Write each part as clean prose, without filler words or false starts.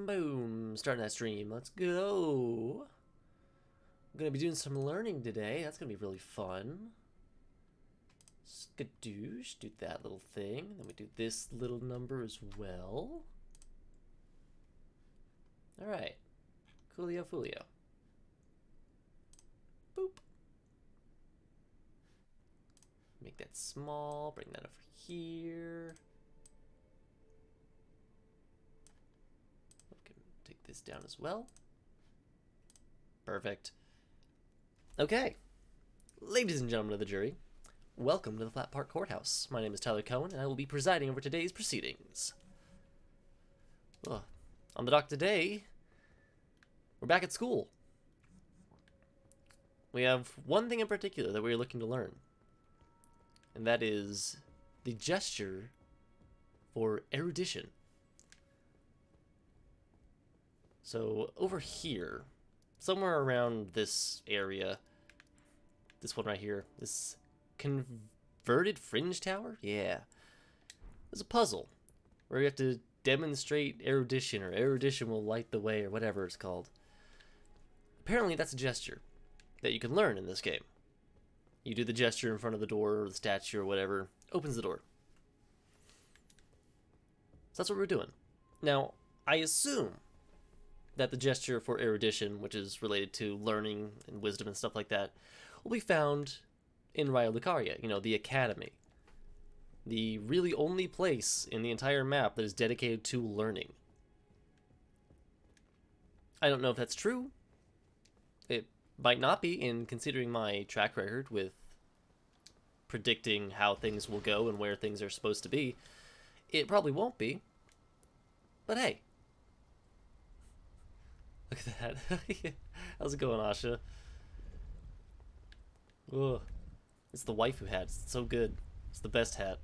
Boom. Starting that stream. Let's go. I'm going to be doing some learning today. That's going to be really fun. Skadoosh. Do that little thing. Then we do this little number as well. Alright. Coolio Foolio. Boop. Make that small. Bring that over here. Take this down as well. Perfect. Okay. Ladies and gentlemen of the jury, welcome to the Flat Park Courthouse. My name is Tyler Cohen, and I will be presiding over today's proceedings. Ugh. On the dock today, we're back at school. We have one thing in particular that we're looking to learn, and that is the gesture for erudition. So over here, somewhere around this area, this one right here, this converted Fringe tower? Yeah. There's a puzzle where you have to demonstrate erudition, or erudition will light the way, or whatever it's called. Apparently that's a gesture that you can learn in this game. You do the gesture in front of the door, or the statue, or whatever, opens the door. So that's what we're doing. Now, I assume that the gesture for erudition, which is related to learning and wisdom and stuff like that, will be found in Raya Lucaria, you know, the academy. The really only place in the entire map that is dedicated to learning. I don't know if that's true. It might not be, in considering my track record with predicting how things will go and where things are supposed to be. It probably won't be. But hey. Look at that. How's it going, Asha? Ugh. It's the waifu hat. It's so good. It's the best hat.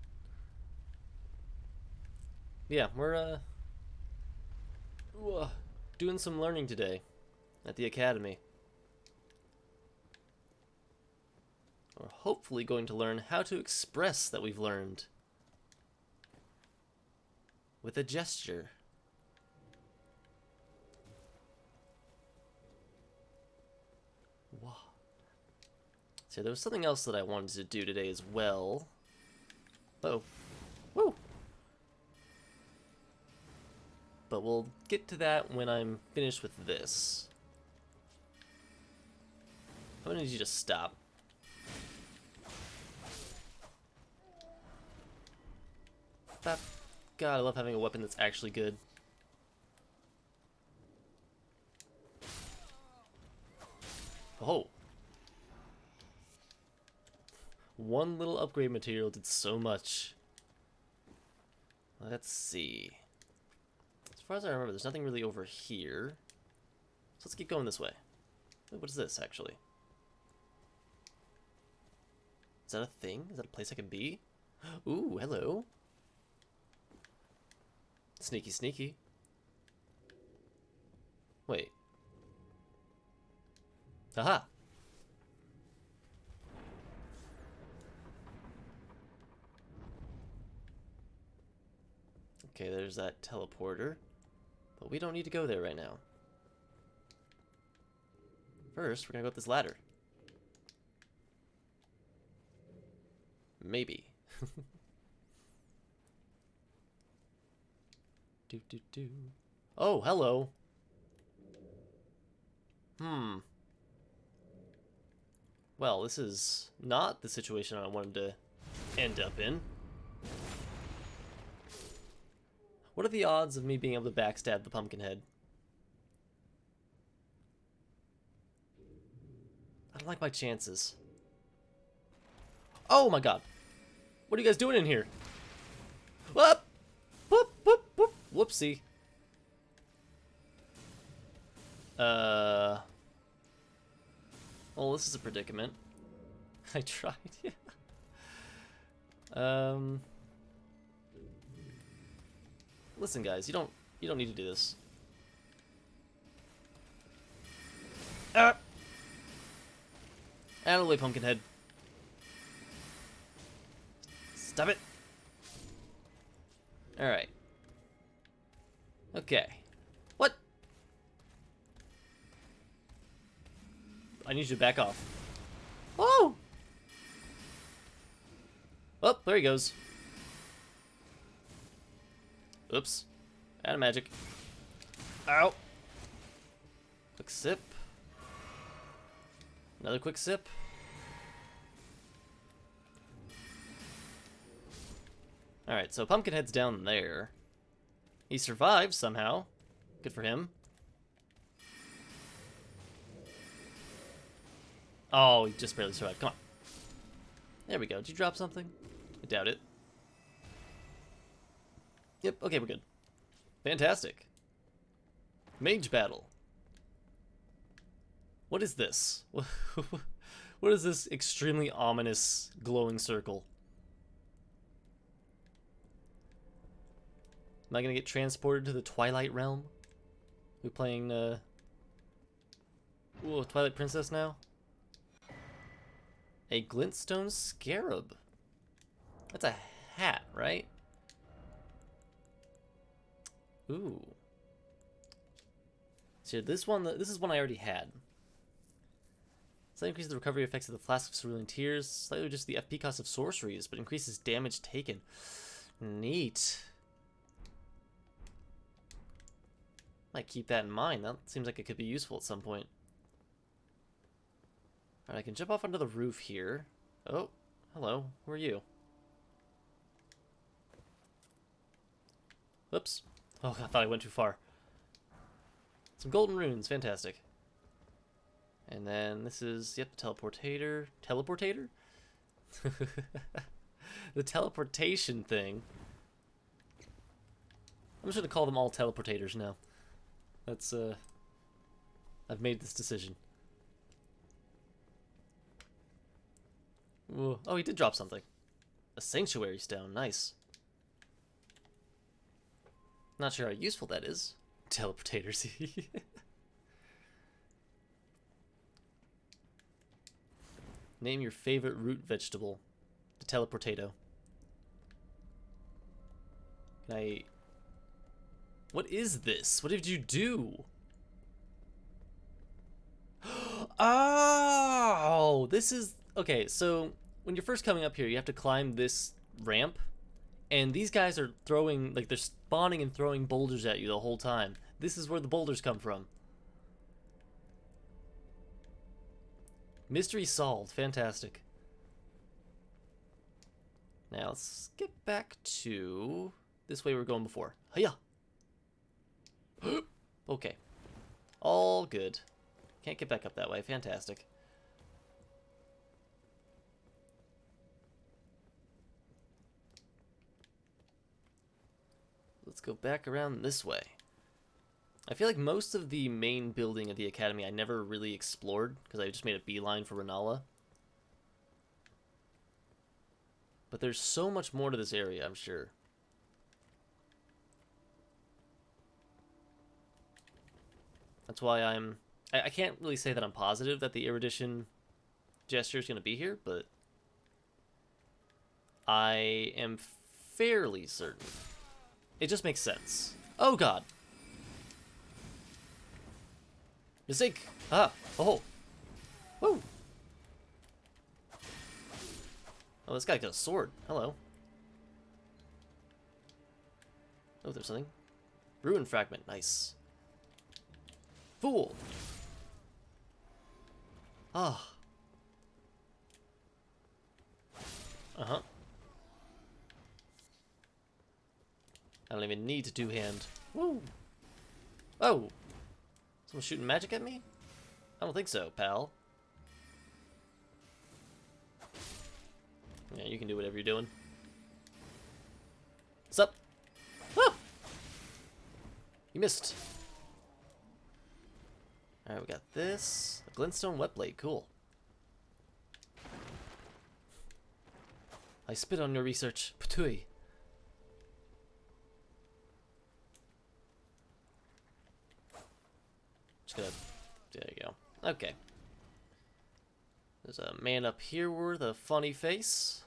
Yeah, we're doing some learning today at the academy. We're hopefully going to learn how to express that we've learned with a gesture. Wow. So there was something else that I wanted to do today as well. Oh. Woo! But we'll get to that when I'm finished with this. I'm gonna need you to stop. Bap. God, I love having a weapon that's actually good. Oh. One little upgrade material did so much. Let's see. As far as I remember, there's nothing really over here. So let's keep going this way. Wait, what is this, actually? Is that a thing? Is that a place I can be? Ooh, hello. Sneaky, sneaky. Wait. Haha. Okay, there's that teleporter. But we don't need to go there right now. First, we're gonna go up this ladder. Maybe. Do. Oh, hello. Well, this is not the situation I wanted to end up in. What are the odds of me being able to backstab the Pumpkinhead? I don't like my chances. Oh my god. What are you guys doing in here? Whoop! Whoop, whoop, whoop. Whoopsie. Well, this is a predicament. I tried, yeah. Listen, guys, you don't need to do this. Ah! Out of the way, Pumpkinhead. Stop it. Alright. Okay. What? I need you to back off. Oh! Oh, there he goes. Oops. Out of magic. Ow. Quick sip. Another quick sip. Alright, so Pumpkinhead's down there. He survived somehow. Good for him. Oh, he just barely survived. Come on. There we go. Did you drop something? I doubt it. Yep, okay, we're good. Fantastic. Mage battle. What is this? What is this extremely ominous glowing circle? Am I gonna get transported to the Twilight Realm? We playing ooh, Twilight Princess now? A glintstone scarab. That's a hat, right? Ooh. So this is one I already had. Slightly increases the recovery effects of the Flask of Cerulean Tears. Slightly reduces the FP cost of sorceries, but increases damage taken. Neat. Might keep that in mind. That seems like it could be useful at some point. Alright, I can jump off onto the roof here. Oh, hello. Who are you? Whoops. Oh, I thought I went too far. Some golden runes. Fantastic. And then this is, yep, the teleportator. Teleportator? The teleportation thing. I'm just going to call them all teleportators now. That's, I've made this decision. Ooh. Oh, he did drop something. A sanctuary stone. Nice. Not sure how useful that is. Teleportators. Name your favorite root vegetable. The teleportato. Can I... What is this? What did you do? Oh! This is... Okay, so when you're first coming up here, you have to climb this ramp. And these guys are throwing... Like, they're spawning and throwing boulders at you the whole time. This is where the boulders come from. Mystery solved. Fantastic. Now, let's get back to this way we were going before. Hiya! Okay. All good. Can't get back up that way. Fantastic. Let's go back around this way. I feel like most of the main building of the academy I never really explored because I just made a beeline for Renala. But there's so much more to this area, I'm sure. That's why I can't really say that I'm positive that the erudition gesture is going to be here, but I am fairly certain. It just makes sense. Oh god. Mistake! Ah! Oh! Woo! Oh, this guy got a sword. Hello. Oh, there's something. Ruin fragment. Nice. Fool! Ah. Uh-huh. I don't even need to two-hand. Woo! Oh! Someone shooting magic at me? I don't think so, pal. Yeah, you can do whatever you're doing. What's up? Ah! You missed. Alright, we got this. A glintstone wetblade. Cool. I spit on your research. Patui. Just gonna... There you go. Okay. There's a man up here with a funny face.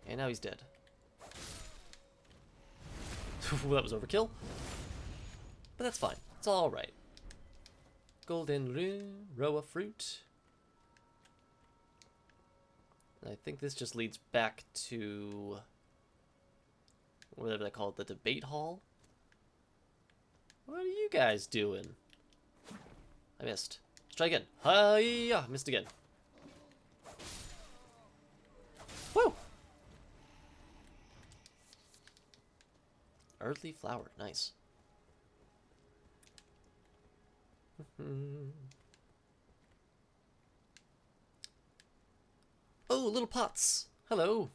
And now he's dead. That was overkill. But that's fine. It's all right. Golden row of fruit. I think this just leads back to whatever they call it, the debate hall. What are you guys doing? I missed. Let's try again. Hi-ya! Missed again. Woo! Earthly flower. Nice. Oh, little pots. Hello.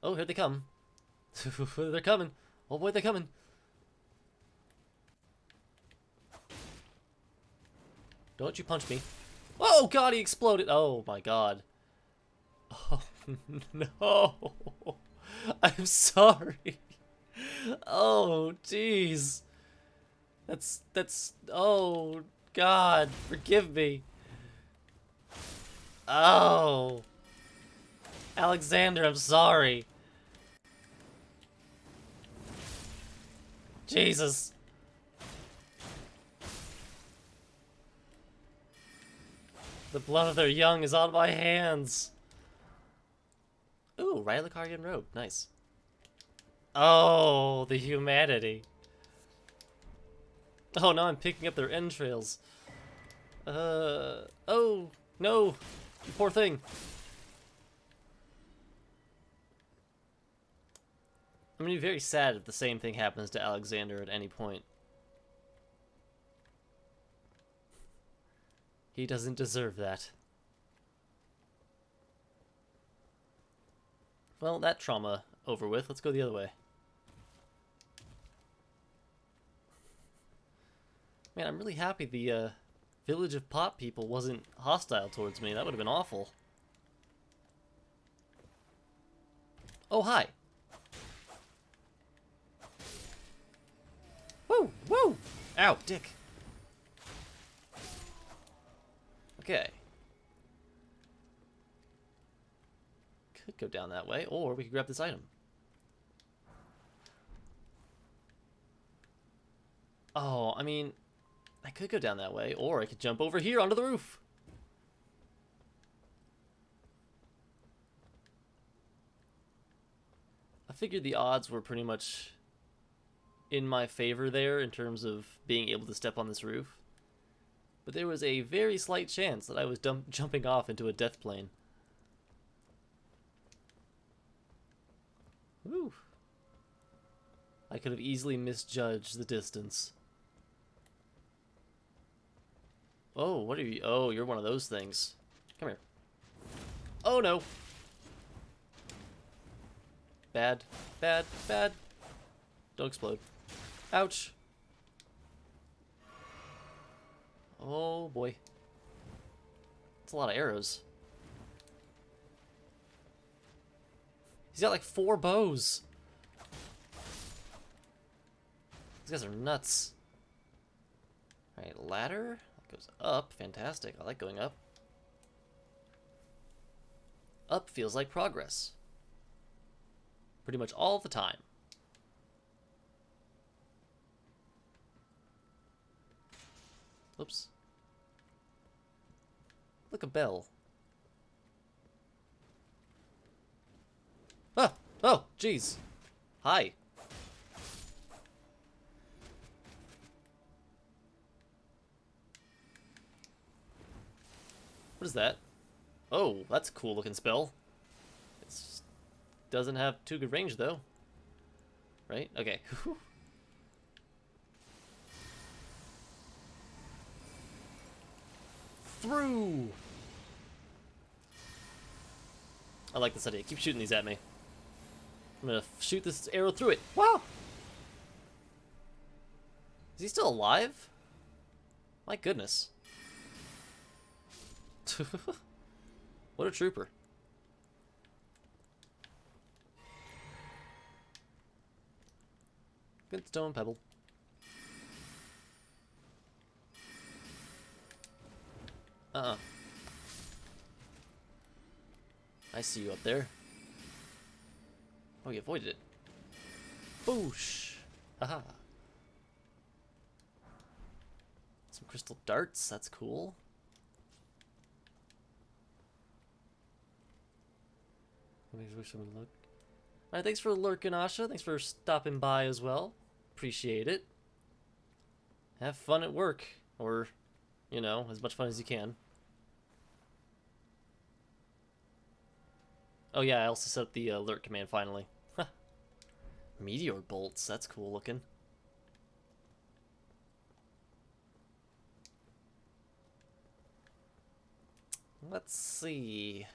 Oh, here they come. They're coming. Oh boy, they're coming. Don't you punch me. Oh god, he exploded. Oh my god. Oh no. I'm sorry. Oh jeez. That's oh god, forgive me. Oh. Alexander, I'm sorry. Jesus. The blood of their young is on my hands. Ooh, Raya Lucaria robe. Nice. Oh, the humanity. Oh, now I'm picking up their entrails. Oh, no. You poor thing. I'm gonna be very sad if the same thing happens to Alexander at any point. He doesn't deserve that. Well, that trauma over with. Let's go the other way. Man, I'm really happy the Village of Pot people wasn't hostile towards me. That would have been awful. Oh, hi. Woo! Woo! Ow, dick. Okay. Could go down that way, or we could grab this item. Oh, I mean, I could go down that way, or I could jump over here onto the roof. I figured the odds were pretty much in my favor there in terms of being able to step on this roof. But there was a very slight chance that I was jumping off into a death plane. Woo. I could have easily misjudged the distance. Oh, what are you? Oh, you're one of those things. Come here. Oh, no. Bad. Bad. Bad. Don't explode. Ouch. Oh, boy. That's a lot of arrows. He's got like 4 bows. These guys are nuts. Alright, ladder. That goes up. Fantastic. I like going up. Up feels like progress. Pretty much all the time. Oops. Look, a bell. Ah! Oh, jeez. Hi. What is that? Oh, that's a cool looking spell. It doesn't have too good range though. Right? Okay. Through! I like this idea. Keep shooting these at me. I'm gonna shoot this arrow through it. Wow! Is he still alive? My goodness. What a trooper. Good stone pebble. I see you up there. Oh, you avoided it. Boosh! Haha. Let's Some crystal darts, that's cool. Alright, thanks for lurking, Asha. Thanks for stopping by as well. Appreciate it. Have fun at work. Or, you know, as much fun as you can. Oh yeah, I also set up the alert command finally. Meteor bolts, that's cool looking. Let's see.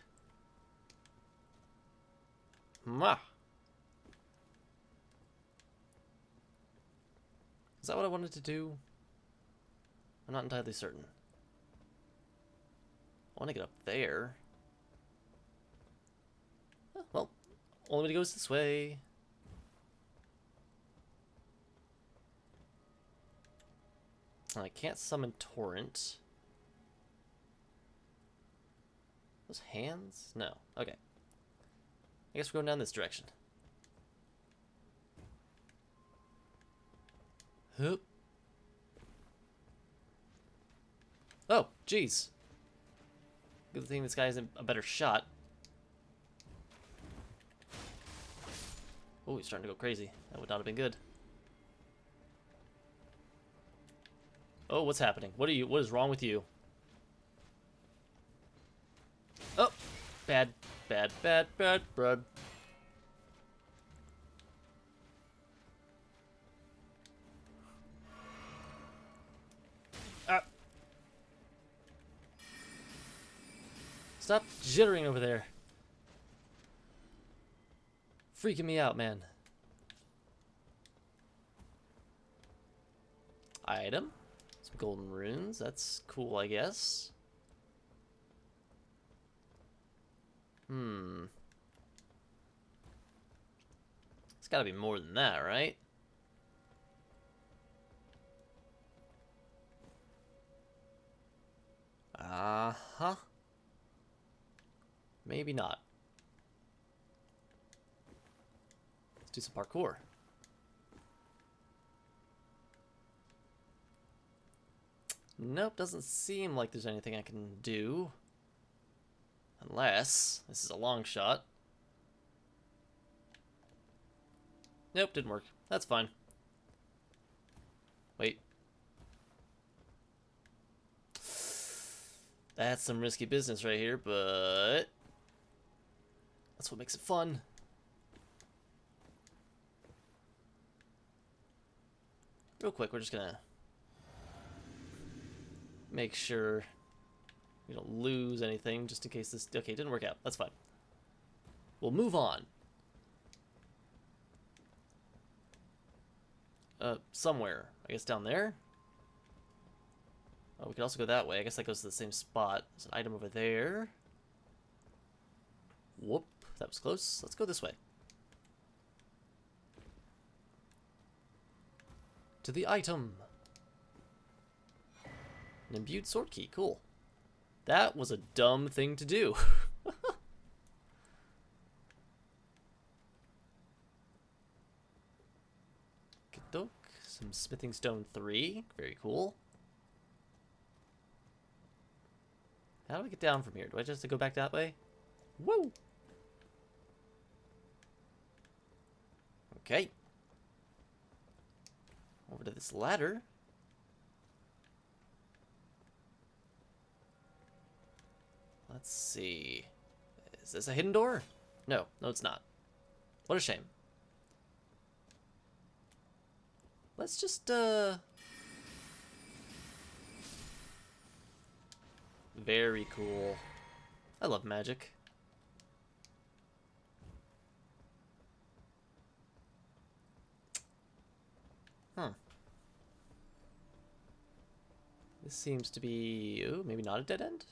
Mwah. Is that what I wanted to do? I'm not entirely certain. I want to get up there. Oh, well, only way to go is this way. I can't summon Torrent. Those hands? No. Okay. I guess we're going down this direction. Hoop. Oh, jeez. Good thing this guy isn't a better shot. Oh, he's starting to go crazy. That would not have been good. Oh, what's happening? What is wrong with you? Oh, bad, bad, bad, bad, bad. Ah. Stop jittering over there. Freaking me out, man. Item. Some golden runes. That's cool, I guess. It's gotta be more than that, right? Uh-huh. Maybe not. Let's do some parkour. Nope, doesn't seem like there's anything I can do. Unless this is a long shot. Nope, didn't work. That's fine. Wait. That's some risky business right here, but that's what makes it fun. Real quick, we're just gonna make sure we don't lose anything just in case this... Okay, it didn't work out. That's fine. We'll move on. Somewhere. I guess down there? Oh, we could also go that way. I guess that goes to the same spot. There's an item over there. Whoop. That was close. Let's go this way. To the item. An imbued sword key. Cool. That was a dumb thing to do. Kadok. Some smithing stone 3. Very cool. How do I get down from here? Do I just have to go back that way? Woo! Okay. Over to this ladder. Let's see. Is this a hidden door? No, it's not. What a shame. Let's just, Very cool. I love magic. Huh. This seems to be... Oh, maybe not a dead end?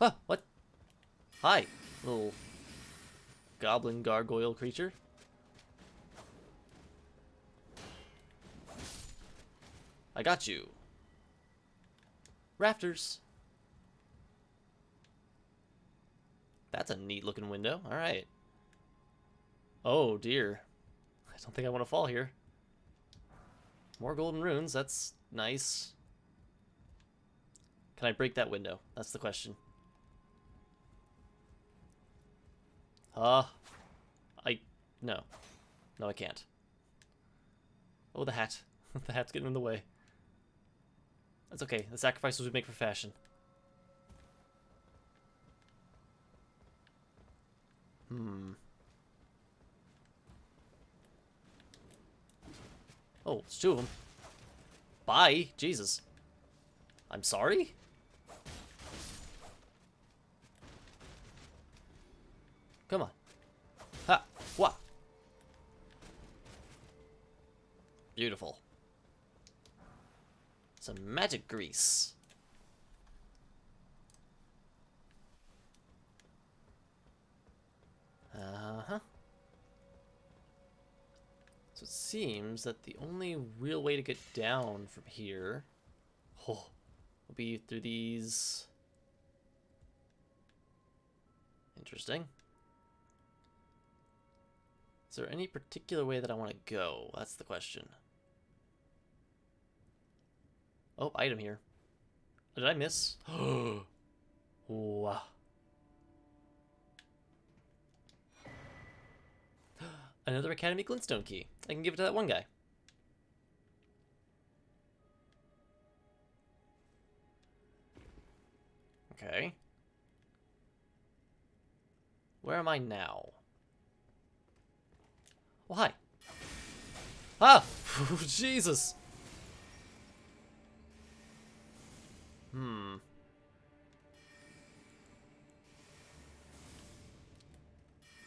Huh, what? Hi, little goblin gargoyle creature. I got you. Rafters. That's a neat looking window. All right. Oh dear. I don't think I want to fall here. More golden runes. That's nice. Can I break that window? That's the question. No. No, I can't. Oh, the hat. The hat's getting in the way. That's okay. The sacrifices we make for fashion. Oh, it's two of them. Bye. Jesus. I'm sorry? Come on. Ha! What? Beautiful. Some magic grease. Uh-huh. So it seems that the only real way to get down from here will be through these. Interesting. Is there any particular way that I want to go? That's the question. Oh, item here. Did I miss? Wow. Another Academy Glintstone key. I can give it to that one guy. Okay. Where am I now? Oh, hi. Ah! Jesus!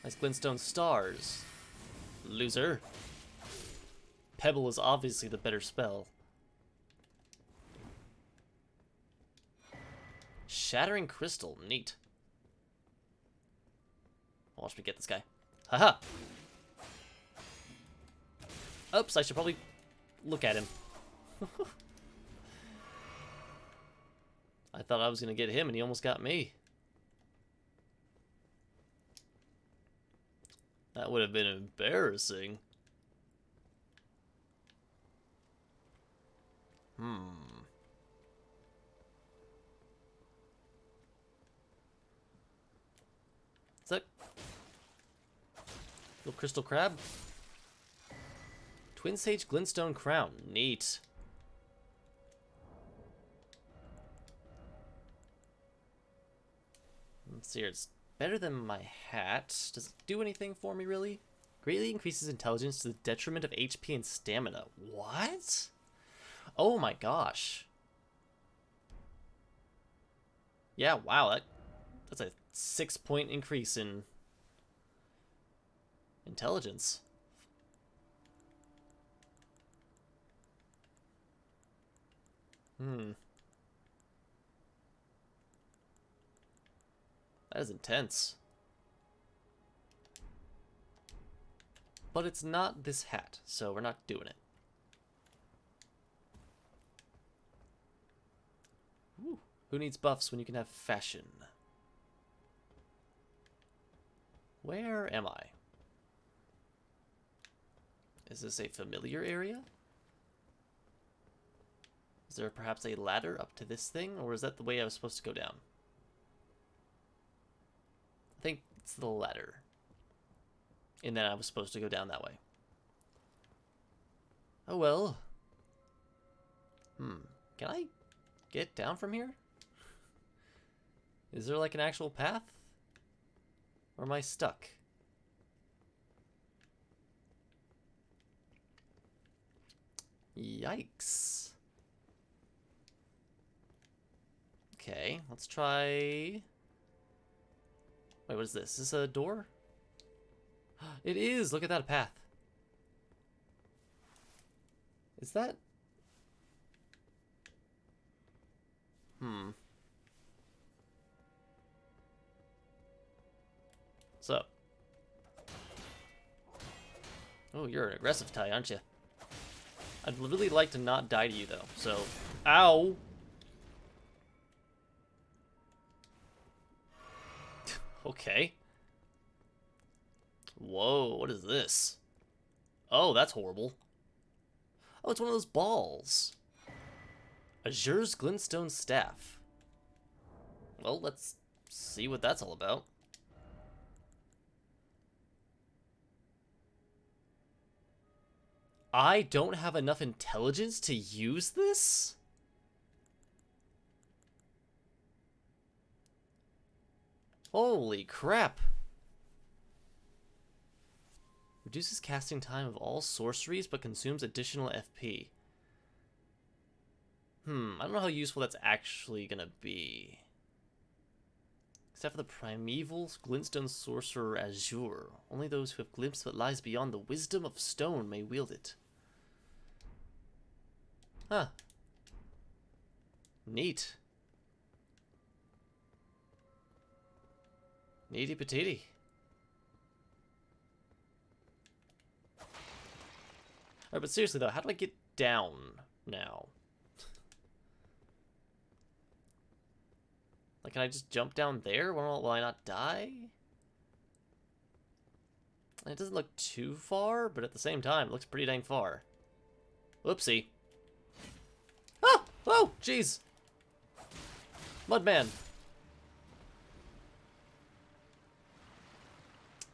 Nice glintstone stars. Loser. Pebble is obviously the better spell. Shattering crystal. Neat. Watch me get this guy. Haha! Oops, I should probably look at him. I thought I was going to get him, and he almost got me. That would have been embarrassing. Is that little crystal crab? Twin Sage Glintstone Crown. Neat. Let's see here. It's better than my hat. Does it do anything for me, really? Greatly increases intelligence to the detriment of HP and stamina. What? Oh my gosh. Yeah, wow. That's a 6-point increase in intelligence. That is intense. But it's not this hat, so we're not doing it. Ooh, who needs buffs when you can have fashion? Where am I? Is this a familiar area? Is there perhaps a ladder up to this thing, or is that the way I was supposed to go down? I think it's the ladder. And then I was supposed to go down that way. Oh well. Can I get down from here? Is there like an actual path? Or am I stuck? Yikes. Okay, let's try... Wait, what is this? Is this a door? It is! Look at that path. Is that... So. Oh, you're an aggressive tie, aren't you? I'd really like to not die to you, though, so... Ow! Okay. Whoa, what is this? Oh, that's horrible. Oh, it's one of those balls. Azure's Glintstone Staff. Well, let's see what that's all about. I don't have enough intelligence to use this? Holy crap. Reduces casting time of all sorceries, but consumes additional FP. I don't know how useful that's actually gonna be. Except for the primeval glintstone sorcerer Azure. Only those who have glimpsed what lies beyond the wisdom of stone may wield it. Huh. Neat. Neaty patiti. Alright, but seriously though, how do I get down now? Like, can I just jump down there? Will I not die? It doesn't look too far, but at the same time, it looks pretty dang far. Whoopsie. Oh! Oh! Jeez! Mudman!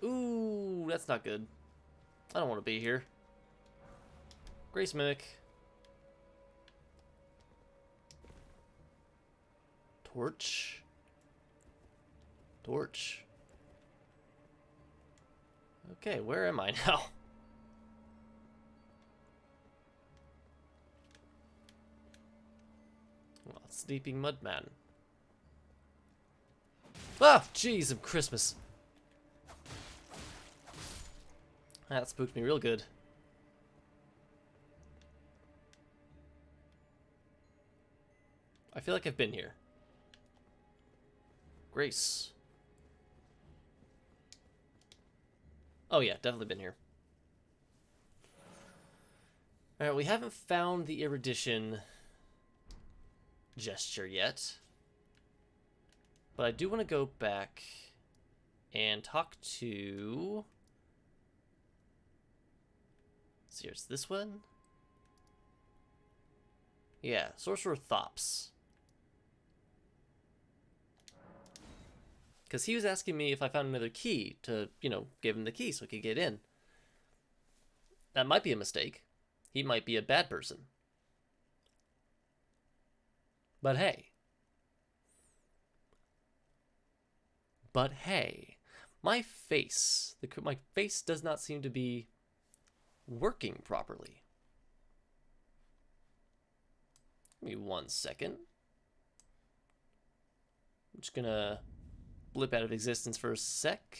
Ooh, that's not good. I don't want to be here. Grace Mimic. Torch. Torch. Okay, where am I now? Well, sleeping Mudman. Ah, jeez, of Christmas. That spooked me real good. I feel like I've been here. Grace. Oh yeah, definitely been here. Alright, we haven't found the erudition gesture yet. But I do want to go back and talk to... Let's see, it's this one? Yeah, Sorcerer Thops. Because he was asking me if I found another key to, you know, give him the key so he could get in. That might be a mistake. He might be a bad person. But hey. But hey. My face does not seem to be working properly. Give me 1 second. I'm just gonna blip out of existence for a sec.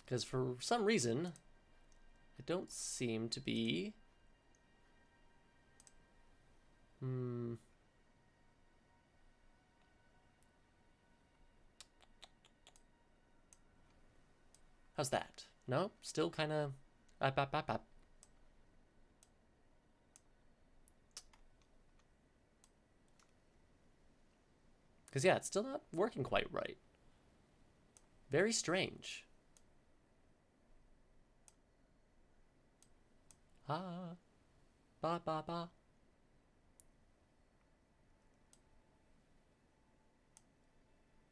Because for some reason, I don't seem to be... How's that? No? Still kind of... Up. Because, yeah, it's still not working quite right. Very strange. Ah. Ba.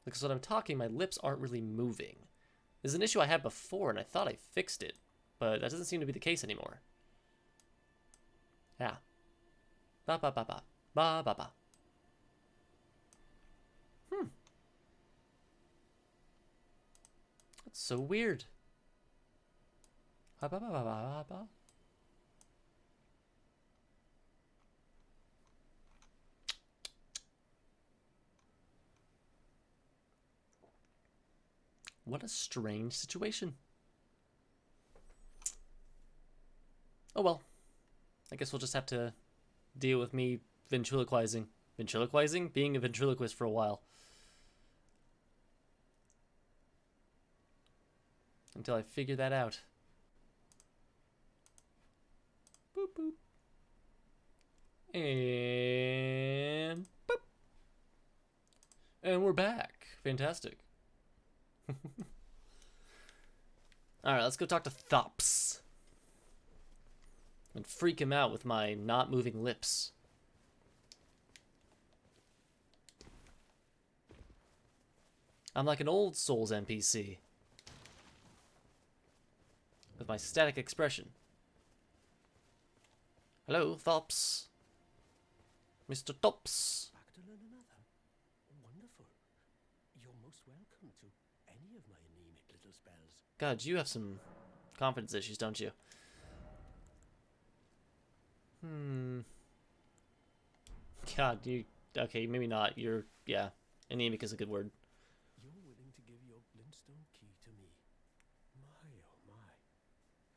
Because when I'm talking, my lips aren't really moving. This is an issue I had before, and I thought I fixed it. But that doesn't seem to be the case anymore. Yeah. Ba. That's so weird. Ba. What a strange situation. Oh well. I guess we'll just have to deal with me ventriloquizing. Ventriloquizing? Being a ventriloquist for a while. Until I figure that out. Boop boop. And boop. And we're back. Fantastic. Alright, let's go talk to Thops. and freak him out with my not moving lips. I'm like an old Souls NPC with my static expression. Hello, Thops. Mr. Tops. Back to learn another. Wonderful. You're most welcome to any of my anemic little spells. God, you have some confidence issues, don't you? God, you... Okay, maybe not. You're... Yeah, anemic is a good word. You're willing to give your glintstone key to me. My, oh my.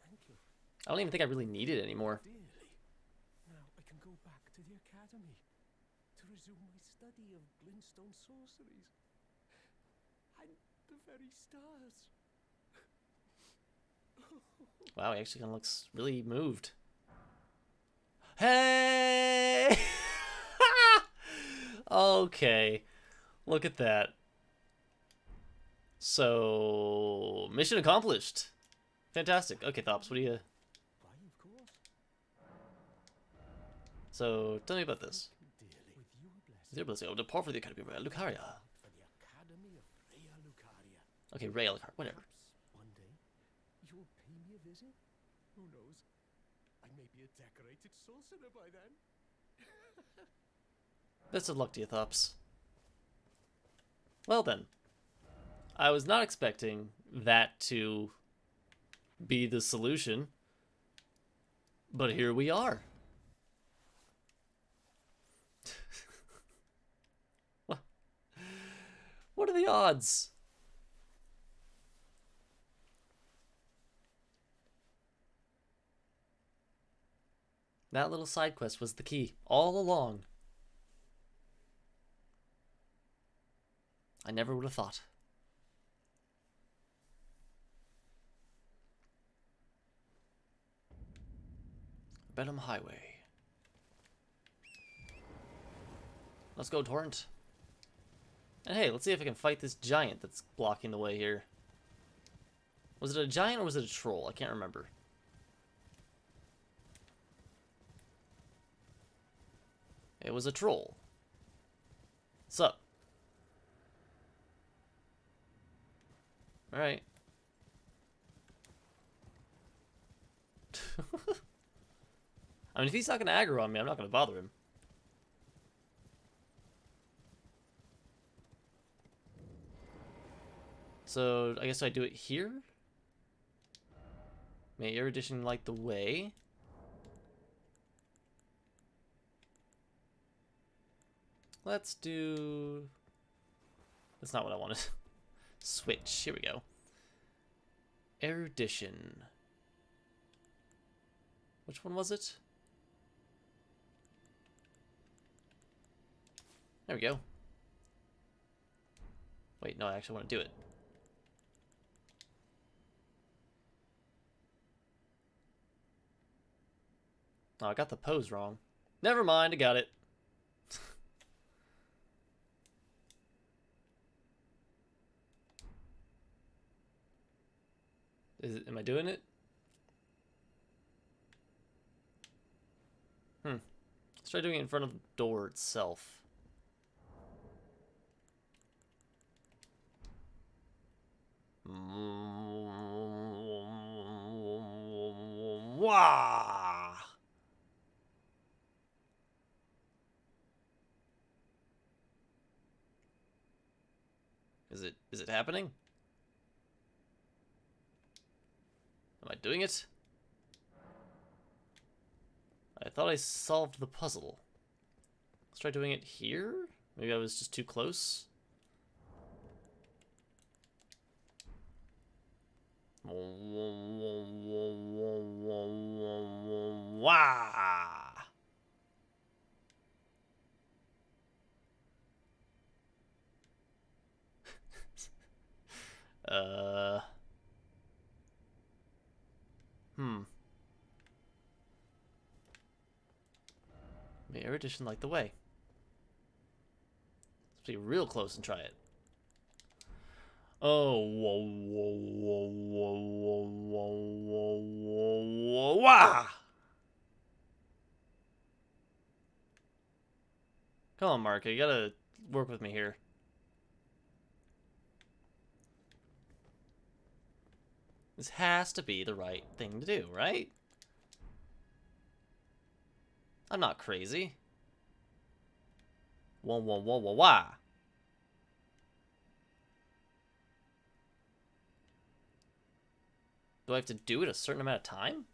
Thank you. I don't even think I really need it anymore. Dearly. Now I can go back to the academy to resume my study of glintstone sorceries. And the very stars. Wow, he actually kind of looks really moved. Hey! Okay. Look at that. So, mission accomplished. Fantastic. Okay, Thops, what do you... Why, of course. So, tell me about this. Dearly. With your blessing. With your blessing, I will depart for the Academy of Raya Lucaria. For the Academy of Raya Lucaria. Okay, Raya Lucaria, whatever. Perhaps one day you'll pay me a visit. Who knows? I may be a decorated sorcerer by then. Best of luck to you, Thops. Well then. I was not expecting that to be the solution. But here we are. What are the odds? That little side quest was the key all along. I never would have thought. Benham Highway. Let's go, Torrent. And hey, let's see if I can fight this giant that's blocking the way here. Was it a giant or was it a troll? I can't remember. It was a troll. Sup? Alright. I mean, if he's not going to aggro on me, I'm not going to bother him. So, I guess I do it here? May erudition light the way. Let's do... That's not what I wanted. Switch. Here we go. Erudition. Which one was it? There we go. Wait, no, I actually want to do it. Oh, I got the pose wrong. Never mind, I got it. Am I doing it? Let's try doing it in front of the door itself. Wah! Is it happening? Am I doing it? I thought I solved the puzzle. Let's try doing it here? Maybe I was just too close. Wah! May erudition light the way. Let's be real close and try it. Oh, whoa, whoa, whoa, whoa, whoa, whoa, whoa, whoa, whoa, wah! Come on, Mark. You gotta work with me here. This has to be the right thing to do, right? I'm not crazy. Wah, wah, wah, wah, wah. Do I have to do it a certain amount of time?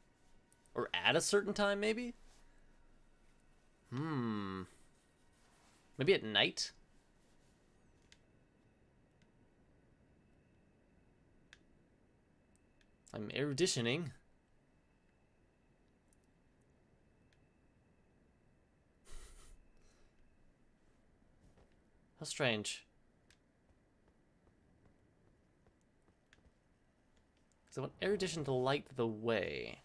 Or at a certain time, maybe? Maybe at night? I'm eruditioning. How strange. Because I want erudition to light the way.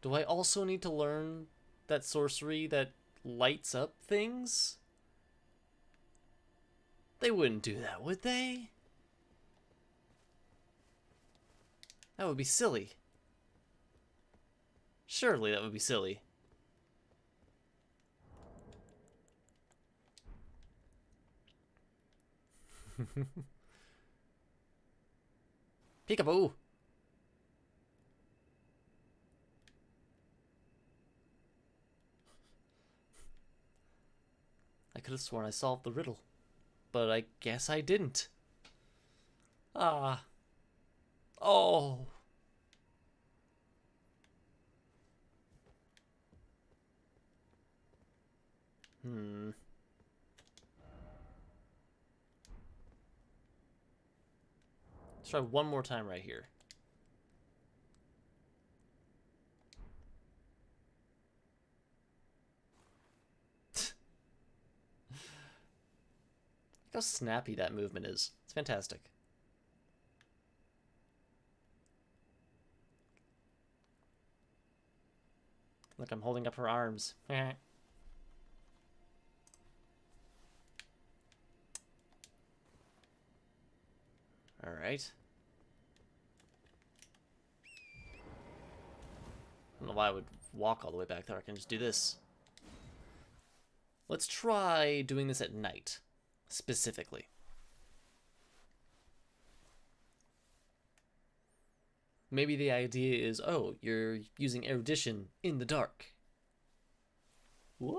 Do I also need to learn that sorcery that lights up things? They wouldn't do that, would they? That would be silly. Surely that would be silly. Peekaboo! I could have sworn I solved the riddle, but I guess I didn't. Ah. Oh. Let's try one more time right here. Look how snappy that movement is. It's fantastic. Look, I'm holding up her arms. Alright. I don't know why I would walk all the way back there. I can just do this. Let's try doing this at night, specifically. Maybe the idea is, oh, you're using erudition in the dark. Whoa!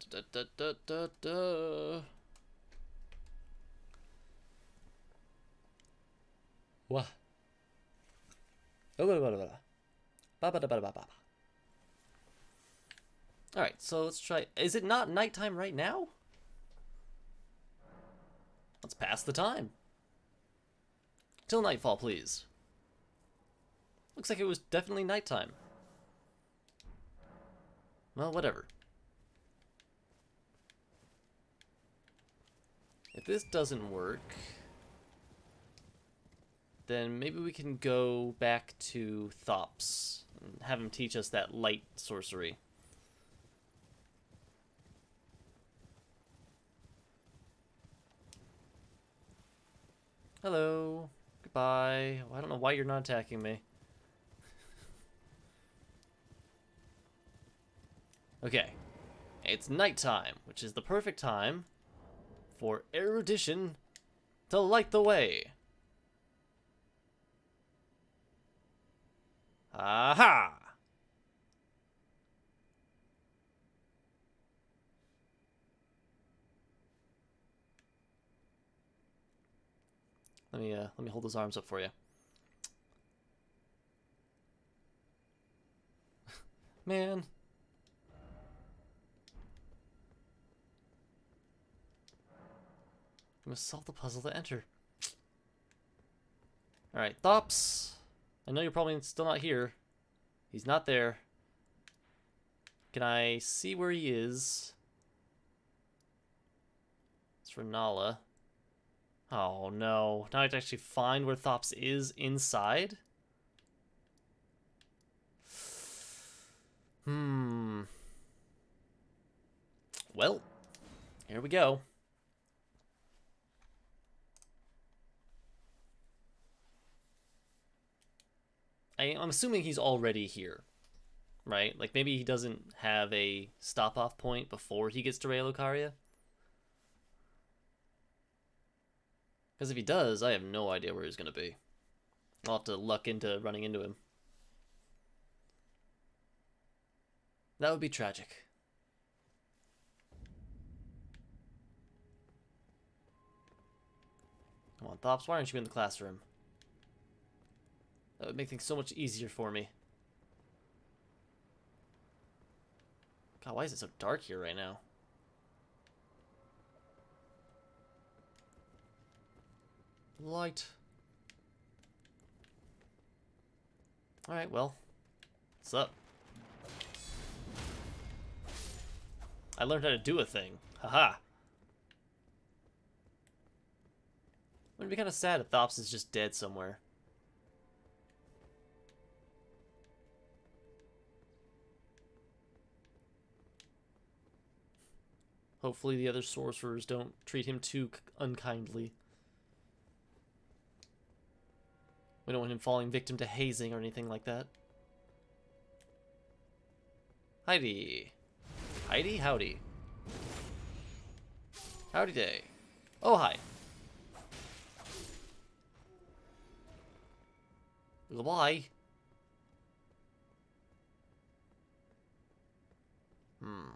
Da, da, da, da, da. What? Alright, so let's try. Is it not nighttime right now? Let's pass the time. Till nightfall, please. Looks like it was definitely nighttime. Well, whatever. If this doesn't work, then maybe we can go back to Thops and have him teach us that light sorcery. Hello. Goodbye. Well, I don't know why you're not attacking me. Okay. It's nighttime, which is the perfect time for erudition to light the way. Aha! Let me hold those arms up for you. Man. We must solve the puzzle to enter. Alright, Thops. I know you're probably still not here. He's not there. Can I see where he is? It's for Nala. Oh no. Now I have to actually find where Thops is inside? Well, here we go. I'm assuming he's already here, right? Like, maybe he doesn't have a stop-off point before he gets to Raya Lucaria. Because if he does, I have no idea where he's going to be. I'll have to luck into running into him. That would be tragic. Come on, Thops, why aren't you in the classroom? That would make things so much easier for me. God, why is it so dark here right now? Light. Alright, well. What's up? I learned how to do a thing. Haha. It'd be kind of sad if Thops is just dead somewhere. Hopefully the other sorcerers don't treat him too unkindly. We don't want him falling victim to hazing or anything like that. Heidi. Heidi? Howdy. Howdy day. Oh, hi. Goodbye.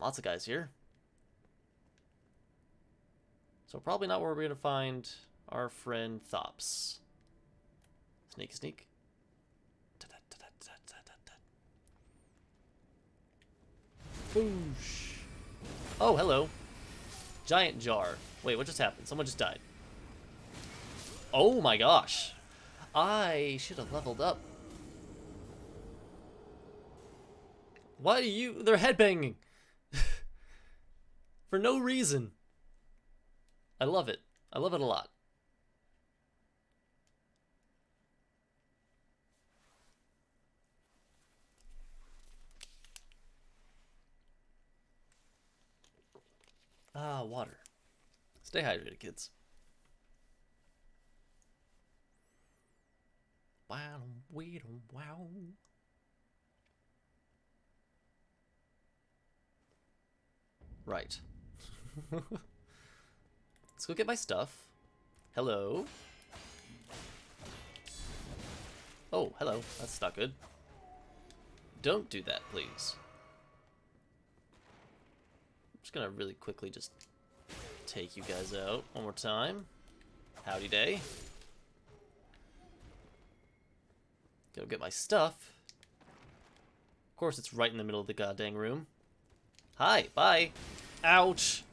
Lots of guys here. So probably not where we're gonna find our friend Thops. Sneak, sneak. Boosh. Oh, hello. Giant jar. Wait, what just happened? Someone just died. Oh my gosh. I should have leveled up. Why are you... They're headbanging. For no reason. I love it. I love it a lot. Ah, water. Stay hydrated, kids. Wow, wow. Right. Let's go get my stuff. Hello. Oh, hello. That's not good. Don't do that, please. I'm just gonna really quickly just take you guys out one more time. Howdy day. Go get my stuff. Of course, it's right in the middle of the goddamn room. Hi, bye. Ouch.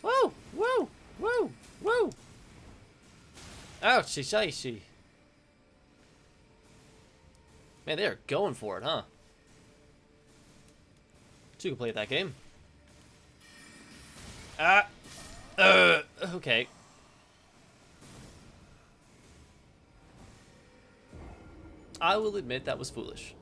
Woo, woo, woo, woo. Ouchie, shicey. Man, they are going for it, huh? You can play that game. Okay. I will admit that was foolish.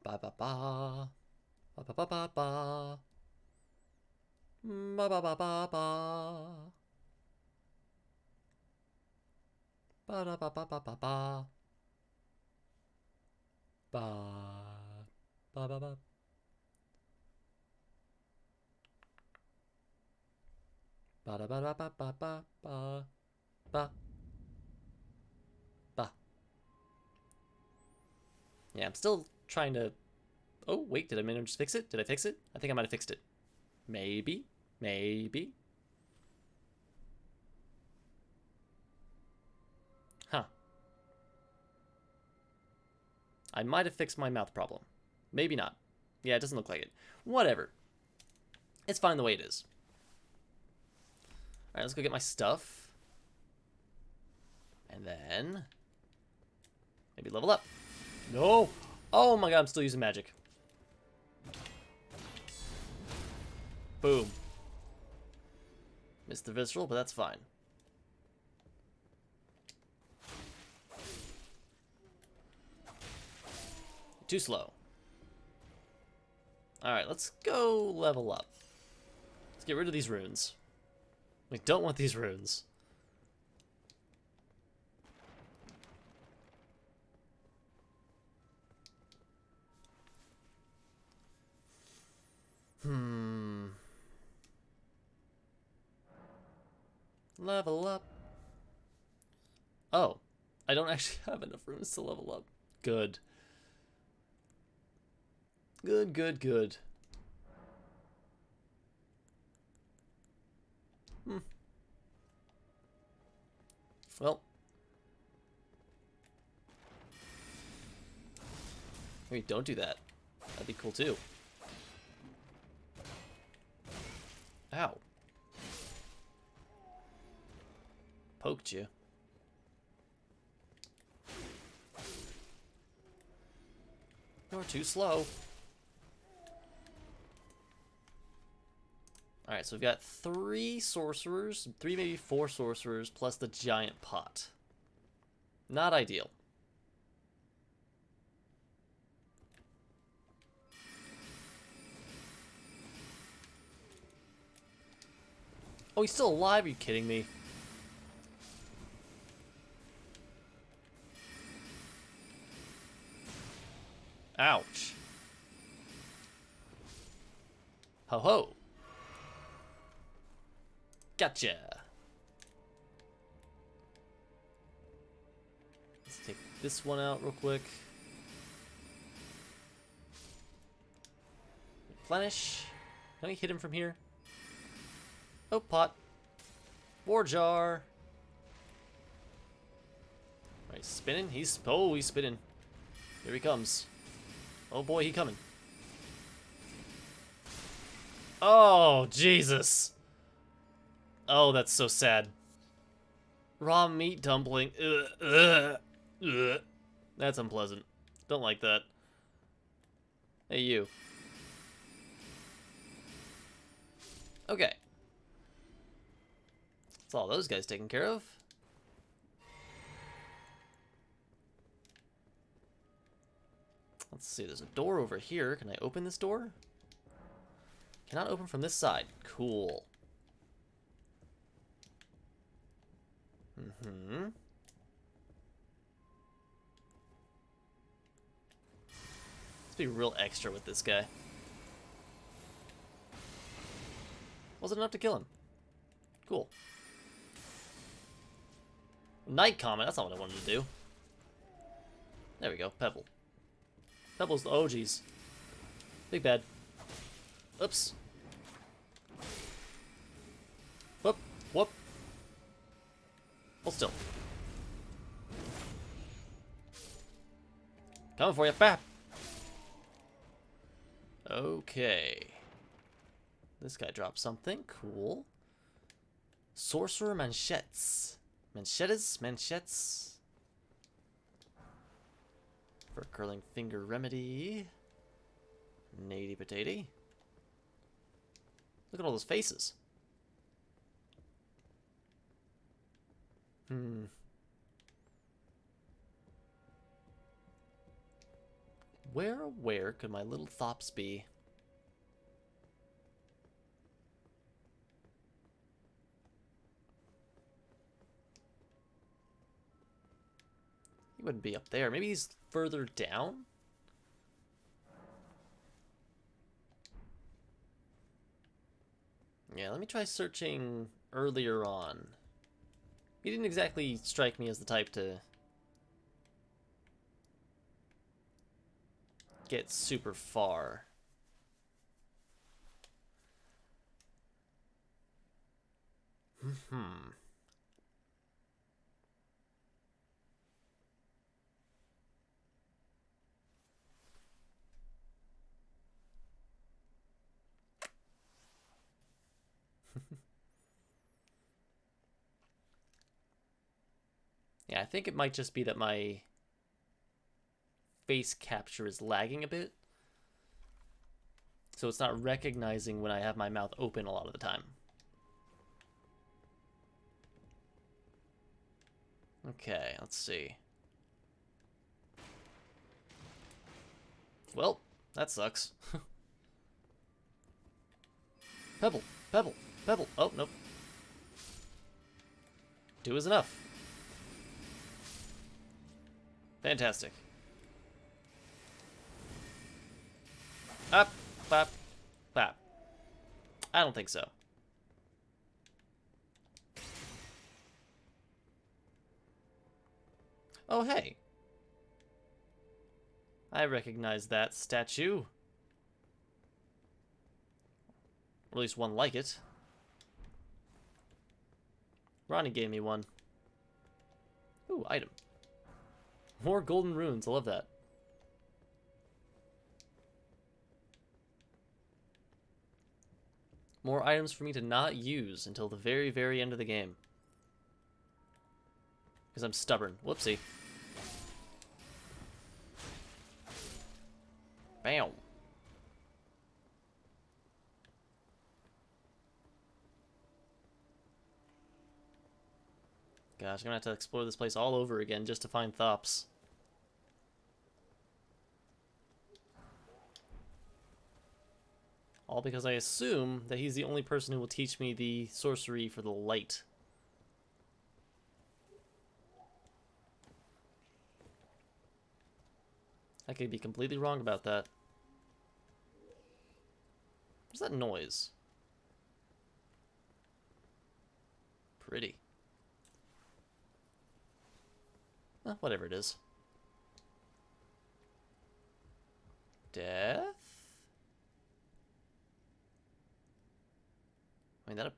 Ba ba ba. Ba ba ba ba ba. Ba ba ba ba ba. Ba da ba ba ba ba ba. Ba ba ba ba. Ba da ba ba ba ba ba ba ba ba. Yeah, I'm still trying to... Oh, wait, did I manage to fix it? Did I fix it? I think I might have fixed it. Maybe. Maybe. Huh. I might have fixed my mouth problem. Maybe not. Yeah, it doesn't look like it. Whatever. It's fine the way it is. Alright, let's go get my stuff. And then... maybe level up. No! Oh my god, I'm still using magic. Boom. Missed the visceral, but that's fine. Too slow. Alright, let's go level up. Let's get rid of these runes. We don't want these runes. Level up. Oh, I don't actually have enough runes to level up. Good. Good, good, good. Well. Maybe don't do that. That'd be cool too. Ow. Poked you. You're too slow. Alright, so we've got 3 sorcerers, 3 maybe 4 sorcerers, plus the giant pot. Not ideal. Oh, he's still alive? Are you kidding me? Ouch. Ho ho. Gotcha. Let's take this one out real quick. Replenish. Can we hit him from here? Oh, pot. War jar. Alright, he's spinning. He's spinning. Here he comes. Oh boy, he coming. Oh, Jesus. Oh, that's so sad. Raw meat dumpling. Ugh, ugh, ugh. That's unpleasant. Don't like that. Hey, you. Okay. That's all those guys taken care of. Let's see, there's a door over here. Can I open this door? Cannot open from this side. Cool. Let's be real extra with this guy. Wasn't enough to kill him. Cool. Night Comet, that's not what I wanted to do. There we go, Pebble. Pebble's the OGs. Big bad. Oops. Whoop, whoop. Hold still. Coming for you, bap. Okay. This guy dropped something. Cool. Sorcerer manchettes. Manchettes. For curling finger remedy. Natey potato. Look at all those faces. Where could my little thops be? He wouldn't be up there. Maybe he's further down? Yeah, let me try searching earlier on. He didn't exactly strike me as the type to get super far. Yeah, I think it might just be that my face capture is lagging a bit. So it's not recognizing when I have my mouth open a lot of the time. Okay, let's see. Well, that sucks. Pebble, pebble, pebble. Oh, nope. 2 is enough. Fantastic. Up, bop, bop. I don't think so. Oh, hey. I recognize that statue. Or at least one like it. Ronnie gave me one. Ooh, item. More golden runes. I love that. More items for me to not use until the very, very end of the game. Because I'm stubborn. Whoopsie. Bam. Gosh, I'm gonna have to explore this place all over again just to find Thops. All because I assume that he's the only person who will teach me the sorcery for the light. I could be completely wrong about that. What's that noise? Pretty. Whatever it is. Death? I mean, that...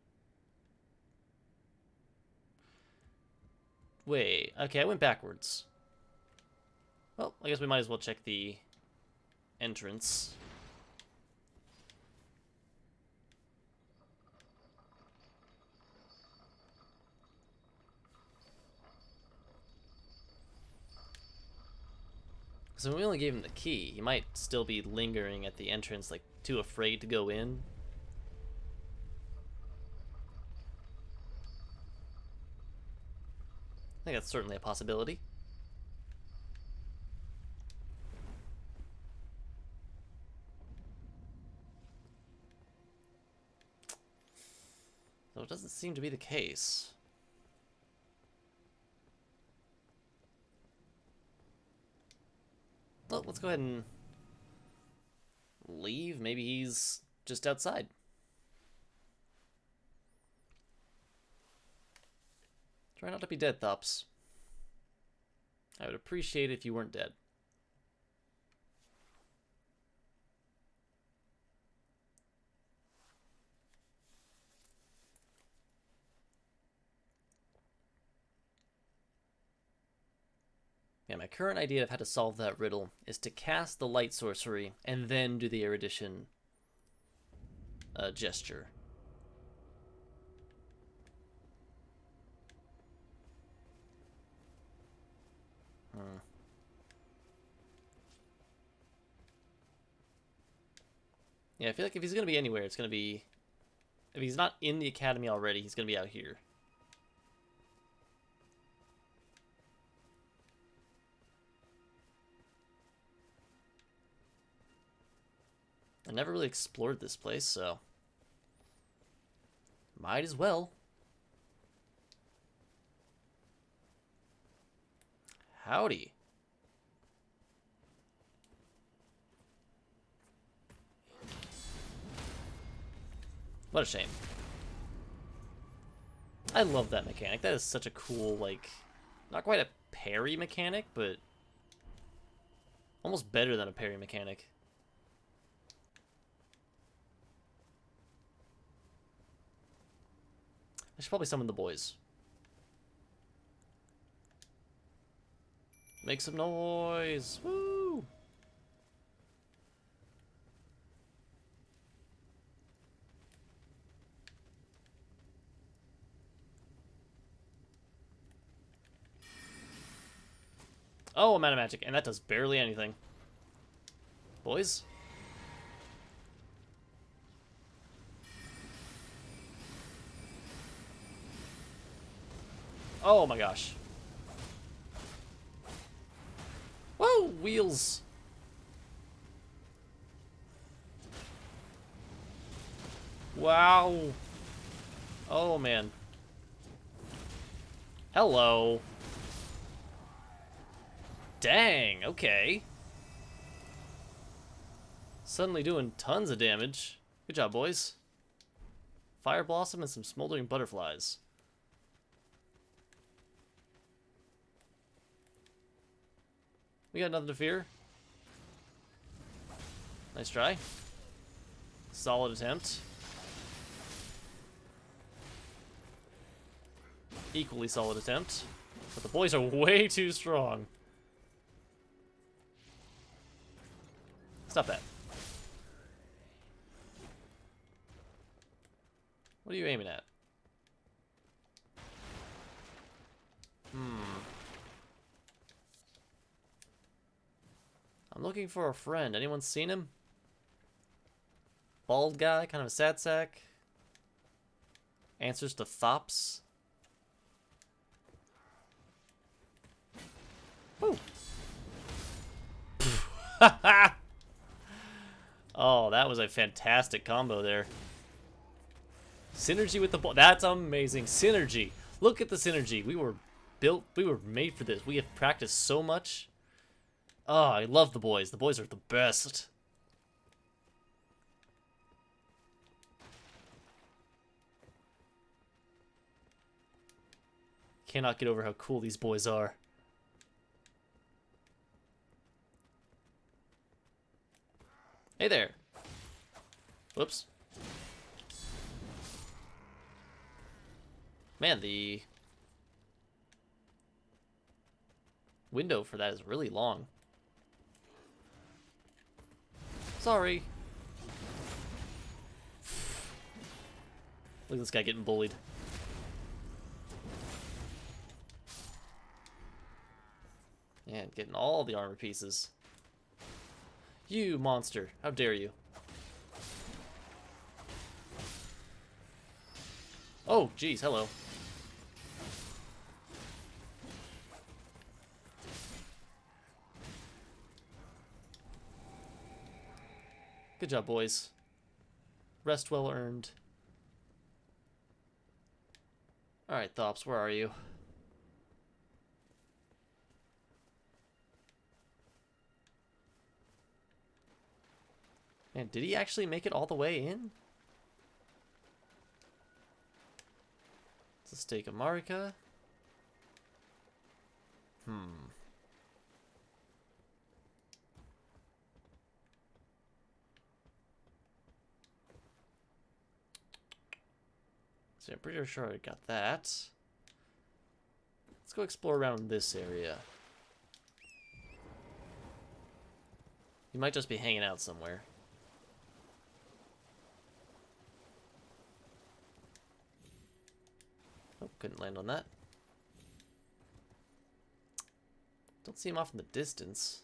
Wait, okay, I went backwards. Well, I guess we might as well check the entrance. So we only gave him the key. He might still be lingering at the entrance, like, too afraid to go in. I think that's certainly a possibility. Though it doesn't seem to be the case. Well, let's go ahead and leave. Maybe he's just outside. Try not to be dead, Thops. I would appreciate it if you weren't dead. Yeah, my current idea of how to solve that riddle is to cast the light sorcery and then do the erudition gesture. Yeah, I feel like if he's going to be anywhere, it's going to be... If he's not in the academy already, he's going to be out here. I never really explored this place, so... Might as well. Howdy. What a shame. I love that mechanic. That is such a cool, like... Not quite a parry mechanic, but... Almost better than a parry mechanic. I should probably summon the boys. Make some noise! Woo! Oh, I'm out of magic, and that does barely anything. Boys? Oh my gosh. Whoa, wheels. Wow. Oh, man. Hello. Dang, okay. Suddenly doing tons of damage. Good job, boys. Fire Blossom and some smoldering butterflies. We got nothing to fear. Nice try. Solid attempt. Equally solid attempt. But the boys are way too strong. Stop that. What are you aiming at? I'm looking for a friend. Anyone seen him? Bald guy, kind of a sad sack. Answers to thops. Woo! Oh, that was a fantastic combo there. Synergy with the ball. That's amazing. Synergy. Look at the synergy. We were made for this. We have practiced so much. Oh, I love the boys. The boys are the best. Cannot get over how cool these boys are. Hey there. Whoops. Man, the window for that is really long. Sorry. Look at this guy getting bullied. And getting all the armor pieces. You monster, how dare you. Oh, geez, hello. Good job, boys. Rest well earned. Alright, Thops, where are you? Man, did he actually make it all the way in? It's a stake of Marika. So I'm pretty sure I got that. Let's go explore around this area. He might just be hanging out somewhere. Oh, couldn't land on that. Don't see him off in the distance.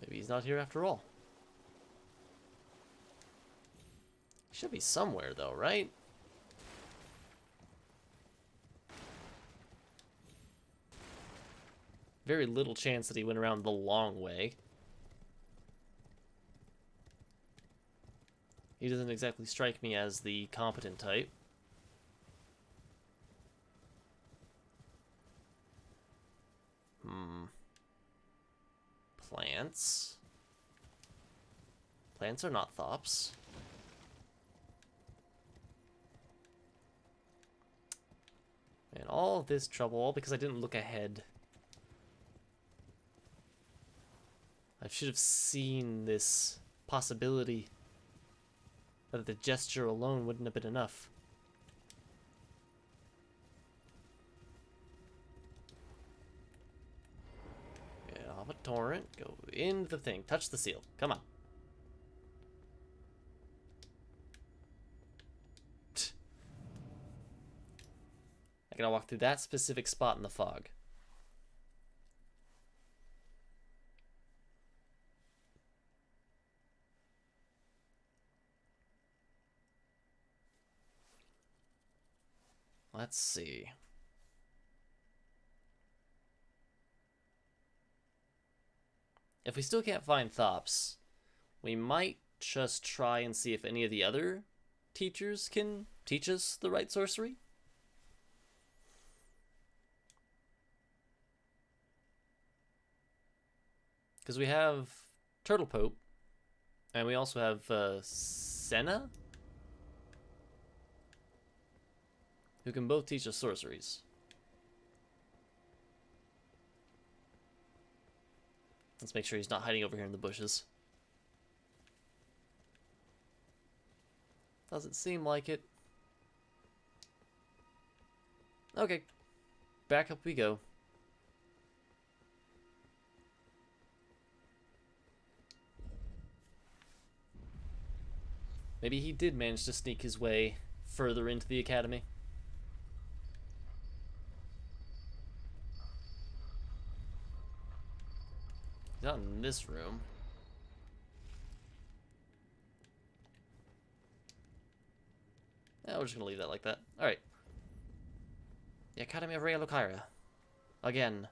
Maybe he's not here after all. He should be somewhere though, right? Very little chance that he went around the long way. He doesn't exactly strike me as the competent type. Plants. Plants are not thops. And all of this trouble, all because I didn't look ahead. I should have seen this possibility that the gesture alone wouldn't have been enough. Get off a torrent, go into the thing, touch the seal. Come on. I gotta walk through that specific spot in the fog. Let's see. If we still can't find Thops, we might just try and see if any of the other teachers can teach us the right sorcery. Because we have Turtle Pope, and we also have Senna, who can both teach us sorceries. Let's make sure he's not hiding over here in the bushes. Doesn't seem like it. Okay, back up we go. Maybe he did manage to sneak his way further into the academy. He's not in this room. Yeah, we're just gonna leave that like that. Alright. The Academy of Raya Lucaria. Again.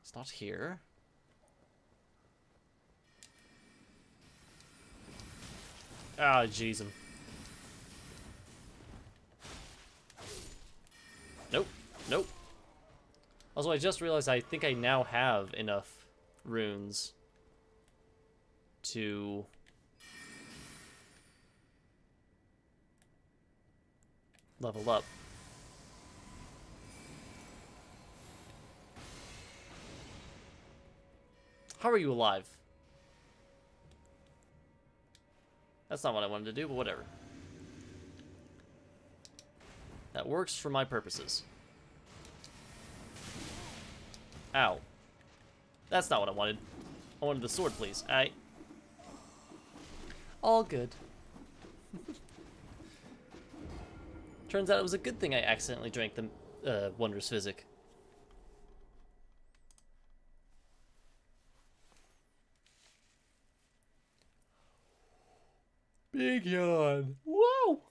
It's not here. Ah, jeez. Nope. Nope. Also, I just realized I think I now have enough runes to level up. How are you alive? That's not what I wanted to do, but whatever. That works for my purposes. Ow. That's not what I wanted. I wanted the sword, please. All good. Turns out it was a good thing I accidentally drank the Wondrous Physic. Big yawn. Whoa!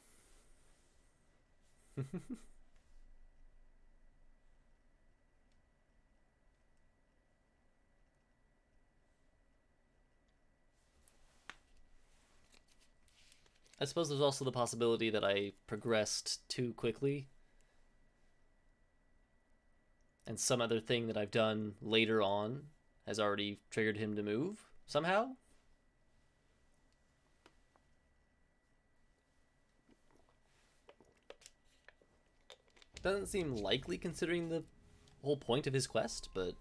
I suppose there's also the possibility that I progressed too quickly. And some other thing that I've done later on has already triggered him to move, somehow. Doesn't seem likely considering the whole point of his quest, but...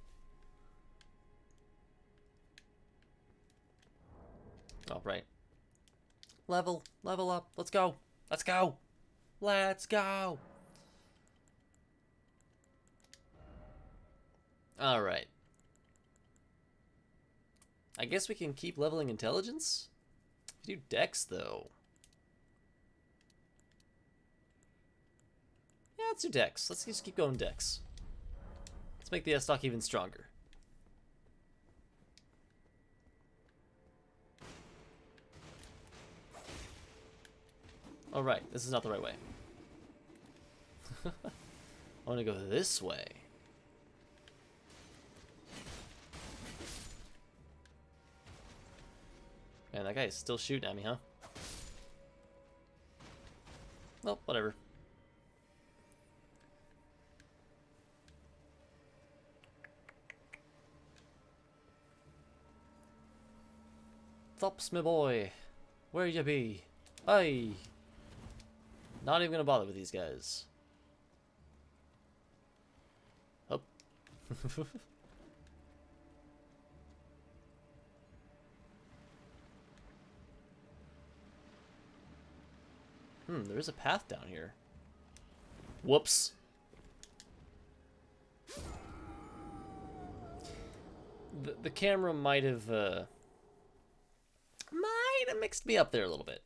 Oh, right. Level up. Let's go. Let's go. Let's go. All right. I guess we can keep leveling intelligence. Do dex though. Yeah, let's do dex. Let's just keep going dex. Let's make the S-Stock even stronger. All right, this is not the right way. I want to go this way. Man, that guy is still shooting at me, huh? Well, whatever. Thops, my boy. Where you be? Aye. Not even gonna bother with these guys. Oh. There is a path down here. Whoops. The camera might have mixed me up there a little bit.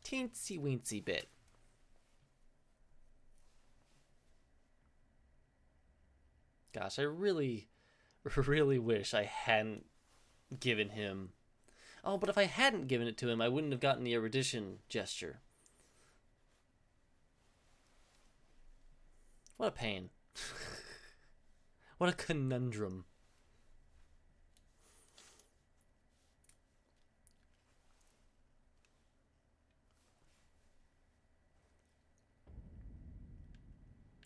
Teensy weensy bit. Gosh, I really, really wish I hadn't given him Oh, but if I hadn't given it to him, I wouldn't have gotten the erudition gesture. What a pain. What a conundrum.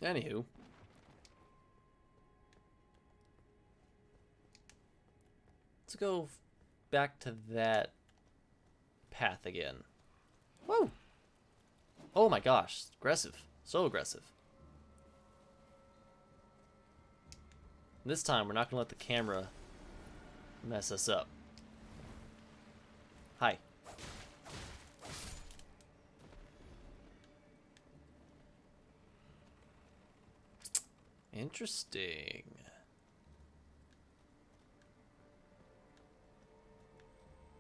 Anywho. Let's go back to that path again. Whoa! Oh my gosh, aggressive. So aggressive. This time, we're not going to let the camera mess us up. Hi. Interesting.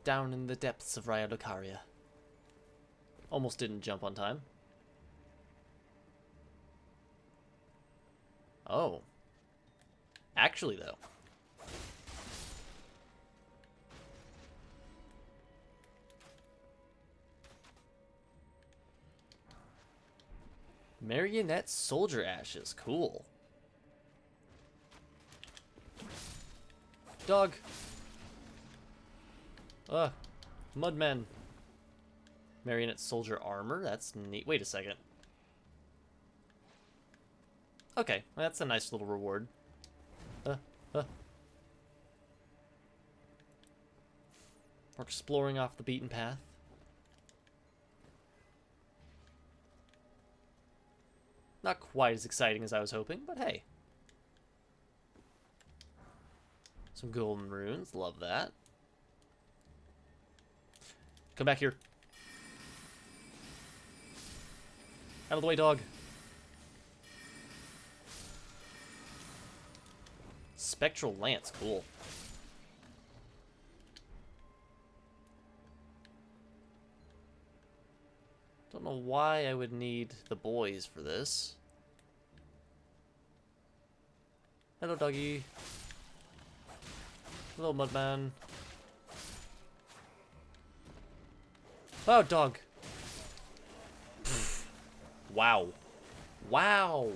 Down in the depths of Raya Lucaria. Almost didn't jump on time. Oh. Actually, though. Marionette soldier ashes. Cool. Dog. Mudmen. Marionette soldier armor. That's neat. Wait a second. Okay, that's a nice little reward. We're exploring off the beaten path. Not quite as exciting as I was hoping, but hey. Some golden runes, love that. Come back here. Out of the way, dog. Spectral lance, cool. Don't know why I would need the boys for this. Hello, doggy. Hello, mudman. Oh, dog. Wow. Wow.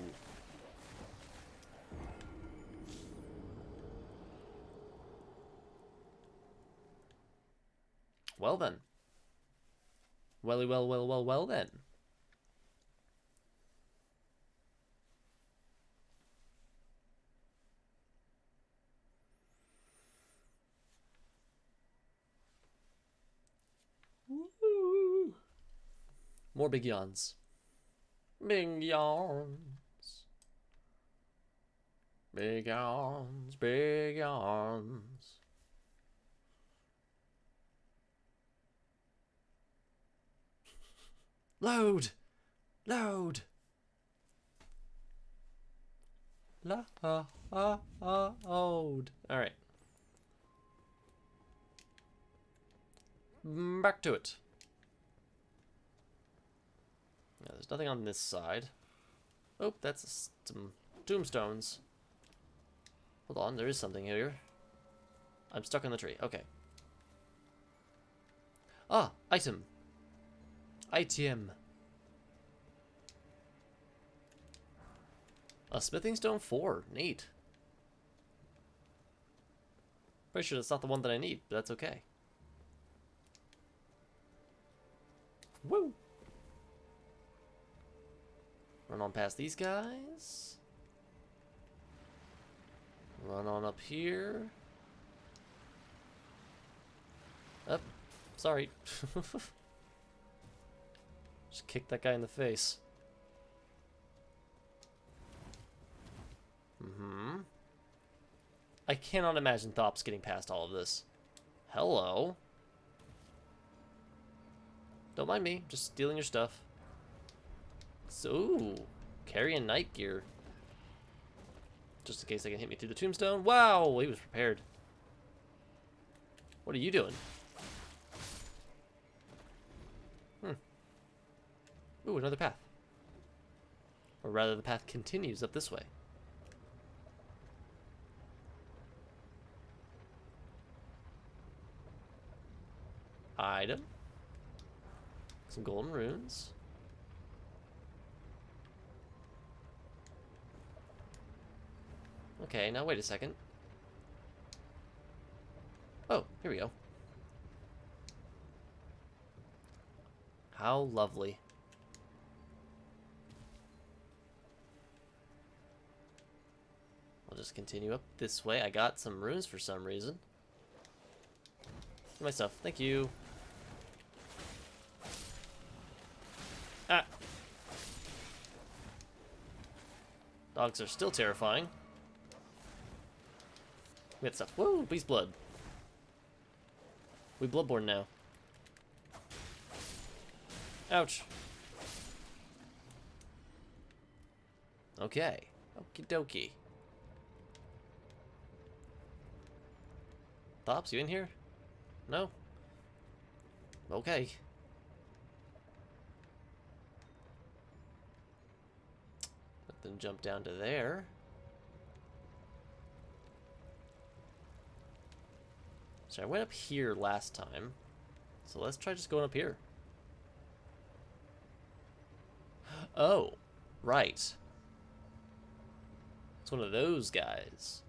Well then. Welly well then. Woo. More big yawns. Big yawns. Big yawns. Big yawns. Load! Load! Load. Alright. Back to it. Yeah, there's nothing on this side. Oh, that's some tombstones. Hold on, there is something here. I'm stuck in the tree. Okay. Ah, item. Item. A smithing stone 4. Neat. Pretty sure that's not the one that I need, but that's okay. Woo! Run on past these guys. Run on up here. Up. Sorry. Just kick that guy in the face. I cannot imagine Thops getting past all of this. Hello. Don't mind me, just stealing your stuff. So, carrying night gear. Just in case they can hit me through the tombstone. Wow, he was prepared. What are you doing? Ooh, another path. Or rather, the path continues up this way. Item. Some golden runes. Okay, now wait a second. Oh, here we go. How lovely. I'll just continue up this way. I got some runes for some reason. My stuff. Thank you. Ah. Dogs are still terrifying. We got stuff. Woo! Beast blood. We bloodborne now. Ouch. Okay. Okie dokie. Thops, you in here? No? Okay. Let them jump down to there. So I went up here last time. So let's try just going up here. Oh, right. It's one of those guys.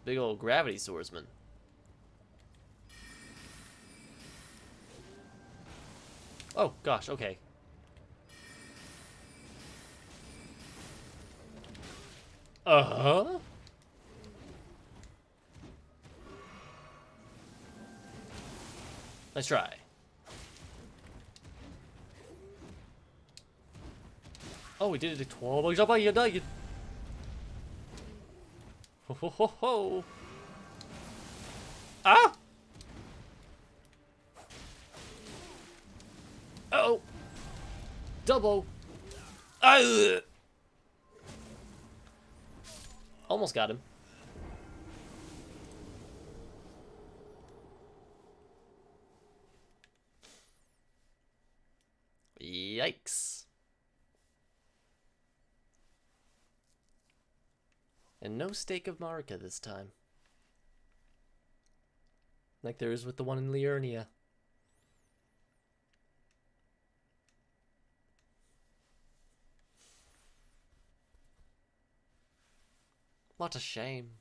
Big old gravity swordsman. Oh, gosh, okay. Uh-huh. Let's try. Oh, we did it. Oh my god, you died. Ho ho ho ho. Ah! Oh! Double. Ah! Almost got him. Yikes. And no stake of Marika this time. Like there is with the one in Liurnia. What a shame.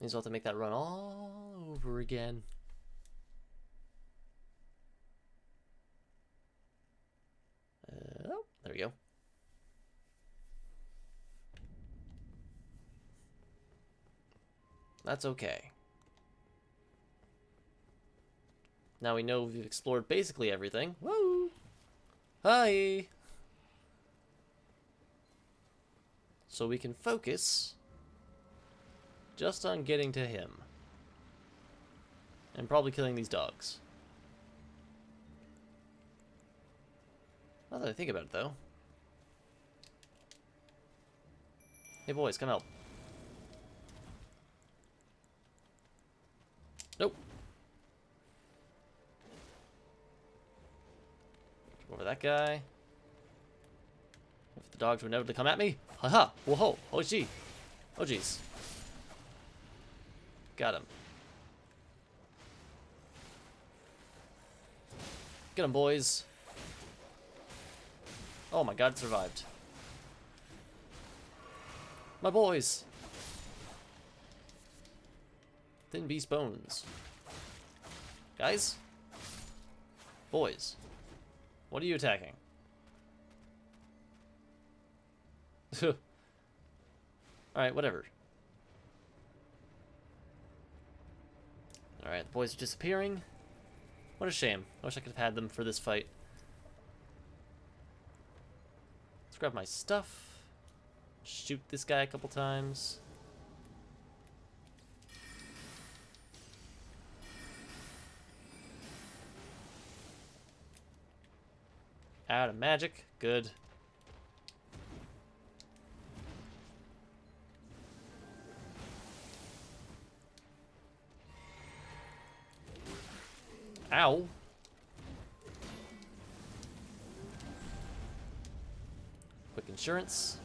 Means we'll have to make that run all over again. Oh, there we go. That's okay. Now we know we've explored basically everything. Woo! Hi! So we can focus just on getting to him. And probably killing these dogs. Now that I think about it, though. Hey boys, come help. Nope. Over that guy. If the dogs were never to come at me. Haha! Whoa! Oh gee! Oh jeez. Got him. Get him, boys. Oh my god, it survived. My boys! Thin beast bones. Guys? Boys. What are you attacking? Alright, whatever. Alright, the boys are disappearing. What a shame. I wish I could have had them for this fight. Let's grab my stuff. Shoot this guy a couple times. Out of magic. Good. Ow. Quick insurance.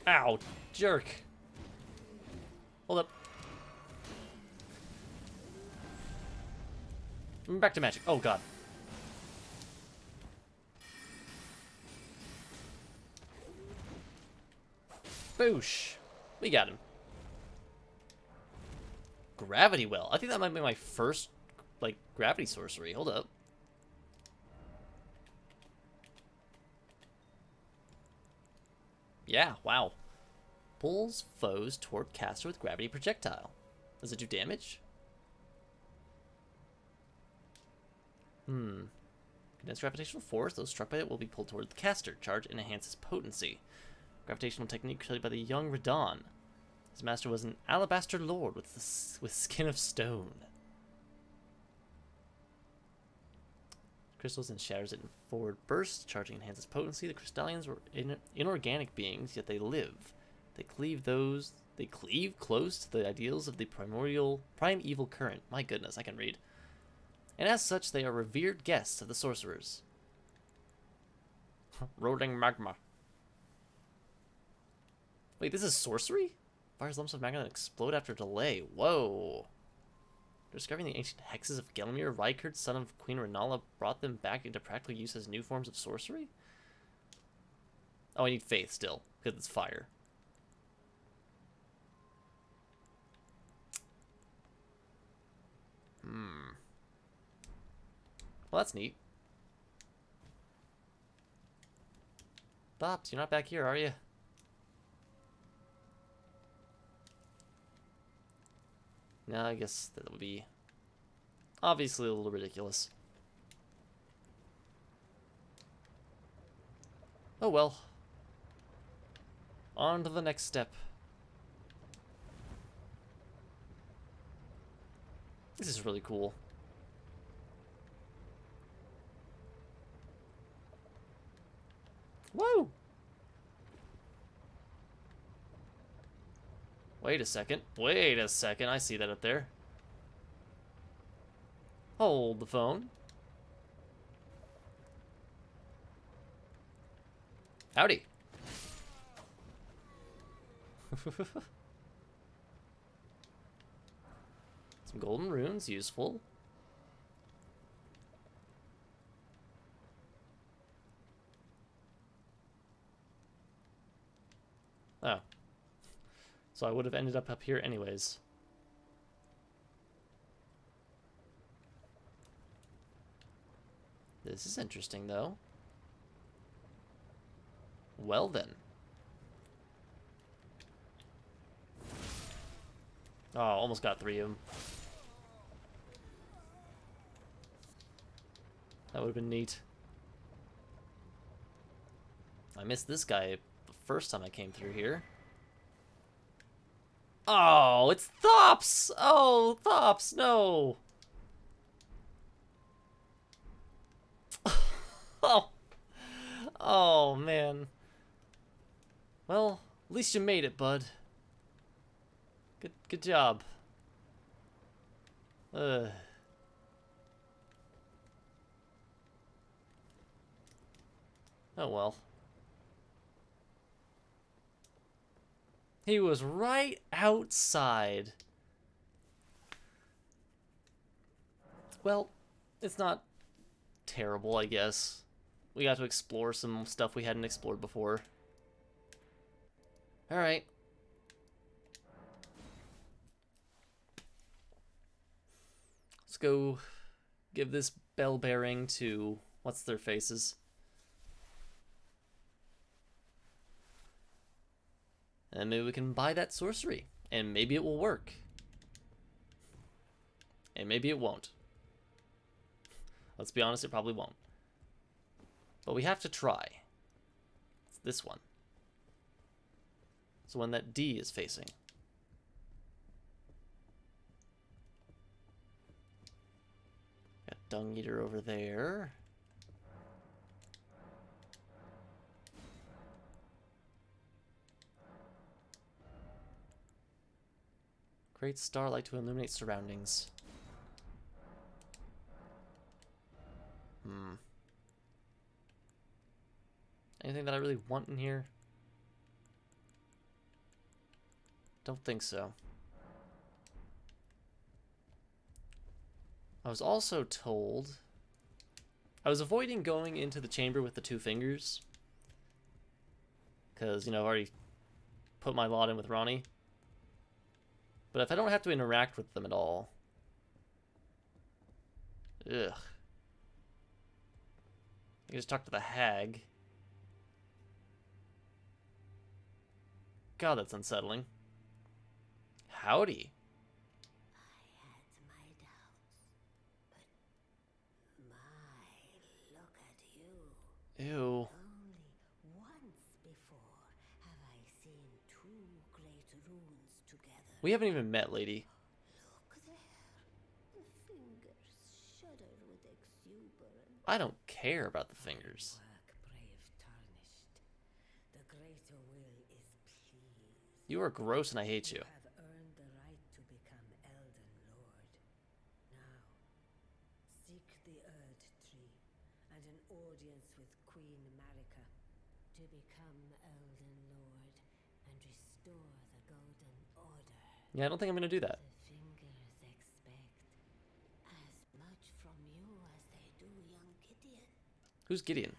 Ow, jerk. Hold up. Back to magic. Oh, God. Boosh. We got him. Gravity well. I think that might be my first, like, gravity sorcery. Hold up. Yeah, wow. Pulls foes toward caster with gravity projectile. Does it do damage? Condensed gravitational force. Those struck by it will be pulled toward the caster. Charge and enhances potency. Gravitational technique created by the young Radon. His master was an alabaster lord with skin of stone. Crystals and shatters it in forward bursts. Charging enhances potency. The Crystallians were inorganic beings, yet they live. They cleave close to the ideals of the primeval current. My goodness, I can read. And as such, they are revered guests of the sorcerers. Rolling magma. Wait, this is sorcery? Fires lumps of magma that explode after delay. Whoa. Discovering the ancient hexes of Gelmir, Rykard, son of Queen Renala, brought them back into practical use as new forms of sorcery? Oh, I need faith still, because it's fire. Well, that's neat. Bops, you're not back here, are you? No, I guess that would be obviously a little ridiculous. Oh well. On to the next step. This is really cool. Woo! Wait a second. Wait a second. I see that up there. Hold the phone. Howdy. Some golden runes, useful. Oh. So I would have ended up here anyways. This is interesting, though. Well, then. Oh, almost got 3 of them. That would have been neat. I missed this guy the first time I came through here. Oh, it's Thops! Oh, Thops, no! Oh. Oh, man. Well, at least you made it, bud. Good job. Oh well. He was right outside. Well, it's not terrible, I guess. We got to explore some stuff we hadn't explored before. Alright. Let's go give this bell bearing to what's their faces. And maybe we can buy that sorcery. And maybe it will work. And maybe it won't. Let's be honest, it probably won't. But we have to try. It's this one. It's the one that D is facing. Got Dung Eater over there. Great starlight to illuminate surroundings. Anything that I really want in here? Don't think so. I was also told... I was avoiding going into the chamber with the 2 fingers. Because, you know, I've already put my lot in with Ronnie. But if I don't have to interact with them at all... Ugh. I can just talk to the hag. God, that's unsettling. Howdy. I had my doubts, but look at you. Ew. Only once before have I seen 2 great runes together. We haven't even met, lady. Look there. The fingers shudder with exuberance. I don't care about the fingers. Work brave tarnished. The greater will is pleased. You are gross and I hate you. You have earned the right to become Elden Lord. Now, seek the Erd Tree and an audience with Queen Marika to become Elden Lord and restore the Golden Order. Yeah, I don't think I'm gonna do that. The fingers expect as much from you as they do young Gideon. Who's Gideon?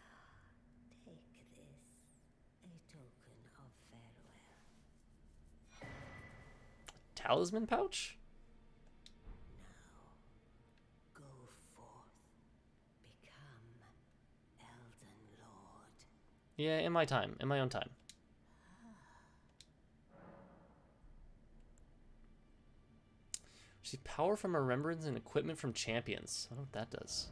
Take this, a token of farewell. Talisman pouch? Now, go forth, become Elden Lord. Yeah, in my time. In my own time. Receive power from remembrance and equipment from champions. I don't know what that does.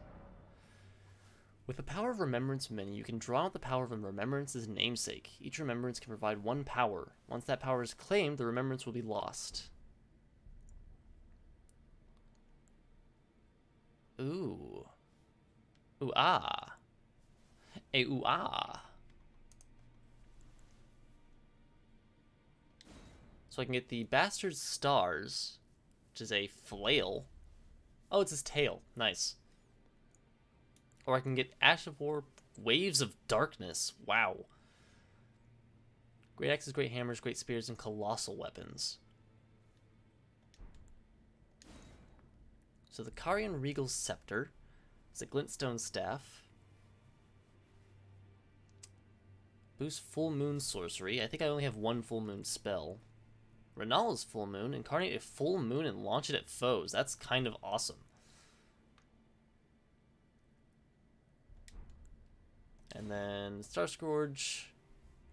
With the power of remembrance menu, you can draw out the power of a remembrance's namesake. Each remembrance can provide 1 power. Once that power is claimed, the remembrance will be lost. Ooh. Ooh ah. A ooh ah. So I can get the Bastard's Stars, which is a flail. Oh, it's his tail. Nice. Or I can get Ash of War, Waves of Darkness. Wow. Great axes, great hammers, great spears, and colossal weapons. So the Carian Regal Scepter is a glintstone staff. Boost full moon sorcery. I think I only have 1 full moon spell. Renala's full moon. Incarnate a full moon and launch it at foes. That's kind of awesome. And then Star Scourge,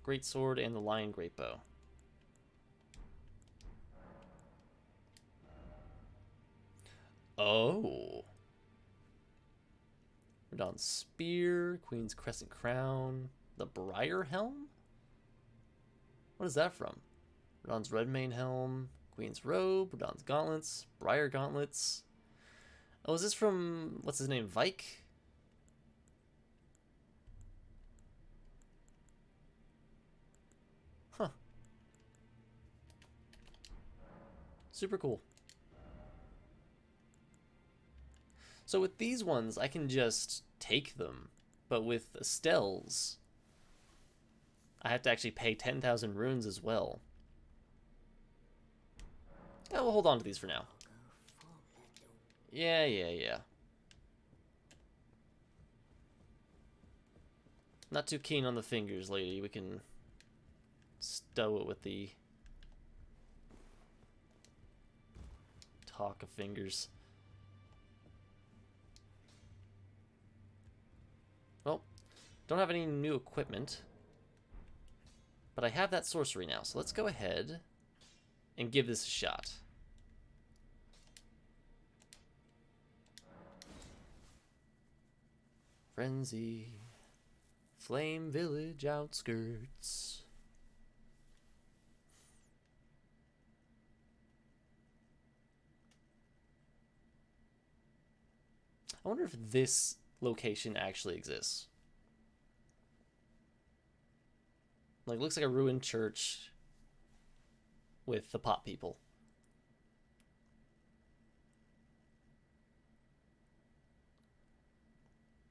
Great Sword, and the Lion Great Bow. Oh. Radon's Spear, Queen's Crescent Crown, the Briar Helm? What is that from? Radon's Redmane Helm, Queen's Robe, Radon's Gauntlets, Briar Gauntlets. Oh, is this from, what's his name, Vike? Huh. Super cool. So with these ones, I can just take them. But with Estelle's, I have to actually pay 10,000 runes as well. Yeah, we'll hold on to these for now. Yeah. Not too keen on the fingers, lady. We can stow it with the talk of fingers. Well, don't have any new equipment, but I have that sorcery now, so let's go ahead and give this a shot. Frenzy, Flame Village outskirts. I wonder if this location actually exists. Like, looks like a ruined church with the pot people.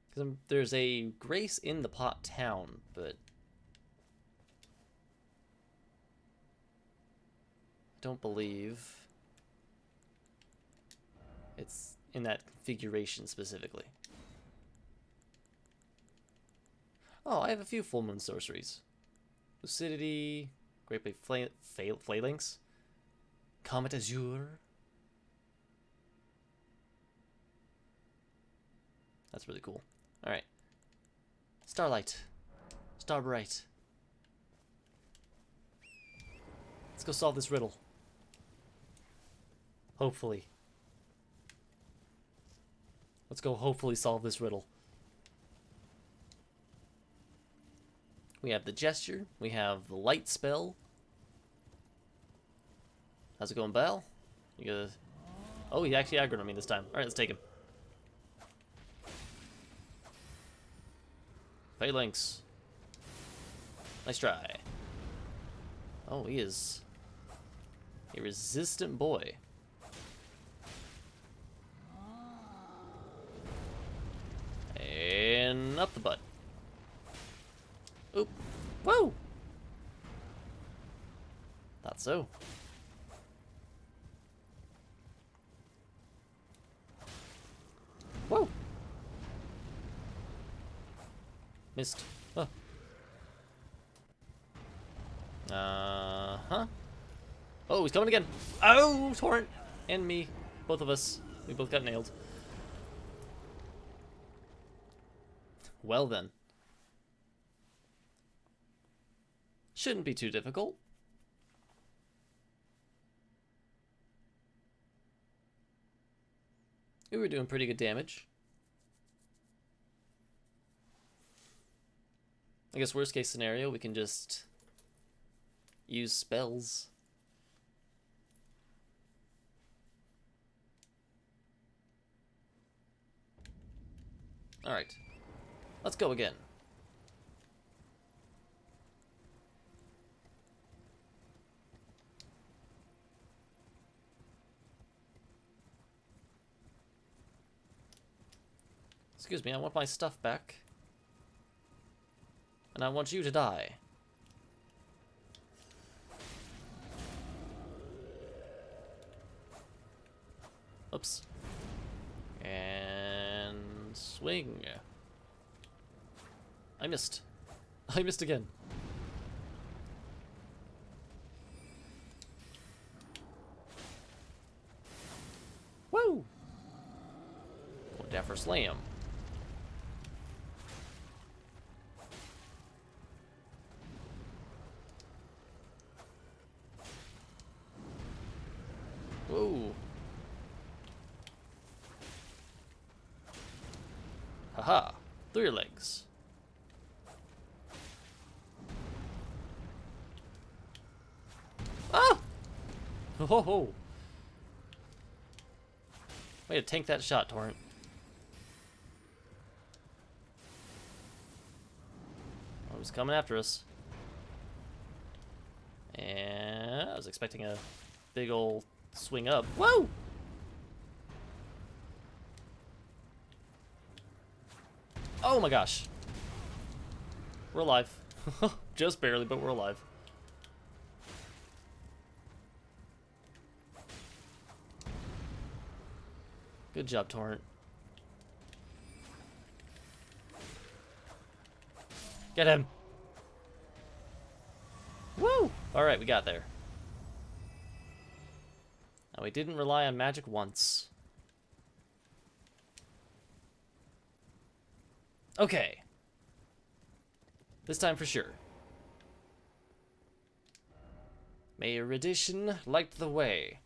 Because there's a grace in the pot town, but don't believe it's in that configuration specifically. Oh, I have a few full moon sorceries. Lucidity, Great Big Phalanx, Comet Azure. That's really cool. Alright. Starlight. Starbright. Let's go solve this riddle. Hopefully. Let's go hopefully solve this riddle. We have the gesture. We have the light spell. How's it going, Belle? You gonna... Oh, he actually aggroed on me this time. Alright, let's take him. Phalanx. Nice try. Oh, he is a resistant boy. And up the butt. Oop. Whoa! Thought so. Whoa! Missed. Oh. Uh-huh. Oh, he's coming again. Oh, Torrent. And me. Both of us. We both got nailed. Well then. Shouldn't be too difficult. We were doing pretty good damage. I guess worst case scenario, we can just use spells. Alright. Let's go again. Excuse me, I want my stuff back. And I want you to die. Oops. And swing. I missed. I missed again. Woo! Going down for a slam. Whoa. Haha. Through your legs. Ah! Ho ho ho. Way to tank that shot, Torrent. Oh, he's coming after us. And I was expecting a big old swing up. Whoa! Oh my gosh. We're alive. Just barely, but we're alive. Good job, Torrent. Get him. Woo! Alright, we got there. Now, we didn't rely on magic once. Okay. This time for sure. May erudition light the way.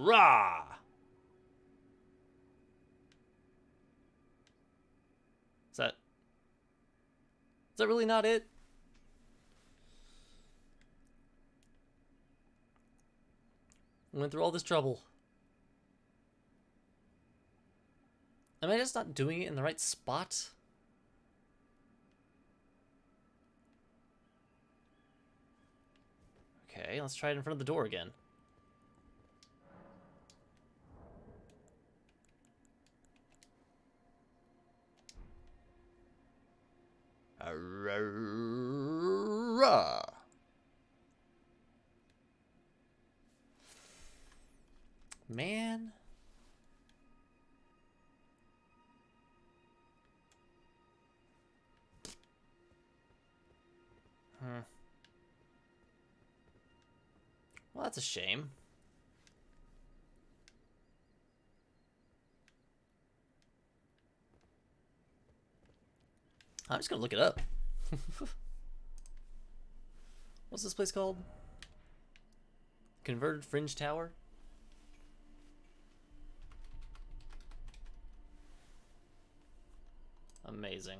Rah! Is that really not it? Went through all this trouble. Am I just not doing it in the right spot? Okay, let's try it in front of the door again. Man. Well, that's a shame. I'm just gonna look it up. What's this place called? Converted Fringe Tower? Amazing.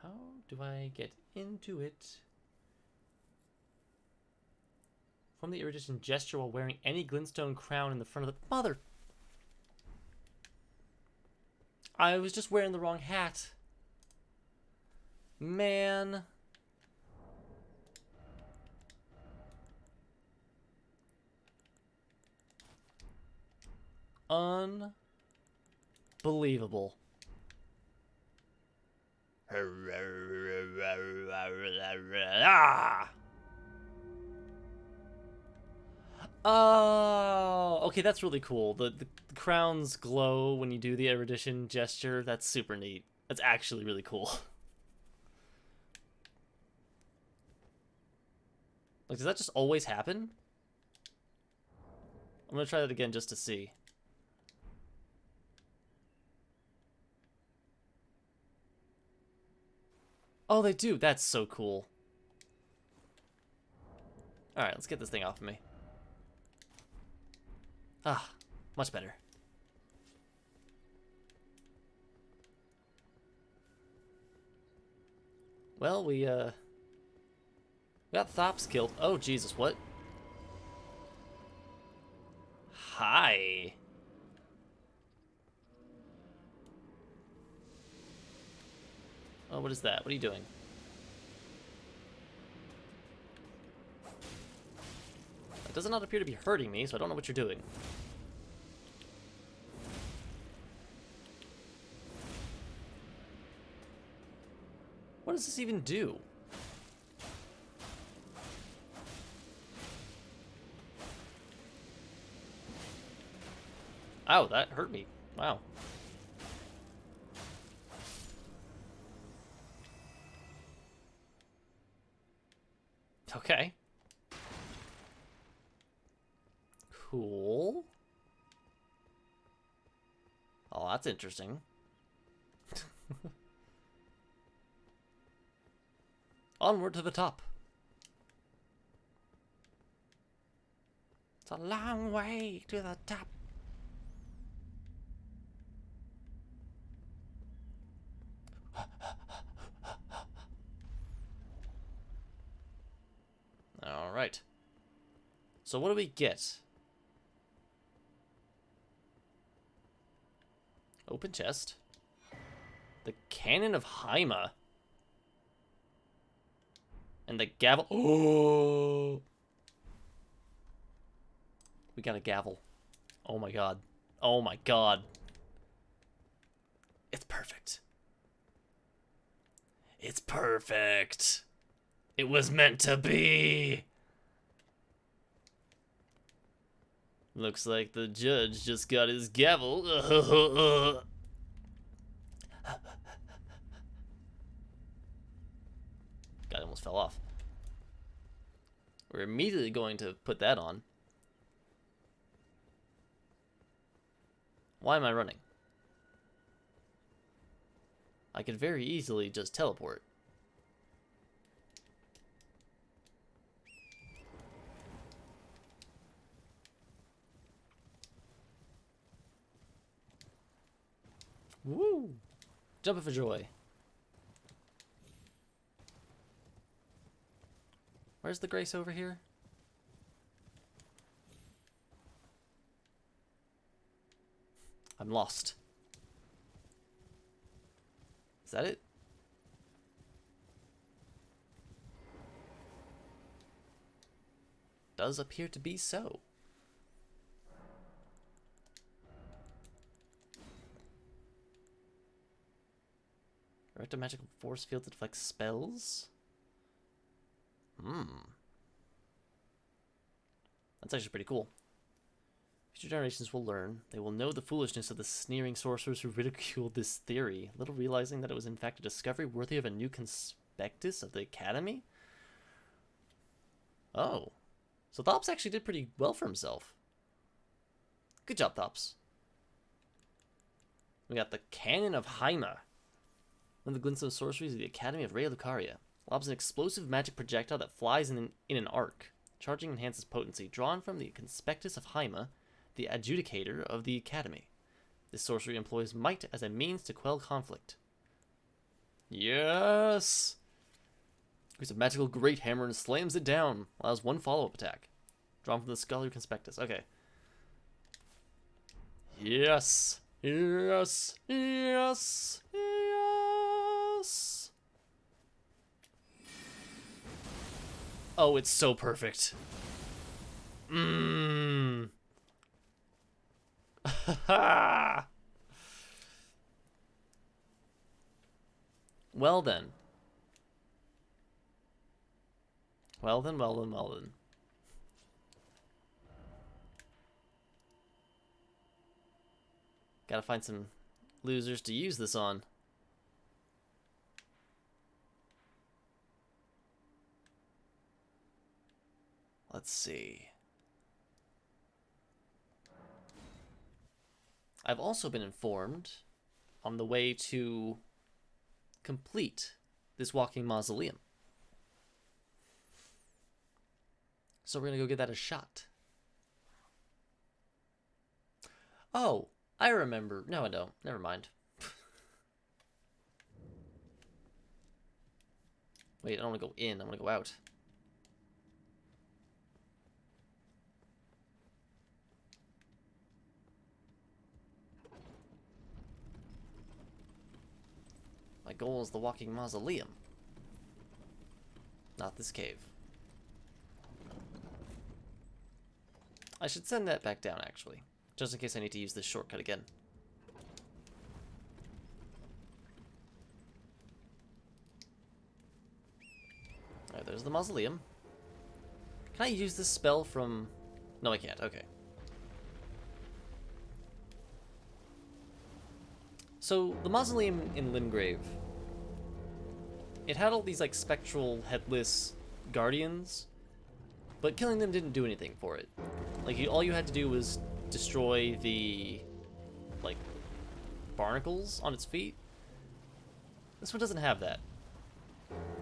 How do I get into it? From the iridescent gesture while wearing any glintstone crown in the front of the mother. I was just wearing the wrong hat. Man. Unbelievable. Ah! Oh, okay, that's really cool. The crowns glow when you do the erudition gesture. That's super neat. That's actually really cool. Like, does that just always happen? I'm gonna try that again just to see. Oh, they do. That's so cool. Alright, let's get this thing off of me. Ah, much better. Well, we got Thops killed. Oh, Jesus, what? Hi. Oh, what is that? What are you doing? It does not appear to be hurting me, so I don't know what you're doing. What does this even do? Ow, that hurt me. Wow. Okay. Cool. Oh, that's interesting. Onward to the top. It's a long way to the top. All right. So what do we get? Open chest. The Cannon of Haima. And the gavel. Oh! We got a gavel. Oh my god. Oh my god. It's perfect. It's perfect. It was meant to be. Looks like the judge just got his gavel. God, it almost fell off. We're immediately going to put that on. Why am I running? I could very easily just teleport. Woo! Jumping for joy. Where's the grace over here? I'm lost. Is that it? does appear to be so. Erect a magical force field that deflects spells? That's actually pretty cool. Future generations will learn. They will know the foolishness of the sneering sorcerers who ridiculed this theory, little realizing that it was in fact a discovery worthy of a new conspectus of the Academy? Oh. So Thops actually did pretty well for himself. Good job, Thops. We got the Cannon of Haima. One of the glintstone sorceries of the Academy of Raya Lucaria. Lobs an explosive magic projectile that flies in an arc. Charging enhances potency. Drawn from the Conspectus of Haima, the adjudicator of the Academy. This sorcery employs might as a means to quell conflict. Yes! Uses a magical great hammer and slams it down. Allows one follow-up attack. Drawn from the Scholar Conspectus. Okay. Yes! Yes! Yes! Yes! Oh, it's so perfect. Mmm. Well then. Well then, well then, well then. Gotta find some losers to use this on. Let's see. I've also been informed on the way to complete this walking mausoleum. So we're gonna go give that a shot. Oh, I remember. No, I don't. Never mind. Wait, I don't want to go in. I want to go out. My goal is the walking mausoleum. Not this cave. I should send that back down, actually. Just in case I need to use this shortcut again. Alright, there's the mausoleum. Can I use this spell from... No, I can't. Okay. So, the mausoleum in Limgrave, it had all these, like, spectral, headless guardians, but killing them didn't do anything for it. Like, all you had to do was destroy the, like, barnacles on its feet. This one doesn't have that.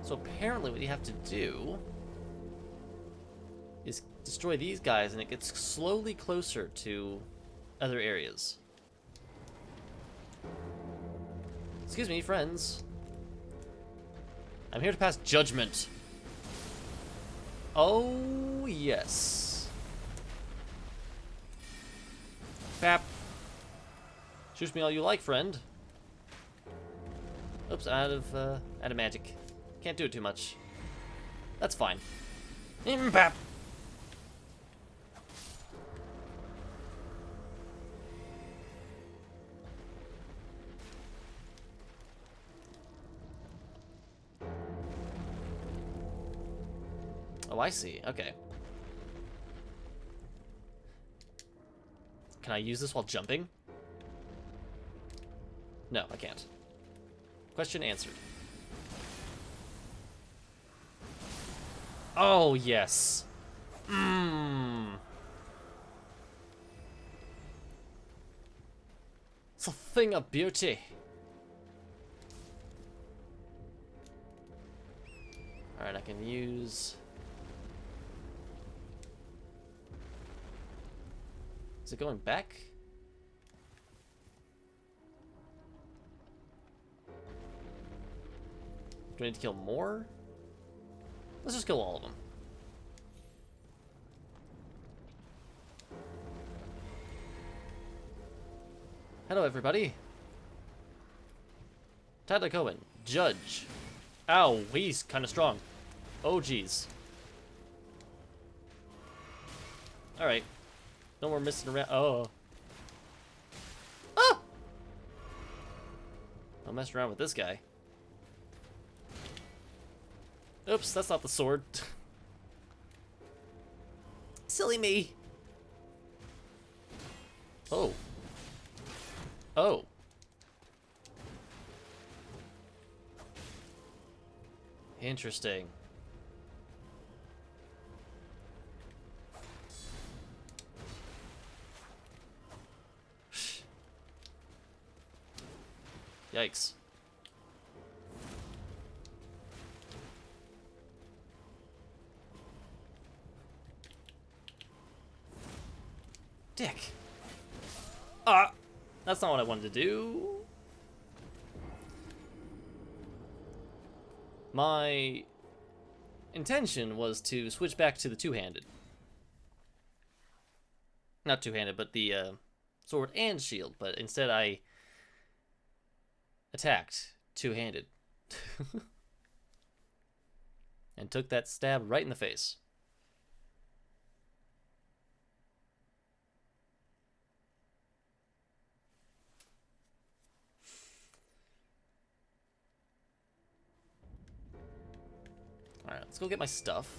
So apparently what you have to do is destroy these guys, and it gets slowly closer to other areas. Excuse me, friends. I'm here to pass judgment. Oh, yes. Bap. Shoot me all you like, friend. Oops, out of magic. Can't do it too much. That's fine. Bap. Oh, I see. Okay. Can I use this while jumping? No, I can't. Question answered. Oh, yes. It's a thing of beauty. Alright, I can use... Is it going back? Do I need to kill more? Let's just kill all of them. Hello, everybody. Tyler Cohen, Judge. Ow, he's kind of strong. Oh, geez. Alright. No more messing around. Oh. Ah! Don't mess around with this guy. Oops, that's not the sword. Silly me. Oh. Oh. Interesting. Yikes. Dick. Ah! That's not what I wanted to do. My intention was to switch back to the two-handed. Not two-handed, but the sword and shield, but instead I attacked two-handed. And took that stab right in the face. Alright, let's go get my stuff.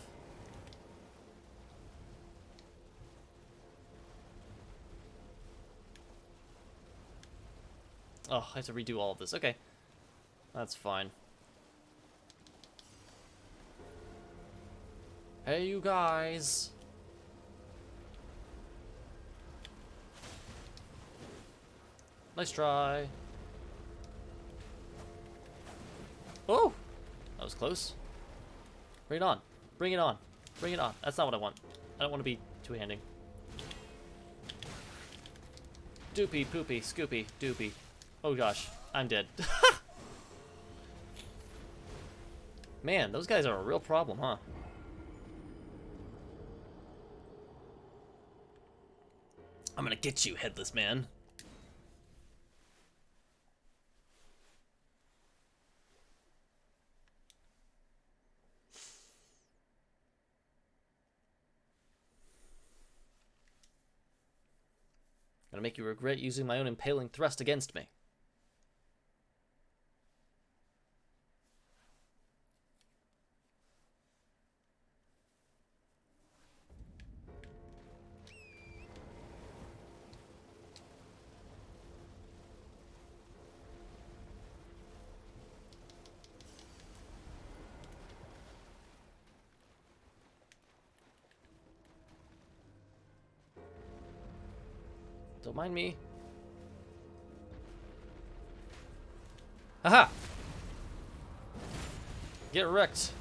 Oh, I have to redo all of this. Okay. That's fine. Hey, you guys. Nice try. Oh! That was close. Bring it on. Bring it on. Bring it on. That's not what I want. I don't want to be two-handing. Doopy, poopy, scoopy, doopy. Oh gosh, I'm dead. Man, those guys are a real problem, huh? I'm gonna get you, headless man. Gonna make you regret using my own impaling thrust against me. Don't mind me. Haha! Get wrecked.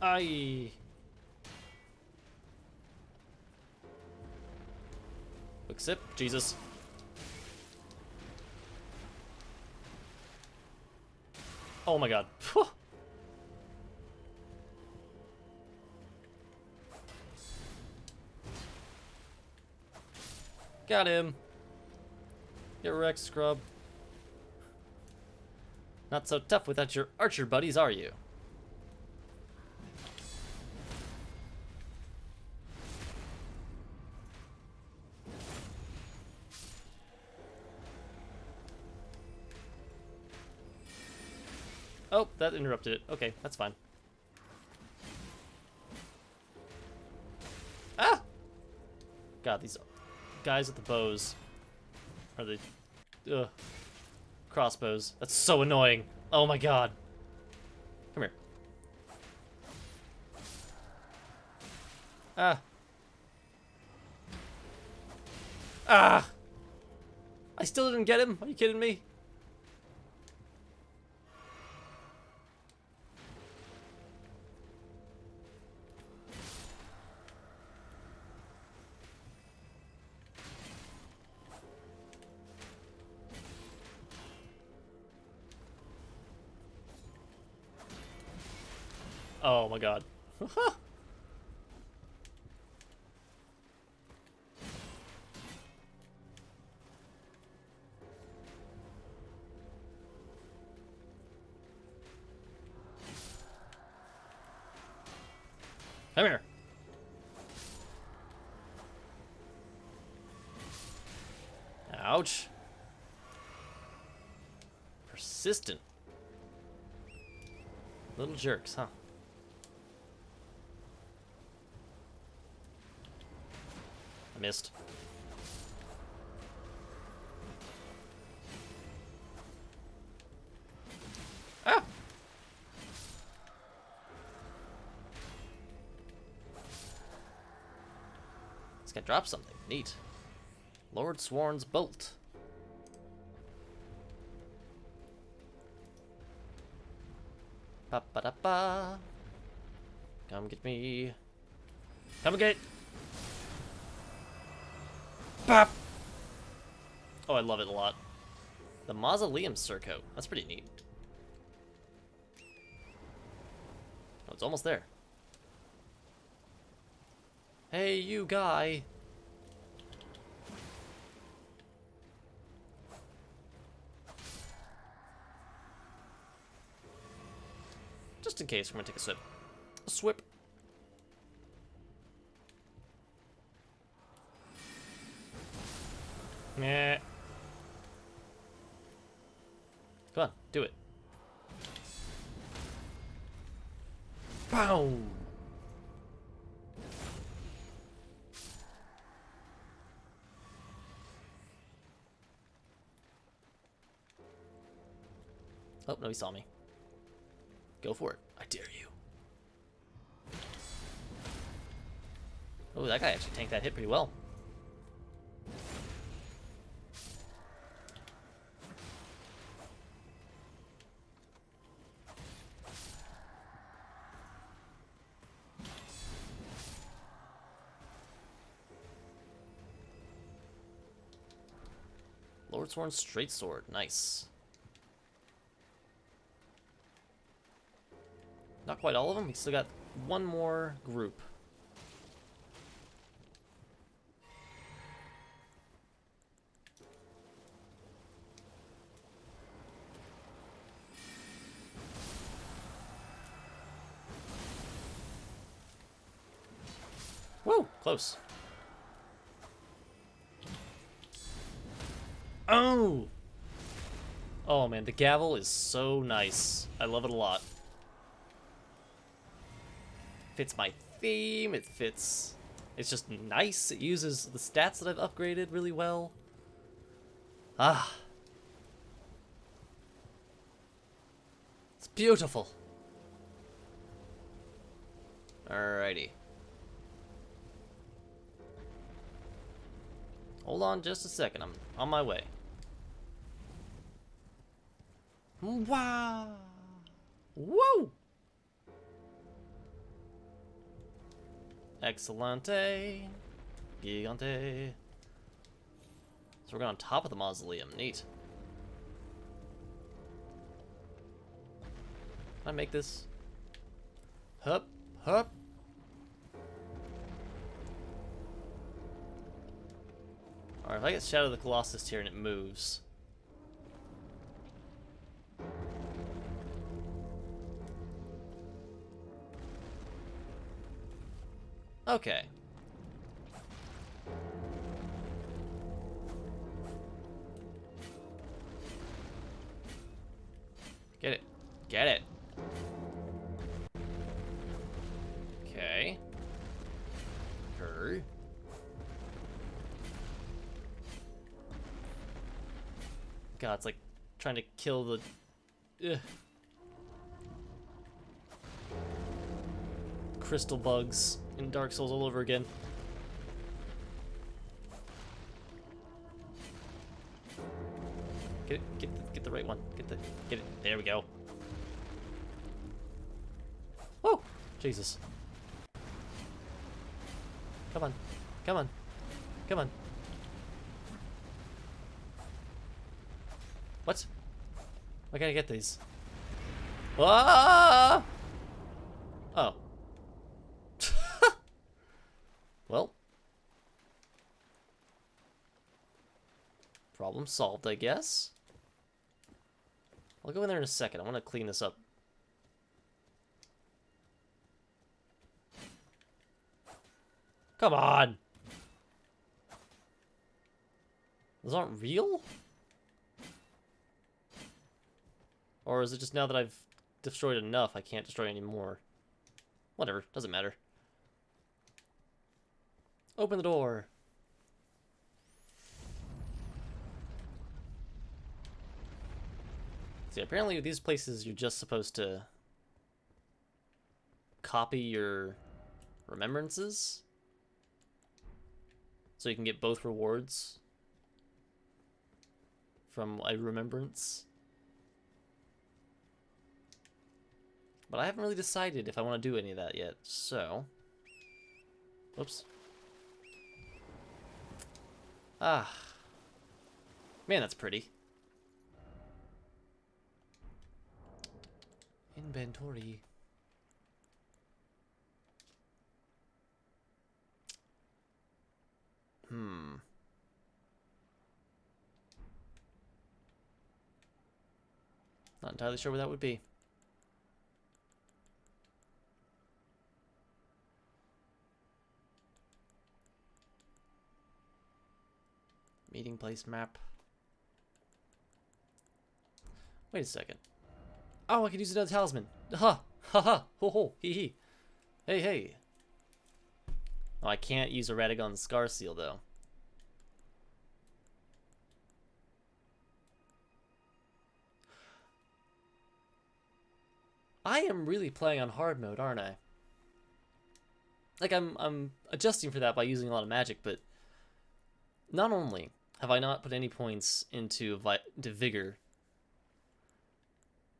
Aye. Quick sip. Jesus. Oh my god. Got him. Get wrecked, scrub. Not so tough without your archer buddies, are you? Oh, that interrupted it. Okay, that's fine. Ah! God, these guys with the bows are the crossbows. That's so annoying. Oh my god. Come here. Ah. Ah! I still didn't get him. Are you kidding me? Oh my god. Come here. Ouch. Persistent. Little jerks, huh? I missed. Ah! This guy dropped something. Neat. Lord Sworn's Bolt. Ba-ba-da-ba. Come get me. Come get. Bop. Oh, I love it a lot. The Mausoleum Surcoat. That's pretty neat. Oh, it's almost there. Hey, you guy. Just in case, we're gonna take a sip. A swip. Nah. Come on, do it. Bow. Oh, no, he saw me. Go for it. I dare you. Oh, that guy actually tanked that hit pretty well. Lord Sworn's straight sword. Nice. Not quite all of them. We still got one more group. Woo! Close. Oh! Oh man, the gavel is so nice. I love it a lot. Fits my theme, it fits... It's just nice, it uses the stats that I've upgraded really well. Ah. It's beautiful. Alrighty. Hold on just a second, I'm on my way. Wow! Woo! Excellente. Gigante. So we're going on top of the mausoleum. Neat. Can I make this? Hup, hup. Alright, if I get Shadow of the Colossus here and it moves. Okay. Get it. Get it. Okay. Okay. God, it's like trying to kill the... Ugh. Crystal bugs in Dark Souls all over again. Get it, get the right one. Get it. There we go. Whoa! Jesus. Come on. Come on. Come on. What? I gotta get these. Ah! Oh. Well. Problem solved, I guess. I'll go in there in a second. I want to clean this up. Come on. Those aren't real? Or is it just now that I've destroyed enough, I can't destroy any more? Whatever, doesn't matter. Open the door. See, apparently these places you're just supposed to copy your remembrances so you can get both rewards from a remembrance. But I haven't really decided if I want to do any of that yet, so... Whoops. Ah. Man, that's pretty. Inventory. Not entirely sure what that would be. Meeting place map. Wait a second. Oh, I could use another talisman. Ha! Ha ha! Ho ho! Hee hee! Hey hey! Oh, I can't use a Radagon's Scar Seal though. I am really playing on hard mode, aren't I? Like I'm adjusting for that by using a lot of magic, but not only have I not put any points into vigor,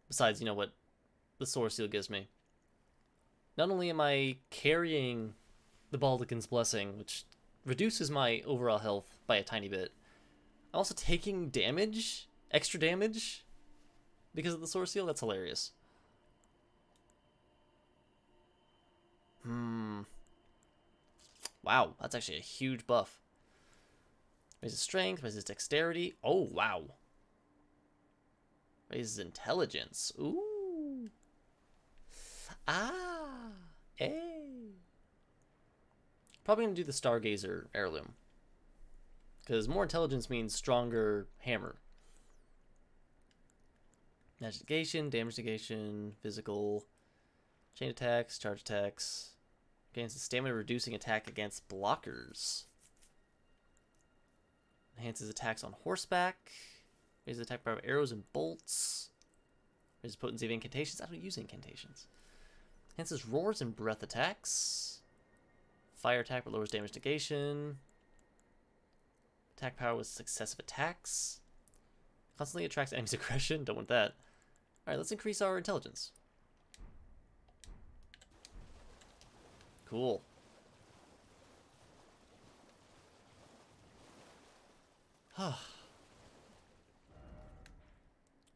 besides, you know, what the Sword Seal gives me. Not only am I carrying the Baldachin's Blessing, which reduces my overall health by a tiny bit, I'm also taking damage, extra damage, because of the Sword Seal. That's hilarious. Wow, that's actually a huge buff. Raises strength, raises dexterity. Oh, wow. Raises intelligence. Ooh. Ah. Hey. Probably gonna do the Stargazer heirloom. Because more intelligence means stronger hammer. Magic negation, damage negation, physical, chain attacks, charge attacks. Gains the stamina reducing attack against blockers. Enhances attacks on horseback. Raises attack power of arrows and bolts. Raises potency of incantations. I don't use incantations. Enhances roars and breath attacks. Fire attack but lowers damage negation. Attack power with successive attacks. Constantly attracts enemies' aggression. Don't want that. Alright, let's increase our intelligence. Cool.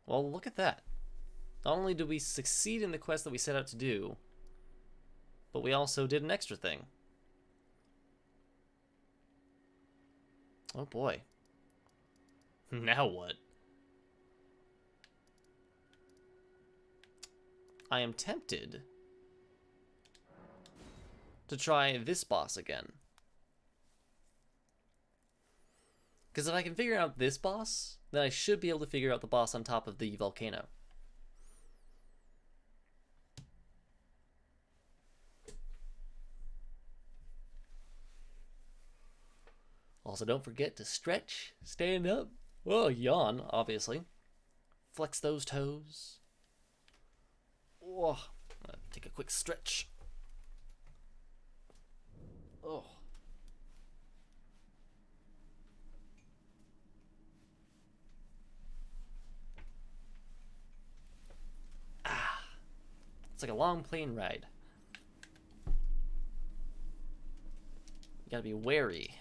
Well, look at that. Not only did we succeed in the quest that we set out to do, but we also did an extra thing. Oh boy. Now what? I am tempted to try this boss again. Because if I can figure out this boss, then I should be able to figure out the boss on top of the volcano. Also, don't forget to stretch, stand up, well, yawn, obviously. Flex those toes. Oh, I'm gonna take a quick stretch. Oh. It's like a long plane ride. You gotta be wary.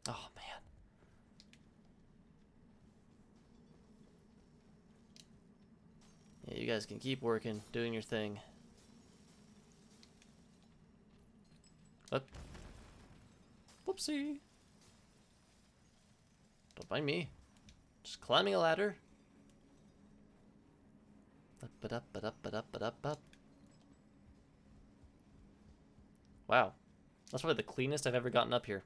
Oh, man. Yeah, you guys can keep working, doing your thing. Up. Whoopsie. Don't mind me. Just climbing a ladder. Wow. That's probably the cleanest I've ever gotten up here.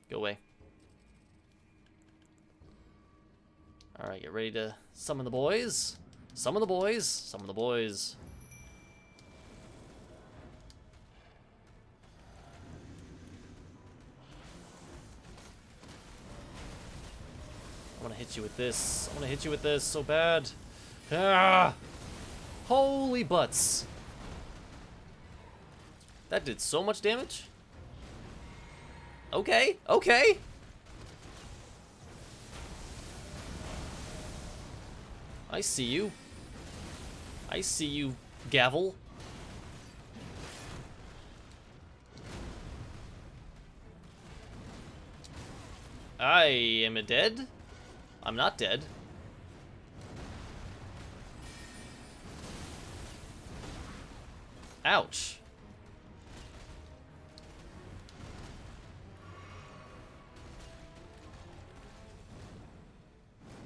Go away. Alright, get ready to summon the boys. Summon the boys. Summon the boys. I want to hit you with this. I want to hit you with this so bad. Ah! Holy butts. That did so much damage. Okay, okay. I see you. I see you, Gavel. I am dead? I'm not dead. Ouch.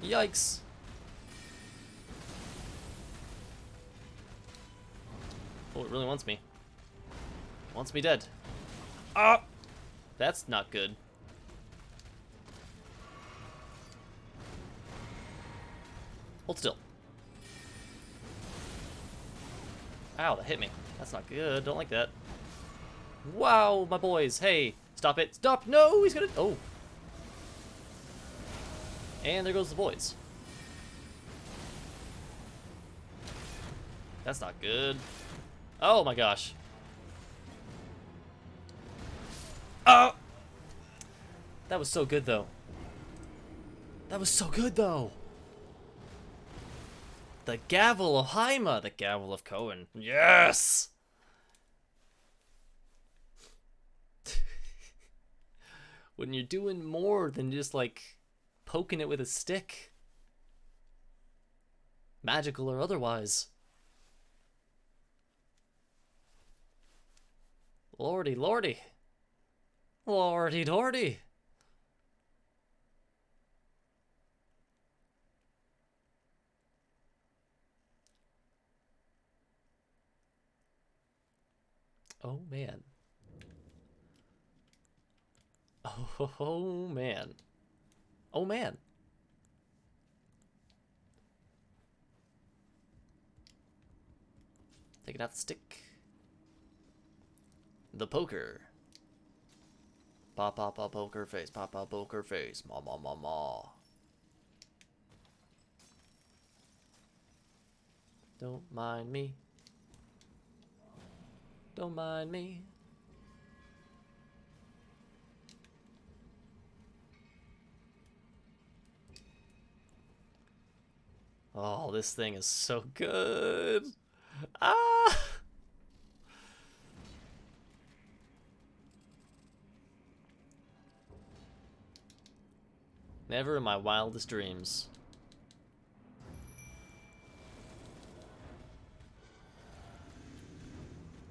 Yikes. Oh, it really wants me. Wants me dead. Ah! That's not good. Hold still. Ow, that hit me. That's not good. Don't like that. Wow, my boys. Hey, stop it. Stop. No, he's gonna... Oh. And there goes the boys. That's not good. Oh my gosh. Oh! That was so good, though. That was so good, though. The Gavel of Haima. The Gavel of Cohen. Yes! When you're doing more than just, like, poking it with a stick. Magical or otherwise. Lordy, lordy. Lordy, lordy. Oh, man. Oh, man. Oh, man. Taking out the stick. The poker. Pop, pop, pop, poker face. Pop, pop, poker face. Ma, ma, ma, ma. Don't mind me. Don't mind me. Oh, this thing is so good. Ah! Never in my wildest dreams.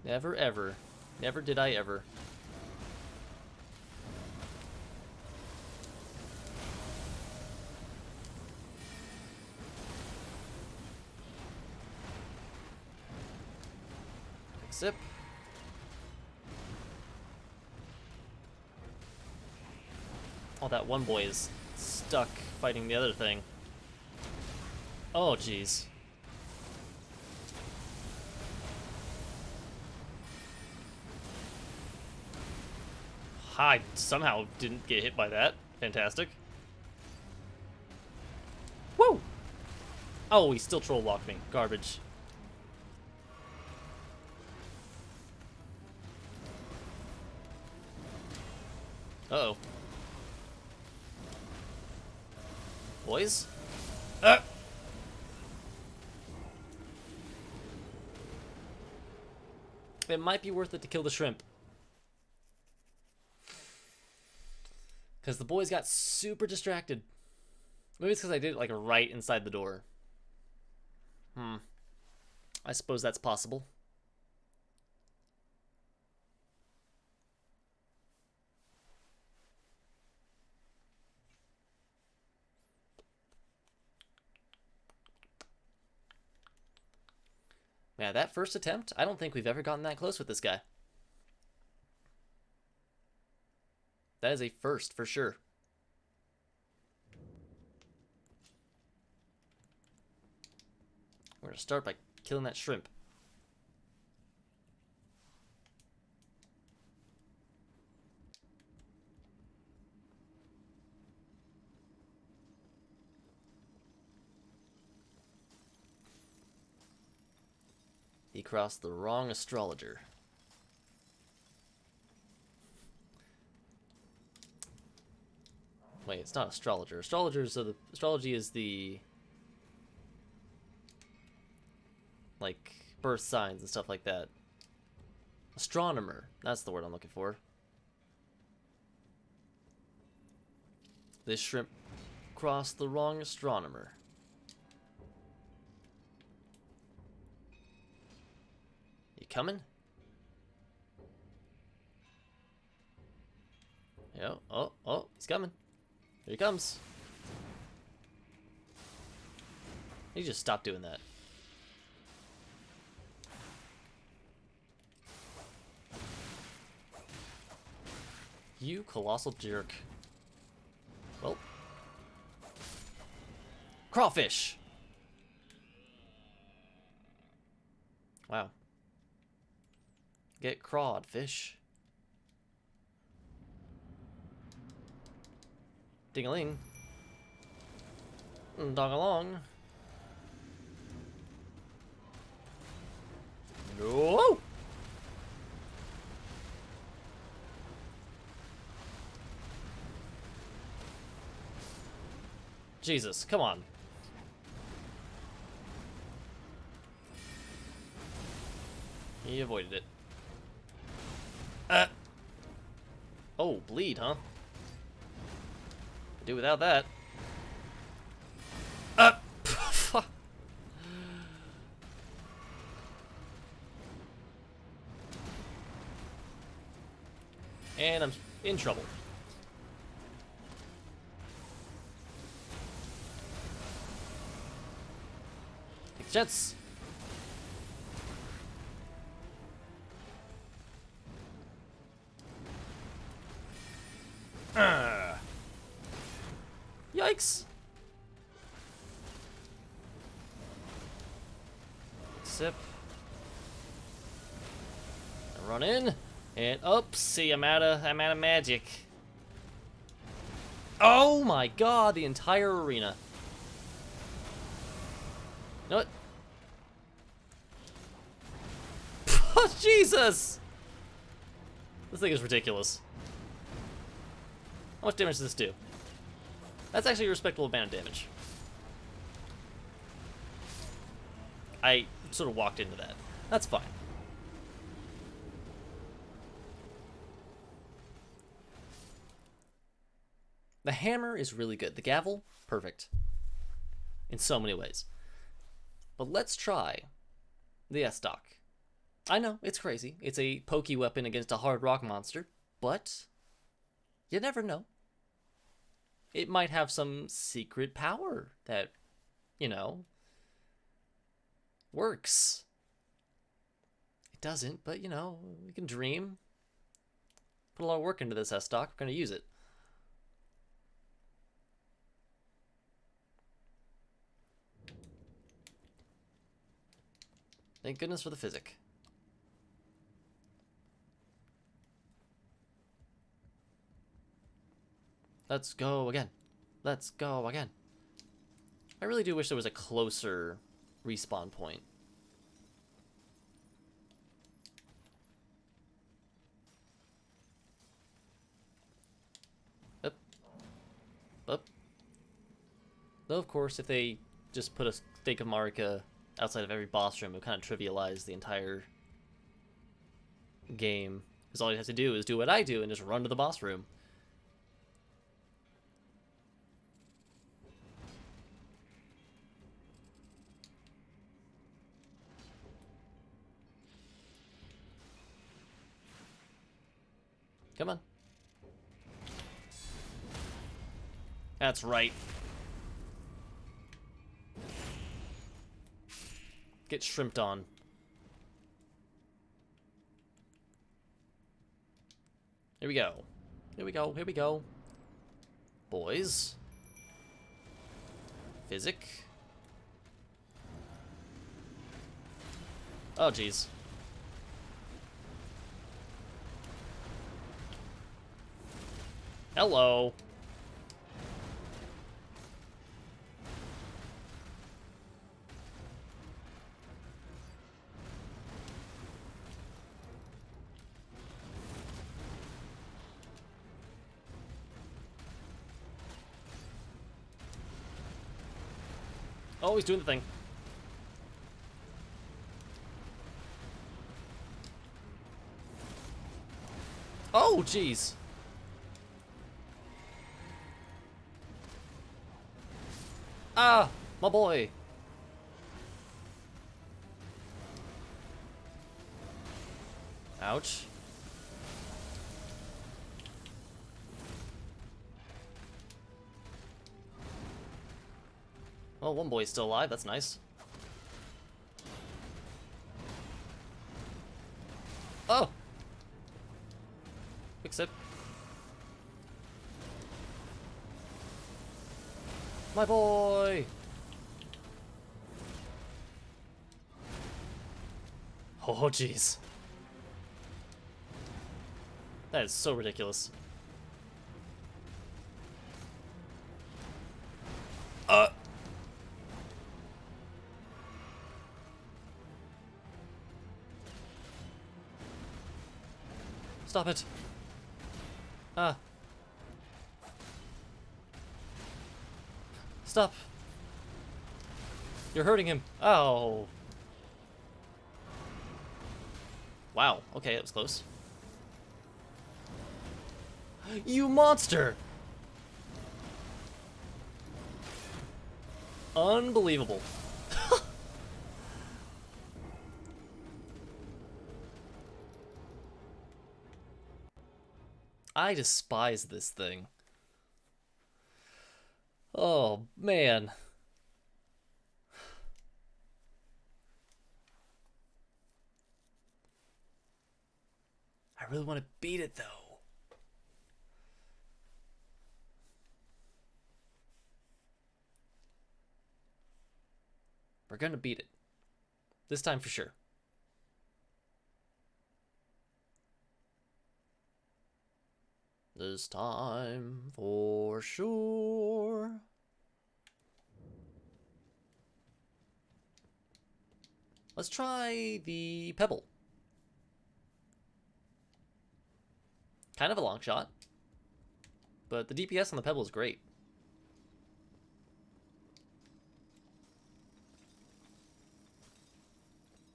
Never ever. Never did I ever. Sip. Oh, that one boy is stuck fighting the other thing. Oh, jeez. I somehow didn't get hit by that. Fantastic. Woo! Oh, he still troll walked me. Garbage. Uh-oh. Boys? It might be worth it to kill the shrimp. Because the boys got super distracted. Maybe it's because I did it like right inside the door. I suppose that's possible. Yeah, that first attempt, I don't think we've ever gotten that close with this guy. That is a first for sure. We're gonna start by killing that shrimp. He crossed the wrong astrologer. Wait, it's not astrologer. Astrology is the like birth signs and stuff like that. Astronomer, that's the word I'm looking for. This shrimp crossed the wrong astronomer. You coming? Yeah, oh, he's coming. Here he comes. You just stop doing that. You colossal jerk. Well. Crawfish! Wow. Get crawed, fish. Ding-a-ling. Dong-along. No! Jesus, come on. He avoided it. Oh, bleed, huh? Do without that. And I'm in trouble. Take the jets. Yikes. Sip. Run in. And see, I'm out of magic. Oh my god, the entire arena. You know what? Oh, Jesus! This thing is ridiculous. How much damage does this do? That's actually a respectable amount of damage. I sort of walked into that. That's fine. The hammer is really good. The gavel, perfect. In so many ways. But let's try the S-Stock. I know, it's crazy. It's a pokey weapon against a hard rock monster, but you never know. It might have some secret power that, you know, works. It doesn't, but, you know, we can dream. Put a lot of work into this S-Stock. We're going to use it. Thank goodness for the physic. Let's go again. Let's go again. I really do wish there was a closer respawn point. Up. Up. Though, of course, if they just put a stake of Marika outside of every boss room, it would kind of trivialize the entire game. Because all you have to do is do what I do and just run to the boss room. Come on. That's right. Get shrimped on. Here we go. Here we go. Here we go. Boys. Physic. Oh, jeez. Hello. Oh, he's doing the thing. Oh, jeez. Ah, my boy. Ouch. Oh, one boy's still alive. That's nice. Oh! Quick sip. My boy! Oh, jeez. That is so ridiculous. Stop it. Ah. Stop. You're hurting him. Oh. Wow. Okay, that was close. You monster! Unbelievable. I despise this thing. Oh, man. I really want to beat it, though. We're gonna beat it. This time for sure. This time for sure. Let's try the pebble. Kind of a long shot, but the DPS on the pebble is great.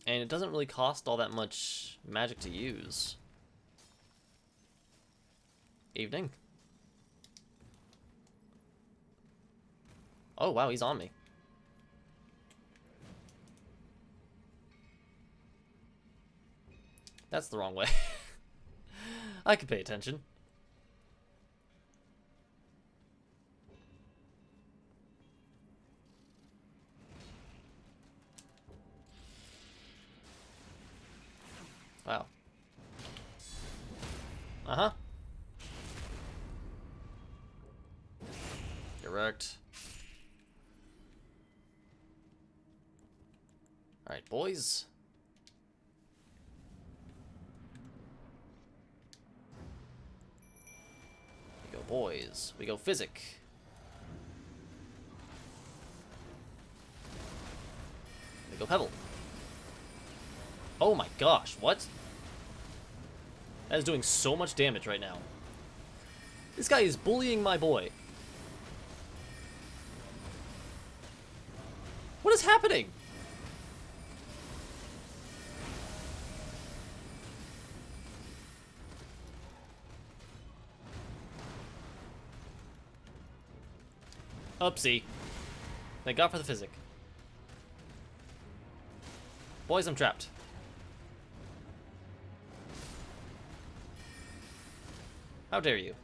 And it doesn't really cost all that much magic to use. Evening. Oh, wow, he's on me. That's the wrong way. I could pay attention. Wow. Uh-huh. Correct. Alright, boys. We go boys. We go physic. We go pebble. Oh my gosh, what? That is doing so much damage right now. This guy is bullying my boy. What is happening? Oopsie. Thank God for the physic. Boys, I'm trapped. How dare you?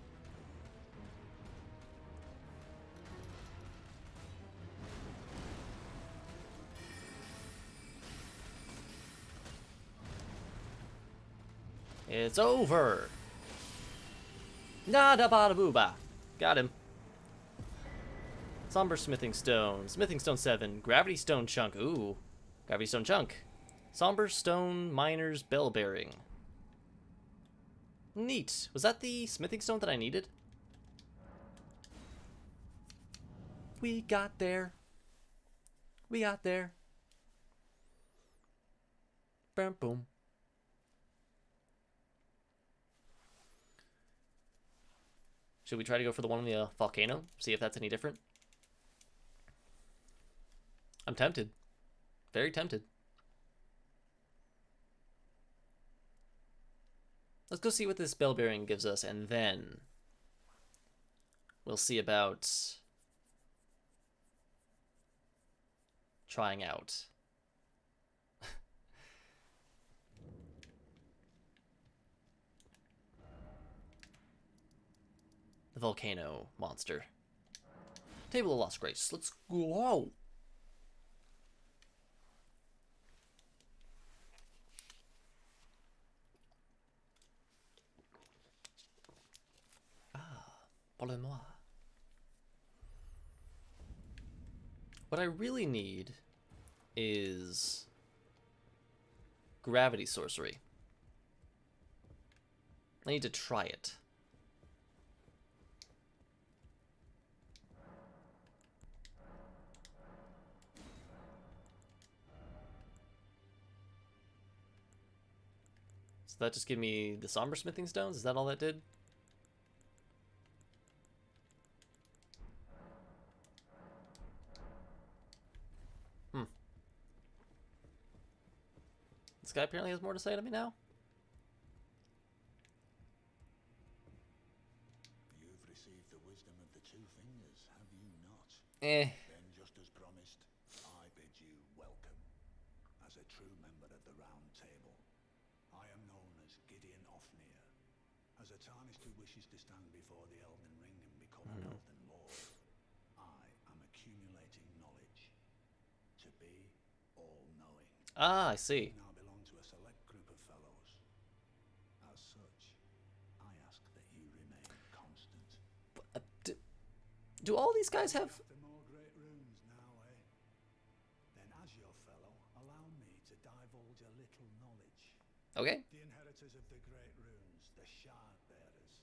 It's over. Nada bada booba. Got him. Somber Smithing Stone. Smithing Stone 7. Gravity Stone Chunk. Ooh. Gravity Stone Chunk. Somber Stone Miner's Bell Bearing. Neat. Was that the Smithing Stone that I needed? We got there. We got there. Boom, boom. Should we try to go for the one on the volcano? See if that's any different? I'm tempted. Very tempted. Let's go see what this bell bearing gives us, and then we'll see about trying out. The volcano monster. Table of Lost Grace. Let's go. Parle-moi. What I really need is gravity sorcery. I need to try it. So that just give me the Somber Smithing Stones? Is that all that did? This guy apparently has more to say to me now. You've received the wisdom of the two fingers, have you not? Eh. Then, just as promised, I bid you welcome. As a true member of the Round Table, I am known as Gideon Ofnir. As a tarnished who wishes to stand before the Elden Ring and become an Elden Lord, I am accumulating knowledge to be all-knowing. Ah, I see. Now belong to a select group of fellows. As such, I ask that you remain constant. Do all these guys have... After more great runes now, eh? Then as your fellow, allow me to divulge a little knowledge. Okay. The inheritors of the great runes, the shard bearers.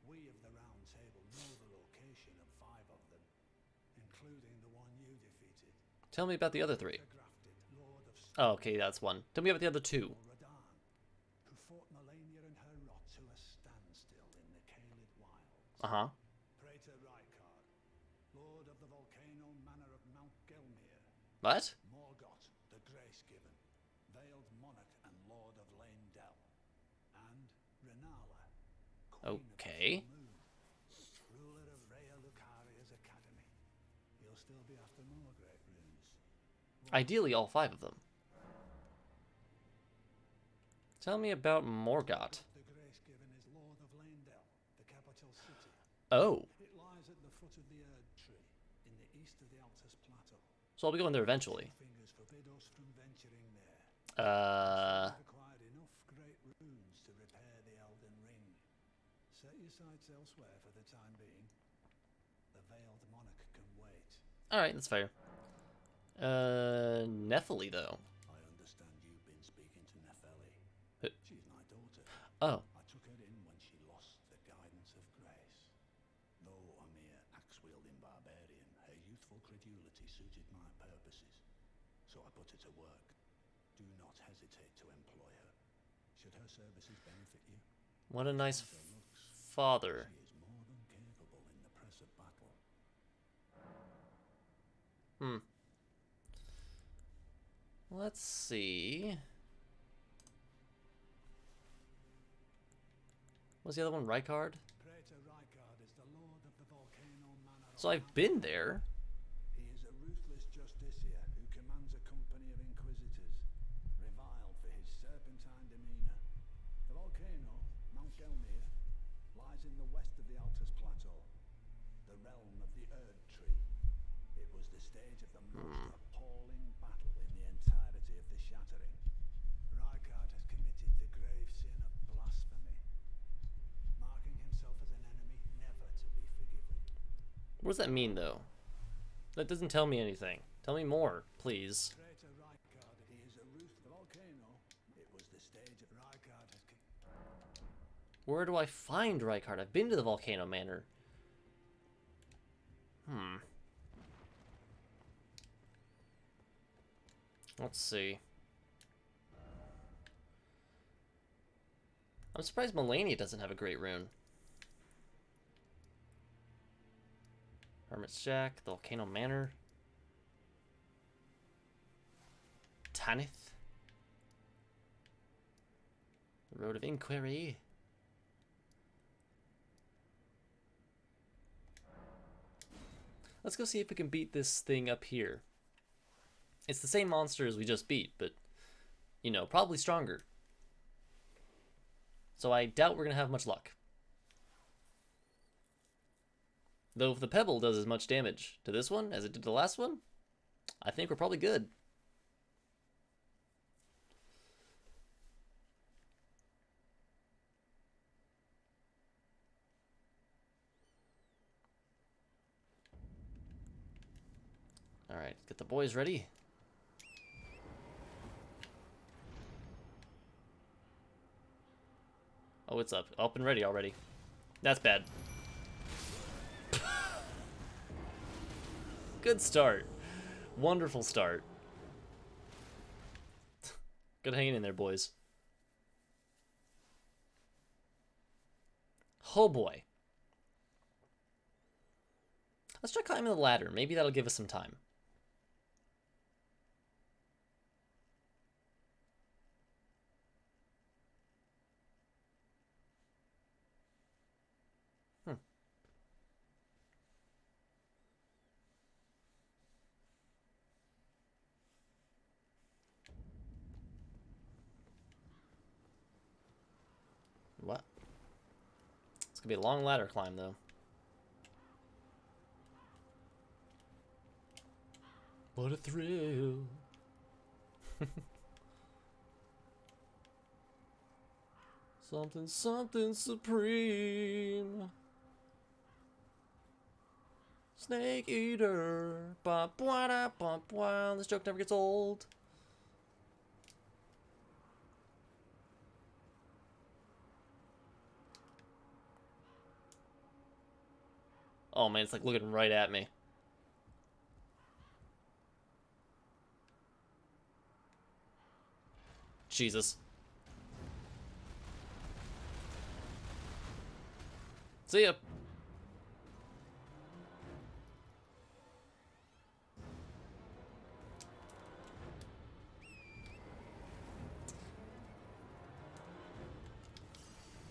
We of the Round Table know the location of 5 of them, including the one you defeated. Tell me about the other 3. Grafted, Lord of Oh, okay, that's one. Tell me about the other 2. Radan, who fought Melania and her rot to a standstill in the Caelid Wilds. Uh-huh. Praetor Rykard, Lord of the volcano manor of Mount Gelmir. What? Morgoth, the Grace-given, Veiled Monarch and Lord of Leyndell. And Renala, Queen Okay. of the Full Moon, ruler of Raya Lucaria's academy. You'll still be after more great runes. Ideally, all 5 of them. Tell me about Morgoth. The Grace-given is Lord of Leyndell, the capital city. Oh. It lies at the foot of the Erd Tree, in the east of the Altus Plateau. So I'll be going there eventually. Fingers forbid us from venturing there. We've acquired enough great runes to repair the Elden Ring. Set your sights elsewhere for the time being. The Veiled Monarch can wait. Alright, that's fair. Nephili, though. I understand you've been speaking to Nepheli. Who? She's my daughter. Oh. I took her in when she lost the guidance of grace. Though a mere axe-wielding barbarian, her youthful credulity suited my purposes. So I put her to work. Do not hesitate to employ her. Should her services benefit you? What a nice As her looks, father. she is more than capable in the press of battle. Let's see. What's the other one? Rykard? Praetor Rykard is the lord of the volcano manor. So I've been there. He is a ruthless justiciar who commands a company of inquisitors, reviled for his serpentine demeanor. The volcano, Mount Gelmir, lies in the west of the Altus Plateau, the realm of the Erd Tree. It was the stage of the most appalling battle in the entirety of the Shattering. Rykard has committed the grave sin of blasphemy, marking himself as an enemy What does that mean, though? That doesn't tell me anything. Tell me more, please. Crater Rykard, he is a roof volcano. It was the stage of Rykard. Where do I find Rykard? I've been to the Volcano Manor. Let's see. I'm surprised Melania doesn't have a great rune. Hermit's Shack, the Volcano Manor. Tanith. The Road of Inquiry. Let's go see if we can beat this thing up here. It's the same monster as we just beat, but, you know, probably stronger. So I doubt we're going to have much luck. Though if the pebble does as much damage to this one as it did to the last one, I think we're probably good. Alright, get the boys ready. Oh, it's up and ready already. That's bad. Good start. Wonderful start. Good hanging in there, boys. Oh boy. Let's try climbing the ladder. Maybe that'll give us some time. What? It's gonna be a long ladder climb, though. What a thrill. Something, something supreme. Snake eater. Ba bwa da ba bwa. This joke never gets old. Oh man, it's like looking right at me. Jesus. See ya.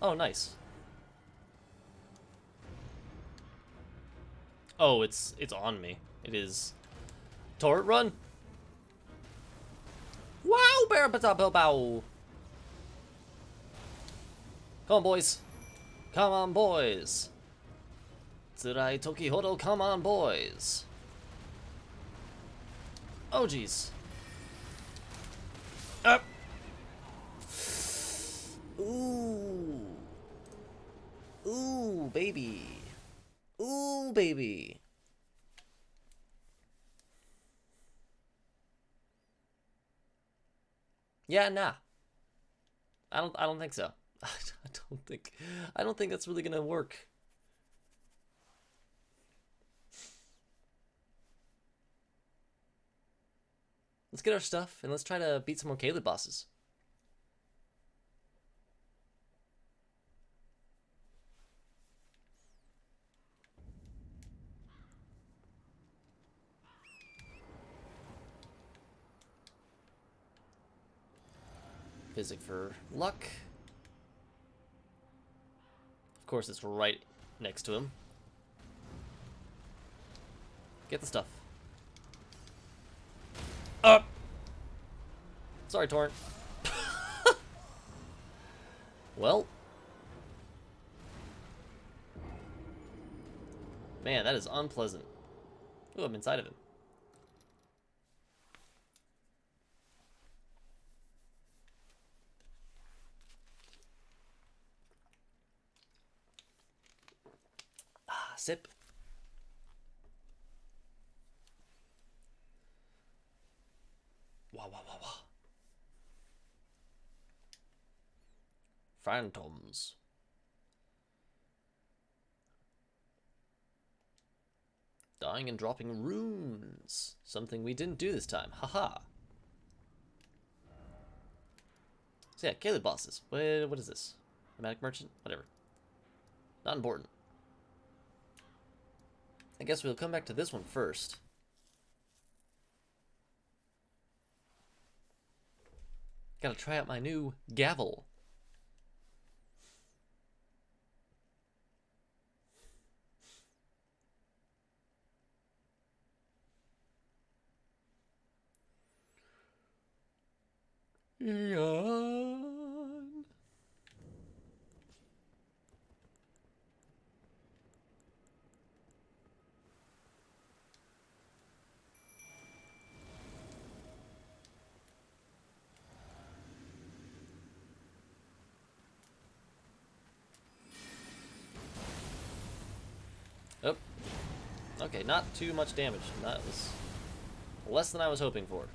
Oh, nice. Oh, it's on me. It is. Torrent run. Wow, bow. Come on, boys. Come on, boys. Tsurai Tokihodo, come on, boys. Oh, jeez. Up. Ooh. Ooh, baby. Ooh, baby. Yeah, nah. I don't think so. I don't think that's really gonna work. Let's get our stuff and let's try to beat some more Caelid bosses. Physic for luck. Of course, it's right next to him. Get the stuff. Up. Sorry, Torrent. Well. Man, that is unpleasant. Ooh, I'm inside of him. Ah, sip. Phantoms. Dying and dropping runes. Something we didn't do this time. Haha. So yeah, Caleb bosses. What is this? Thematic merchant? Whatever. Not important. I guess we'll come back to this one first. Gotta try out my new gavel. Yawn. Oh. Okay, not too much damage. That was less than I was hoping for.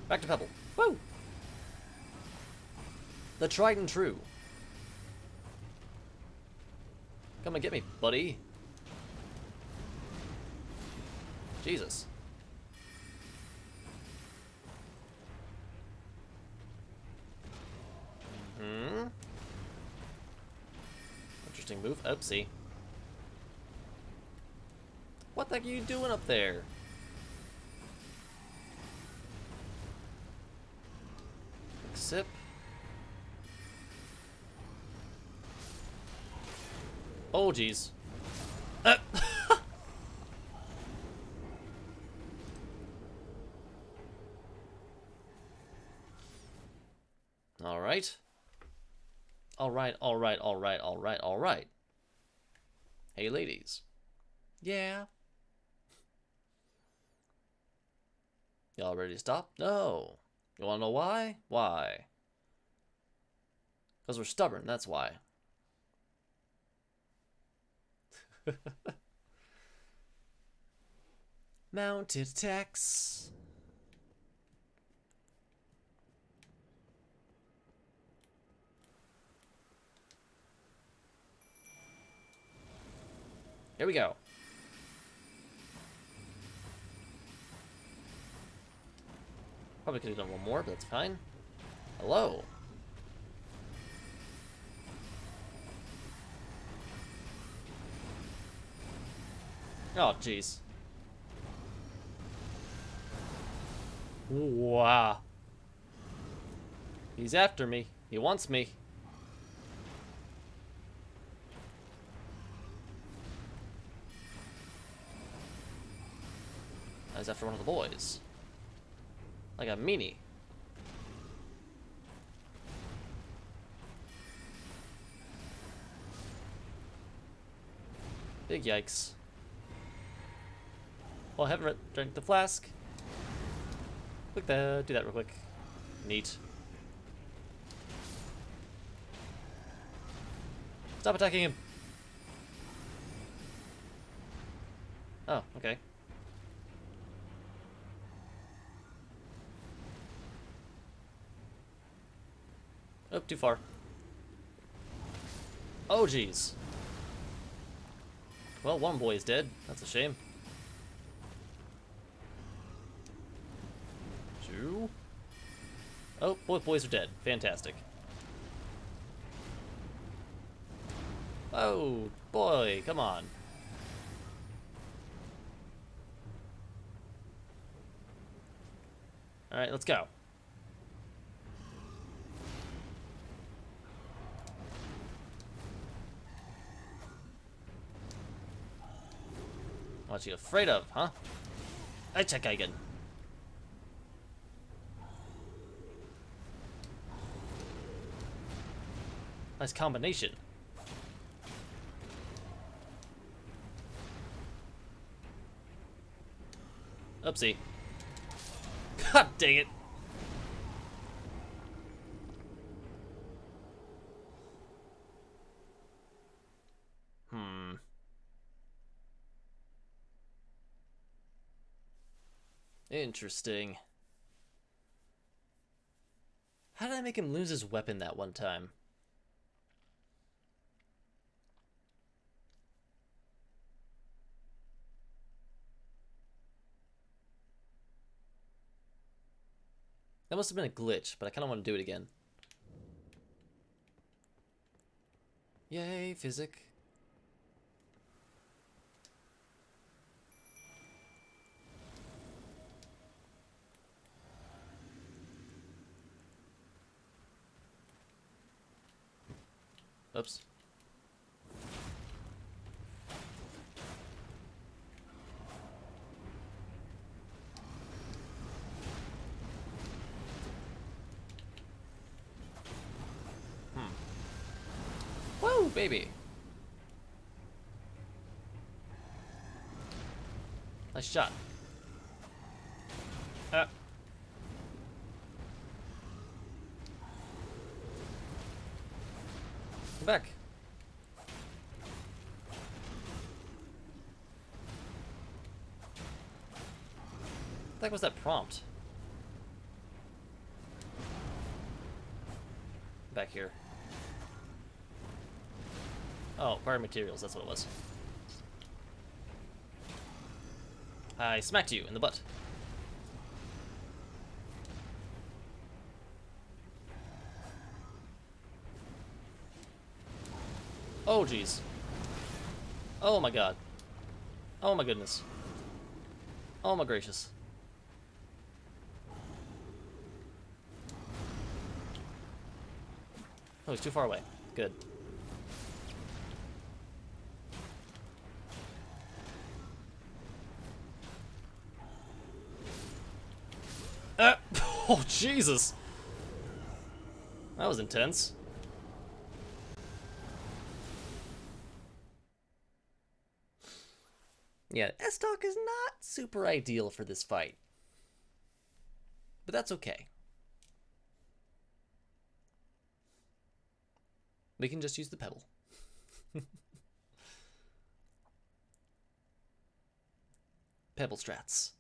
Back to Pebble. Woo! The tried and true. Come and get me, buddy. Jesus. Interesting move. Oopsie. What the heck are you doing up there? Quick sip. Oh, jeez. Alright. Alright. Hey, ladies. Yeah. Y'all ready to stop? No. You wanna know why? Why? Because we're stubborn, that's why. Mounted attacks. Here we go. Probably could have done one more, but that's fine. Hello. Oh, jeez. Wow. He's after me. He wants me. He's after one of the boys. Like a meanie. Big yikes. Well, I haven't drank the flask. Quick, do that real quick. Neat. Stop attacking him. Oh, okay. Oh, too far. Oh, jeez. Well, one boy is dead. That's a shame. Two. Oh, both boys are dead. Fantastic. Oh, boy, come on. Alright, let's go. What you afraid of, huh? I check again. Nice combination. Oopsie. God dang it. Interesting. How did I make him lose his weapon that one time? That must have been a glitch, but I kind of want to do it again. Yay, physic. Oops. Woo, baby. Nice shot. Ah. Come back. What the heck was that prompt? Back here. Oh, acquire materials, that's what it was. I smacked you in the butt. Oh, jeez. Oh my god. Oh my goodness. Oh my gracious. Oh, he's too far away. Good. Oh, Jesus. That was intense. Yeah, S-Talk is not super ideal for this fight. But that's okay. We can just use the pebble. Pebble strats.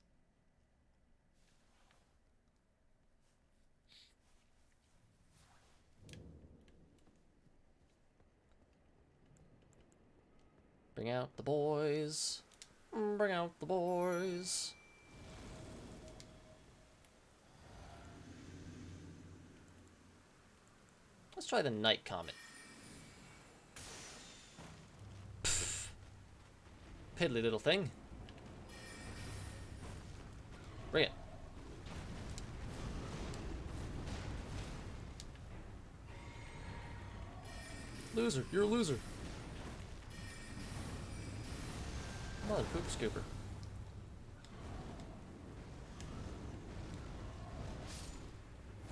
Bring out the boys. Bring out the boys. Let's try the Night Comet. Pfft. Piddly little thing. Bring it. Loser, you're a loser. Come on, poop scooper.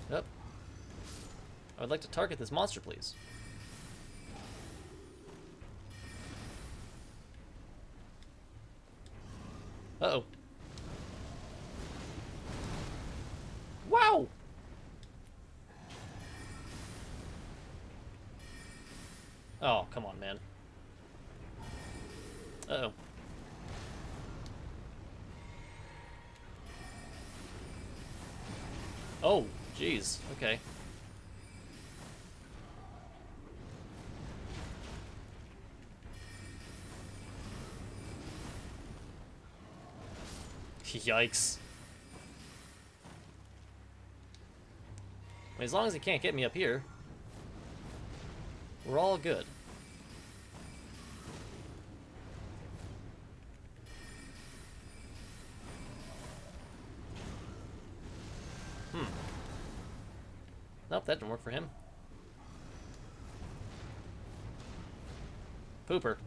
Yep. I would like to target this monster, please. Uh-oh. Wow! Oh, come on, man. Uh-oh. Oh, jeez. Okay. Yikes. I mean, as long as he can't get me up here, we're all good. Nope, that didn't work for him. Pooper.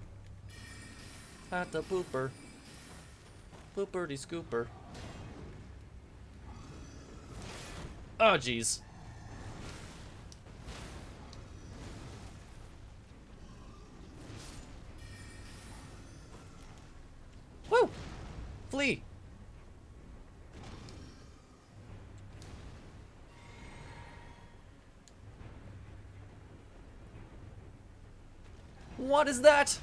At the pooper. Pooperty scooper. Oh, jeez. Woo! Flee! What is that?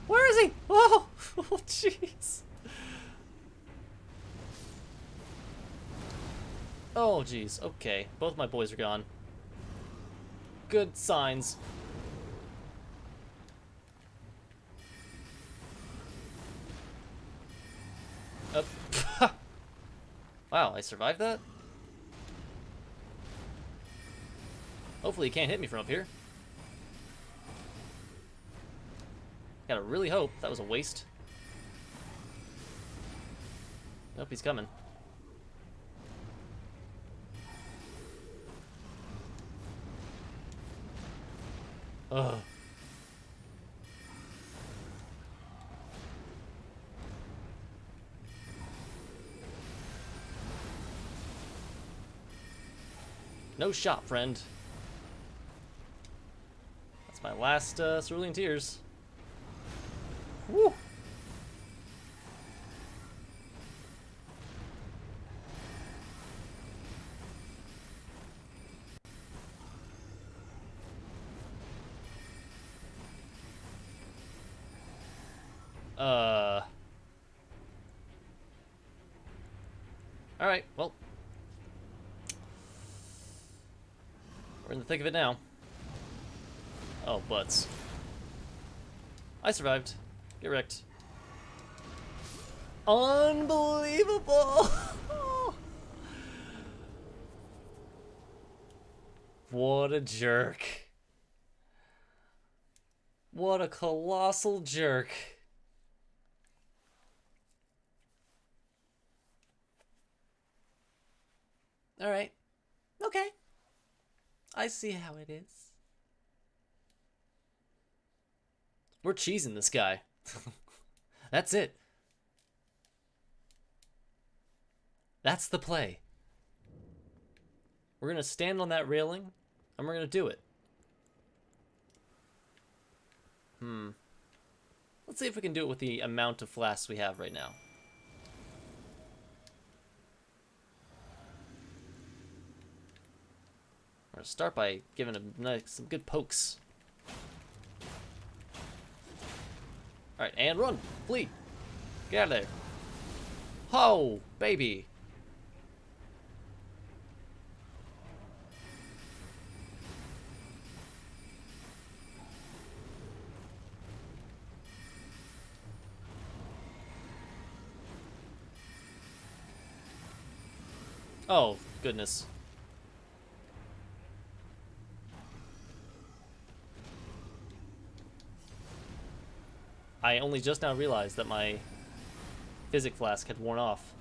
Where is he? Oh, oh, jeez. Oh, jeez. Okay. Both my boys are gone. Good signs. Wow, I survived that? Hopefully he can't hit me from up here. Gotta really hope. That was a waste. Nope, he's coming. Ugh. No shot, friend. That's my last Cerulean Tears. Woo! Alright, well. We're in the thick of it now. Oh, butts. I survived. Get wrecked. Unbelievable! What a jerk. What a colossal jerk. Alright. Okay. I see how it is. We're cheesing this guy. That's it. That's the play. We're gonna stand on that railing, and we're gonna do it. Let's see if we can do it with the amount of flasks we have right now. We're gonna start by giving him some good pokes. Alright, and run! Flee! Get out of there! Ho! Baby! Oh, goodness. I only just now realized that my physic flask had worn off.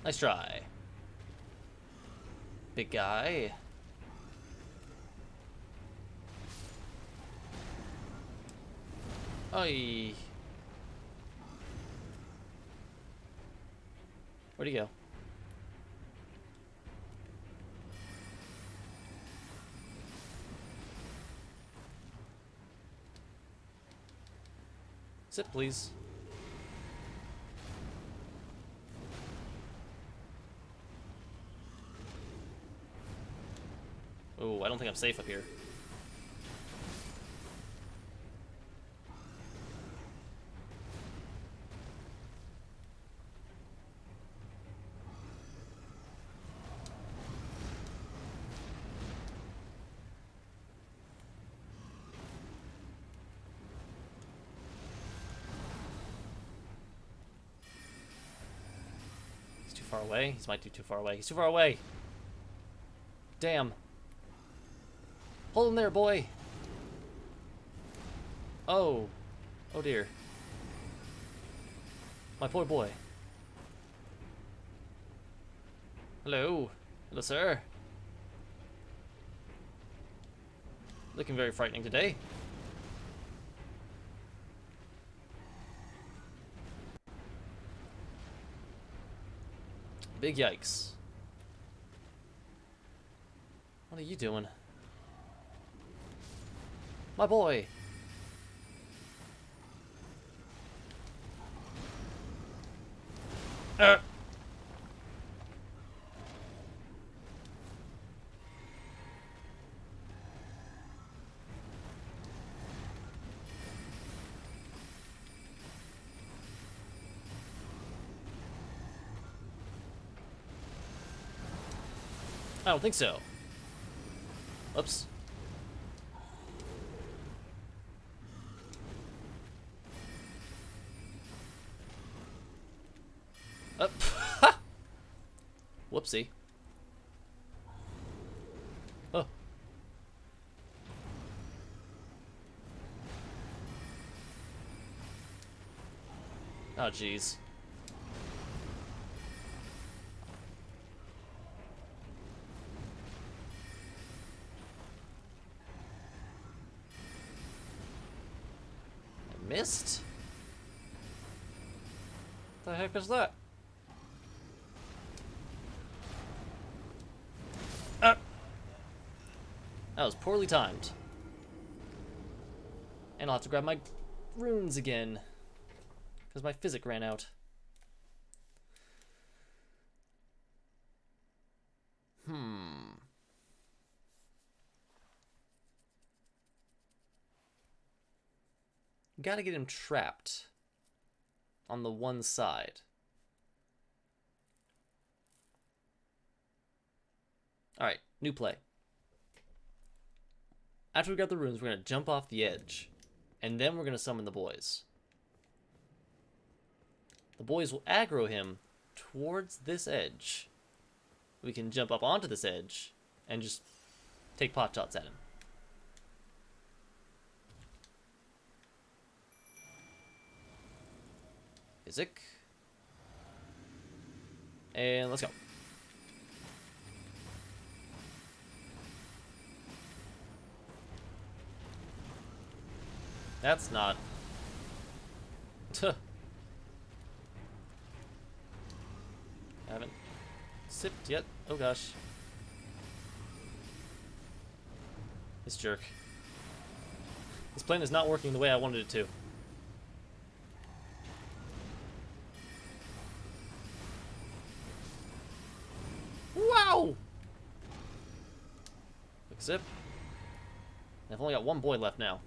Nice try. Big guy. Oi. Where'd he go? Sit, please. Oh, I don't think I'm safe up here. He's too far away. He might be too far away. He's too far away. Damn. Hold him there, boy. Oh. Oh dear. My poor boy. Hello. Hello, sir. Looking very frightening today. Big yikes. What are you doing? My boy! I don't think so. Oops. Up. Whoopsie. Oh. Oh, jeez. I missed? What the heck is that? Ah! That was poorly timed. And I'll have to grab my runes again. Because my physic ran out. Gotta get him trapped. On the one side. Alright, new play. After we got the runes, we're gonna jump off the edge. And then we're gonna summon the boys. The boys will aggro him towards this edge. We can jump up onto this edge and just take pot shots at him. Physic. And let's go. That's not... Haven't sipped yet. Oh gosh. This jerk. This plan is not working the way I wanted it to. Wow! Quick sip. I've only got one boy left now.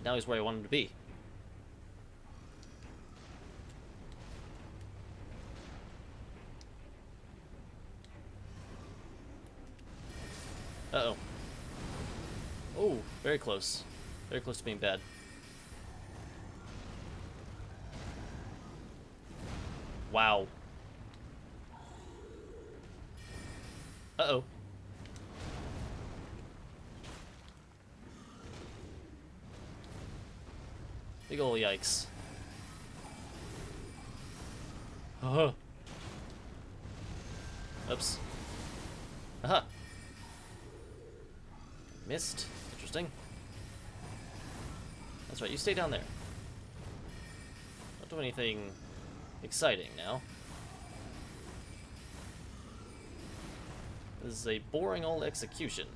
Now he's where I want him to be. Uh-oh. Oh, very close. Very close to being bad. Wow. Uh-oh. Big ol' yikes. Oh. Oops. Aha. Missed. Interesting. That's right, you stay down there. Don't do anything exciting now. This is a boring old execution.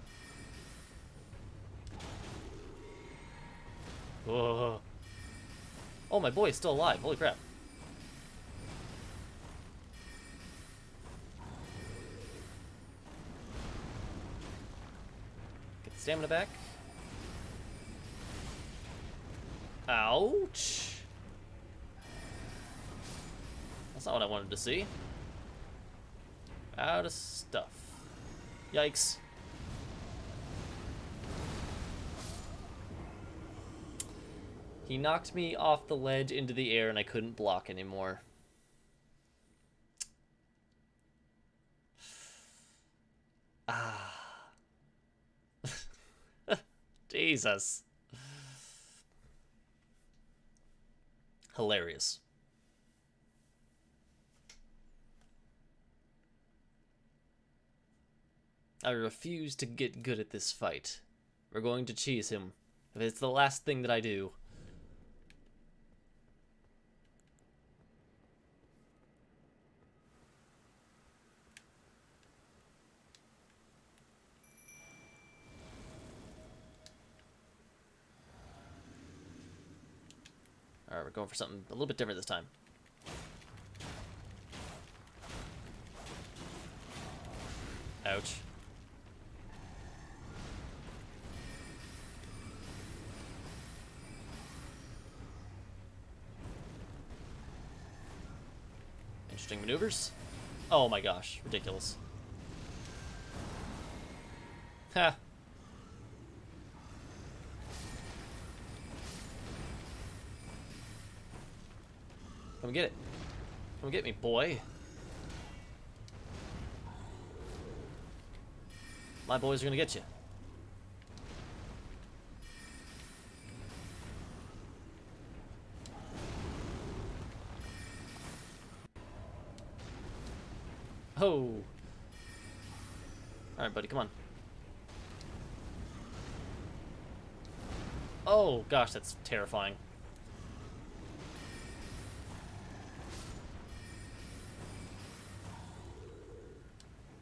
Whoa. Oh, my boy is still alive. Holy crap. Get the stamina back. Ouch. That's not what I wanted to see. Out of stuff. Yikes. He knocked me off the ledge into the air and I couldn't block anymore. Ah. Jesus. Hilarious. I refuse to get good at this fight. We're going to cheese him. If it's the last thing that I do. Alright, we're going for something a little bit different this time. Ouch. Interesting maneuvers. Oh my gosh, ridiculous. Ha. Come get it. Come get me, boy. My boys are gonna get you. Oh. Alright, buddy, come on. Oh, gosh, that's terrifying.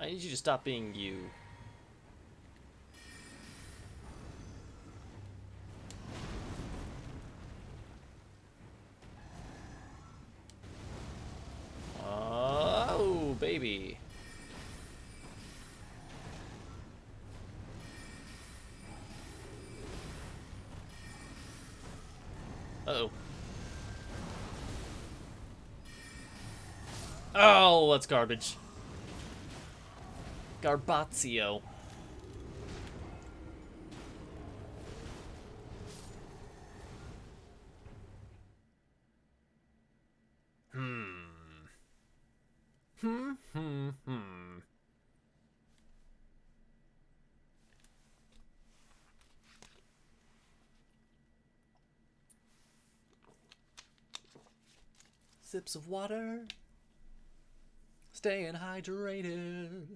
I need you to stop being you. Oh, baby. Uh-oh. Oh, that's garbage. Garbatio. Hmm. Sips of water. Staying hydrated.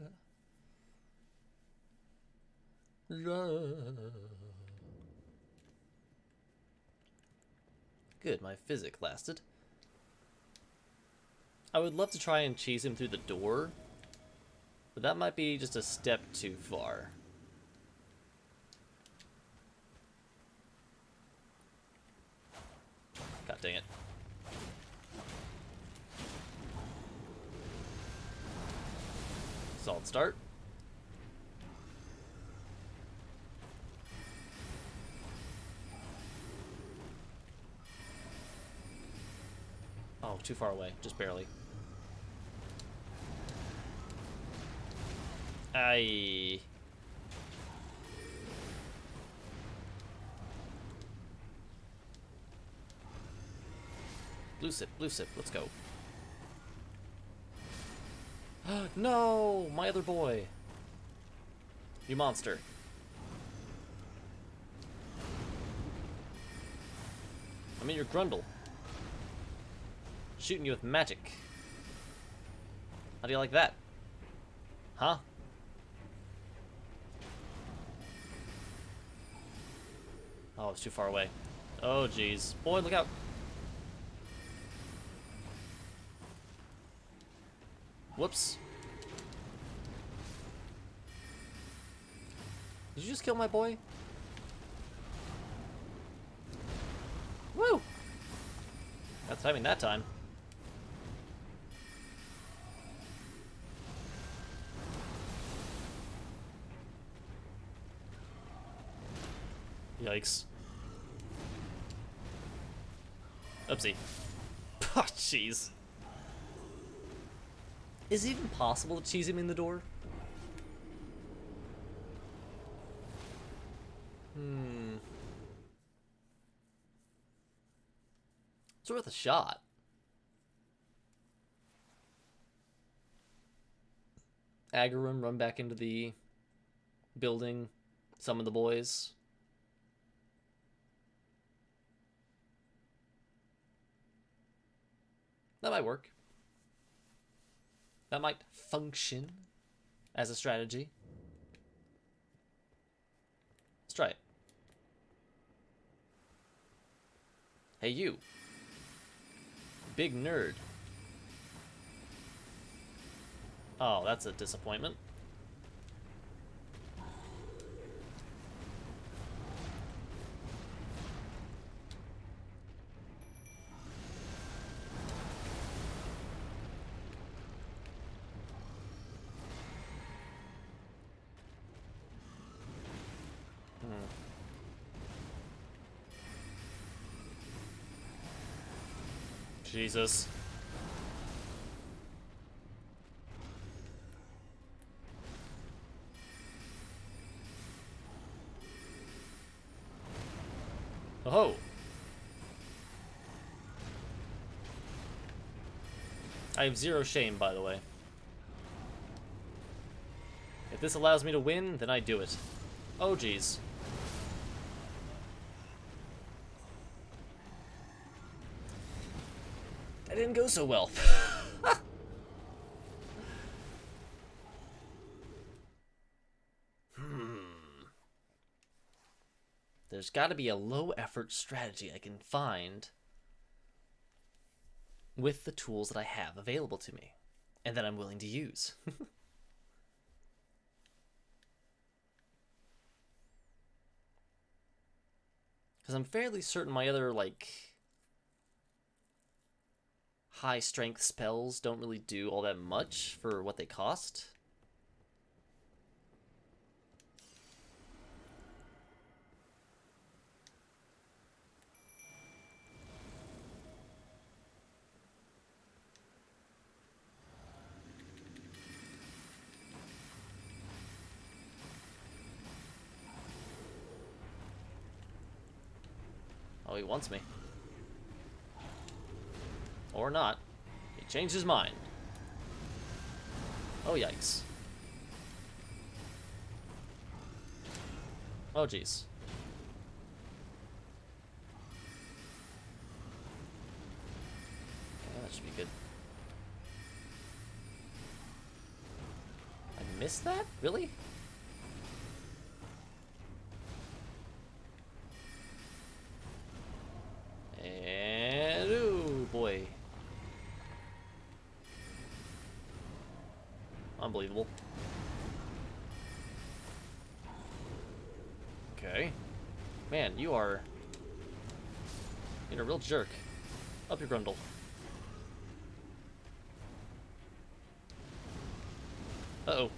Good, my physic lasted. I would love to try and cheese him through the door, but that might be just a step too far. God dang it. Solid start. Oh, too far away. Just barely. Aye. Blue sip, let's go. No, my other boy. You monster. I'm in your grundle. Shooting you with magic. How do you like that? Huh? Oh, it's too far away. Oh, jeez. Boy, look out. Whoops. Did you just kill my boy? Woo! Got timing that time. Yikes. Oopsie. Oh, jeez. Is it even possible to cheese him in the door? It's worth a shot. Aggro him, run back into the building, summon the boys. That might work. That might function as a strategy. Let's try it. Hey, you. Big nerd. Oh, that's a disappointment. Jesus. Oh. I have zero shame, by the way. If this allows me to win, then I do it. Oh, jeez. That didn't go so well. There's got to be a low-effort strategy I can find with the tools that I have available to me, and that I'm willing to use. Because I'm fairly certain my other, like, high-strength spells don't really do all that much for what they cost. Oh, he wants me. Or not. He changed his mind. Oh, yikes. Oh, jeez. Yeah, that should be good. I missed that? Really? And... ooh, boy. Unbelievable. Okay. Man, you're a real jerk. Up your grundle. Uh-oh.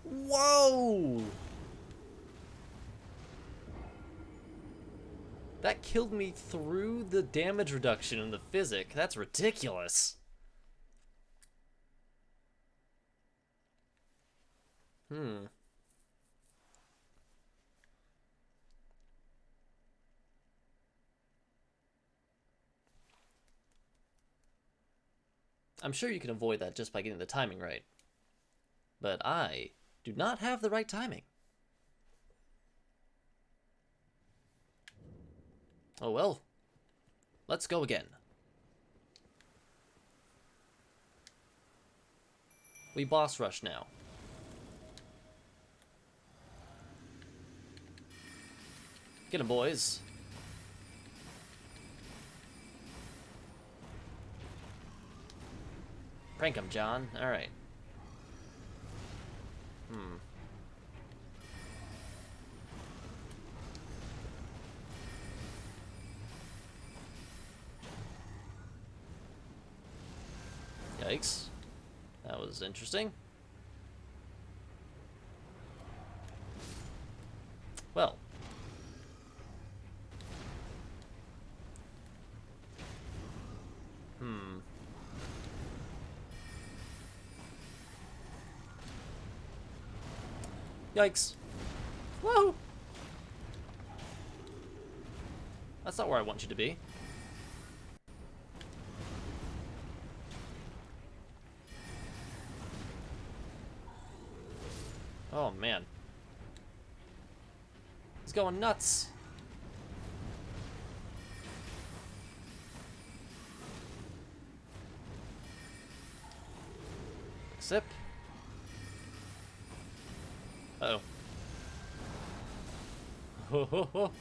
Whoa! That killed me through the damage reduction in the physic. That's ridiculous. I'm sure you can avoid that just by getting the timing right. But I do not have the right timing. Oh well. Let's go again. We boss rush now. Get 'em, boys. Prank 'em, John. Alright. Yikes. That was interesting. Well. Yikes. Whoa! That's not where I want you to be. Oh, man. He's going nuts. Sip. Uh-oh. Ho, ho, ho.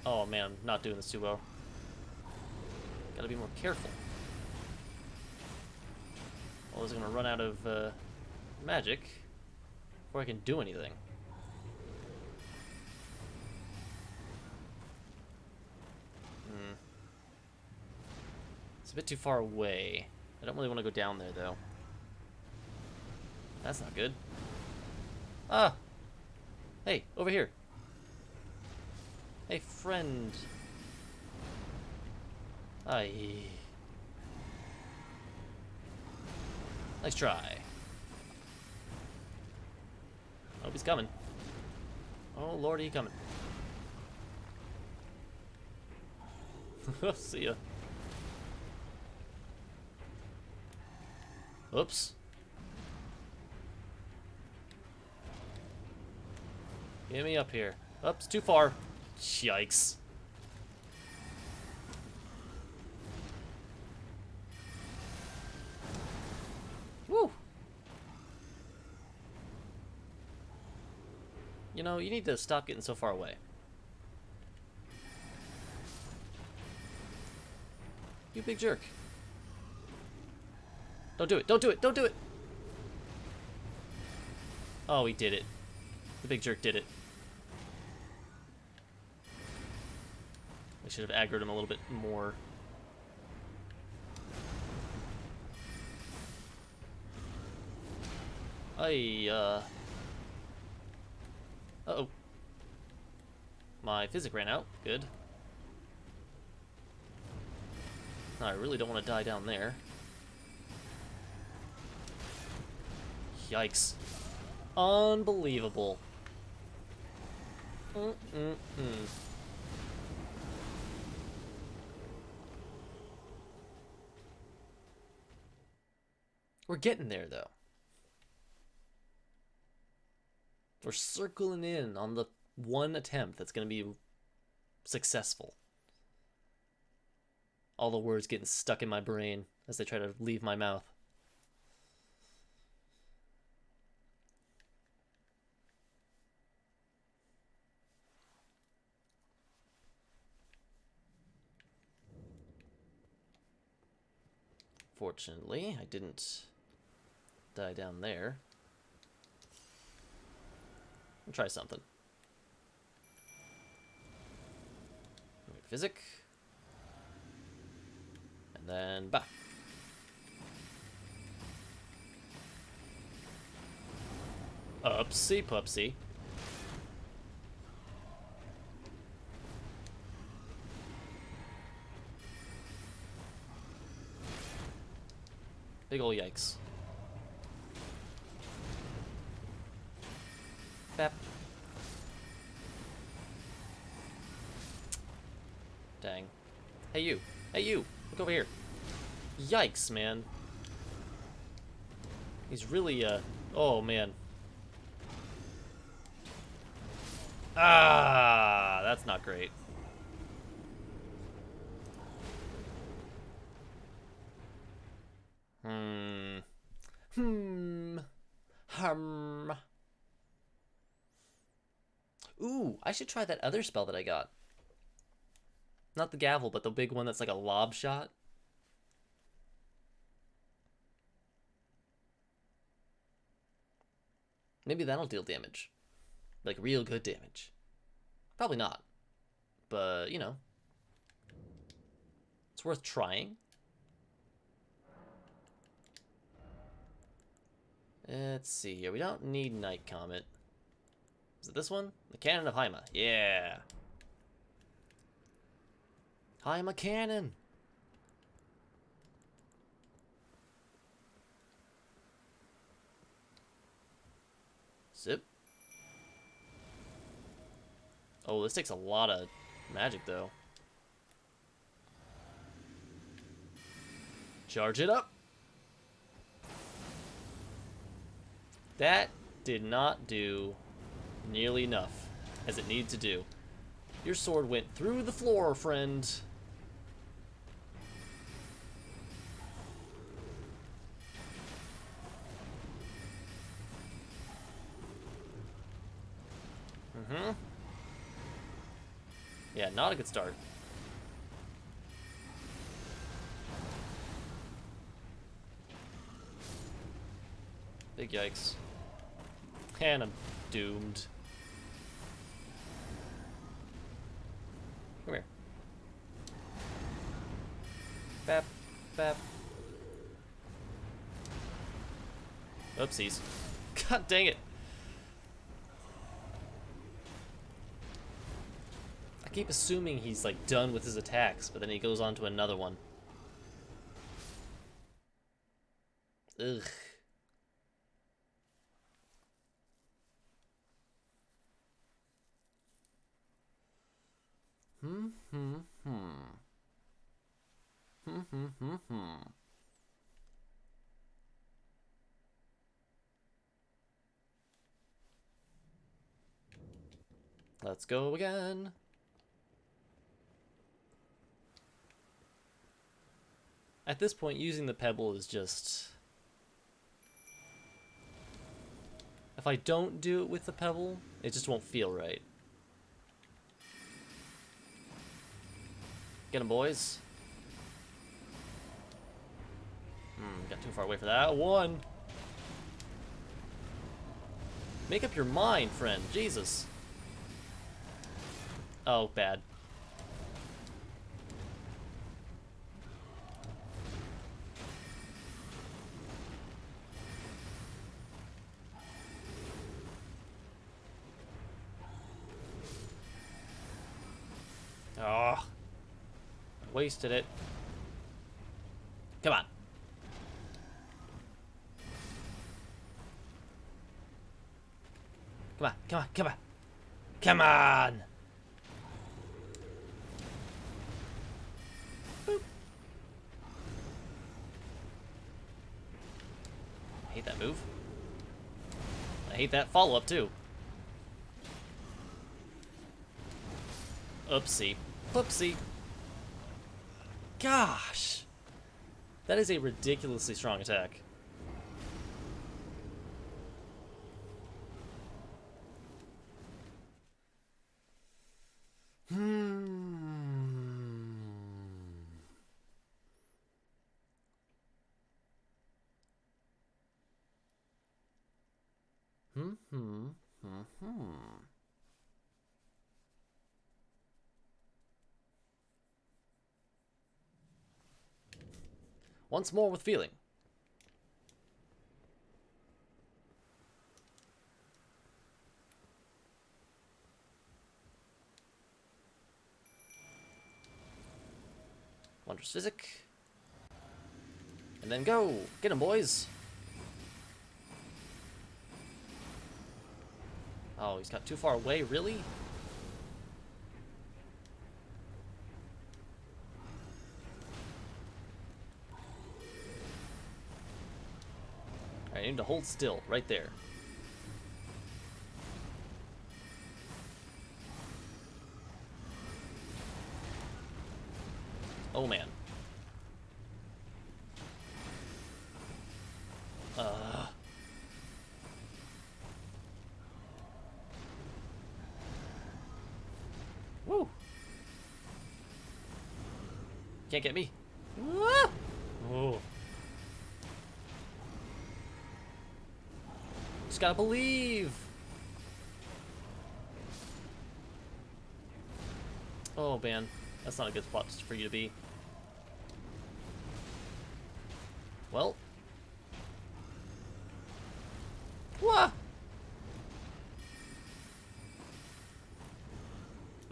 Oh, man. Not doing this too well. Gotta be more careful. I was gonna run out of magic before I can do anything. It's a bit too far away. I don't really want to go down there, though. That's not good. Ah! Hey, over here. Hey, friend. Aye. Nice try. Hope he's coming. Oh, Lord, he coming. See ya. Oops. Get me up here. Oops, too far. Yikes. Woo! You know, you need to stop getting so far away. You big jerk. Don't do it, don't do it, don't do it! Oh, he did it. The big jerk did it. I should have aggroed him a little bit more. Uh-oh. My physic ran out. Good. I really don't want to die down there. Yikes. Unbelievable. We're getting there, though. We're circling in on the one attempt that's going to be successful. All the words getting stuck in my brain as they try to leave my mouth. Fortunately, I didn't die down there. I'll try something. Physic. And then, bah. Upsy pupsy. Big ol' yikes. Bap. Dang. Hey you. Hey you. Look over here. Yikes, man. He's really, oh, man. Ah, that's not great. Ooh, I should try that other spell that I got. Not the gavel, but the big one that's like a lob shot. Maybe that'll deal damage. Like real good damage. Probably not. But, you know. It's worth trying. Let's see here. We don't need Night Comet. Is it this one? The Cannon of Haima. Yeah. Haima Cannon. Zip. Oh, this takes a lot of magic, though. Charge it up. That did not do nearly enough as it needed to do. Your sword went through the floor, friend. Yeah, not a good start. Big yikes. And I'm doomed. Come here. Bap, bap. Oopsies. God dang it. I keep assuming he's like done with his attacks, but then he goes on to another one. Ugh. Hmm, hmm, hmm. Hmm, hmm, hmm, hmm. Let's go again. At this point, using the pebble is just... If I don't do it with the pebble, it just won't feel right. Get him, boys. Got too far away for that. One. Make up your mind, friend. Jesus. Oh, bad. Oh. Wasted it. Come on. Come on, come on, come on. Come on! Boop. I hate that move. I hate that follow-up, too. Oopsie. Whoopsie. Gosh! That is a ridiculously strong attack. Once more with feeling. Wondrous Physic. And then go! Get him, boys! Oh, he's got too far away, really? Alright, I need to hold still, right there. Oh, man. Woo! Can't get me. Ah! Oh. Just gotta believe. Oh, man. That's not a good spot for you to be. Well. Wah!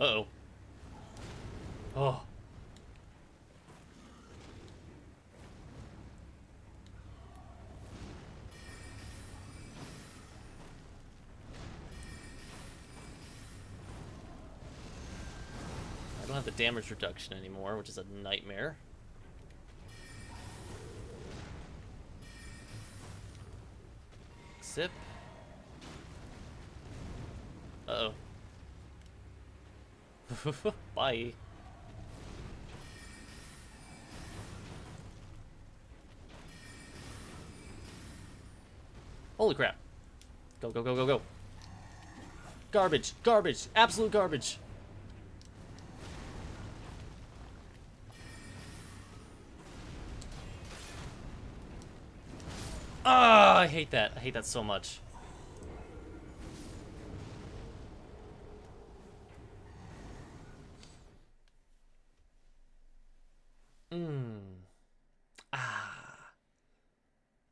Uh-oh. Oh. I don't have the damage reduction anymore, which is a nightmare. Sip. Uh-oh. Bye. Holy crap. Go, go, go, go, go. Garbage. Garbage. Absolute garbage. Ah, I hate that. I hate that so much.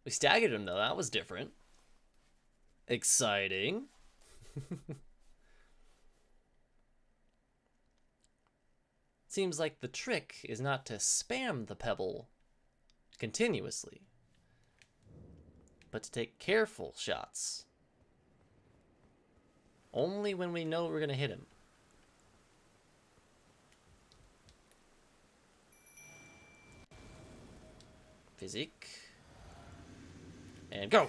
We staggered him, though. That was different. Exciting. Seems like the trick is not to spam the pebble continuously, but to take careful shots. Only when we know we're going to hit him. Physique. And go!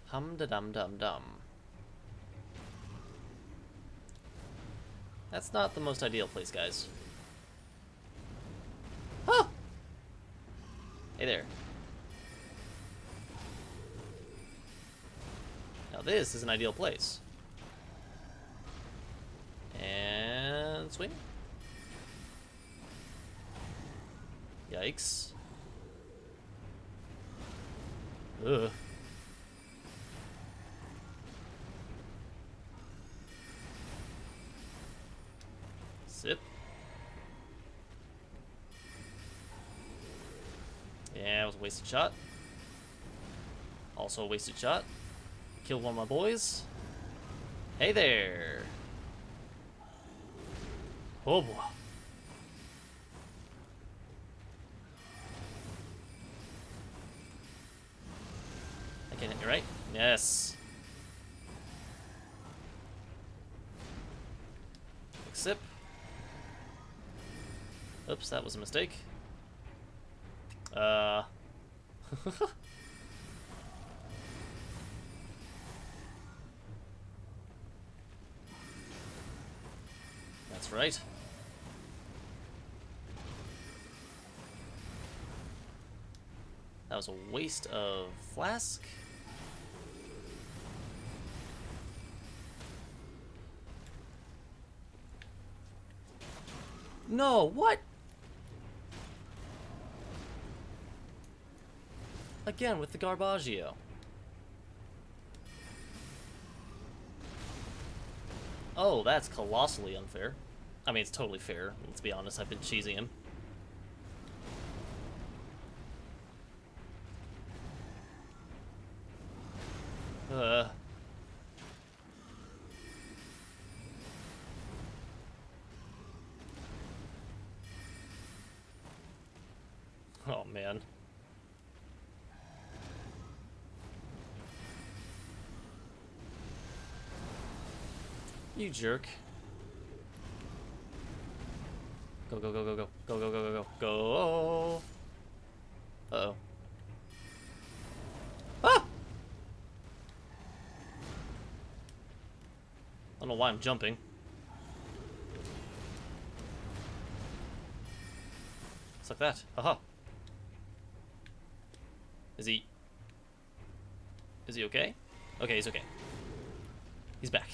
Hum-da-dum-dum-dum. That's not the most ideal place, guys. Ah! Hey there. Now this is an ideal place. And swing. Yikes. Ugh. Sip. Yeah, it was a wasted shot. Also a wasted shot. Killed one of my boys. Hey there. Oh boy. I can hit you, right? Yes. Quick sip. Oops, that was a mistake. That's right. That was a waste of flask. No, what? Again with the Garbaggio. Oh, that's colossally unfair. I mean, it's totally fair. Let's be honest, I've been cheesing him. Oh, man. You jerk. Go, go, go, go, go. Go, go, go, go, go. Go! Uh-oh. Ah! I don't know why I'm jumping. It's like that. Aha. Is he okay? Okay, he's okay. He's back.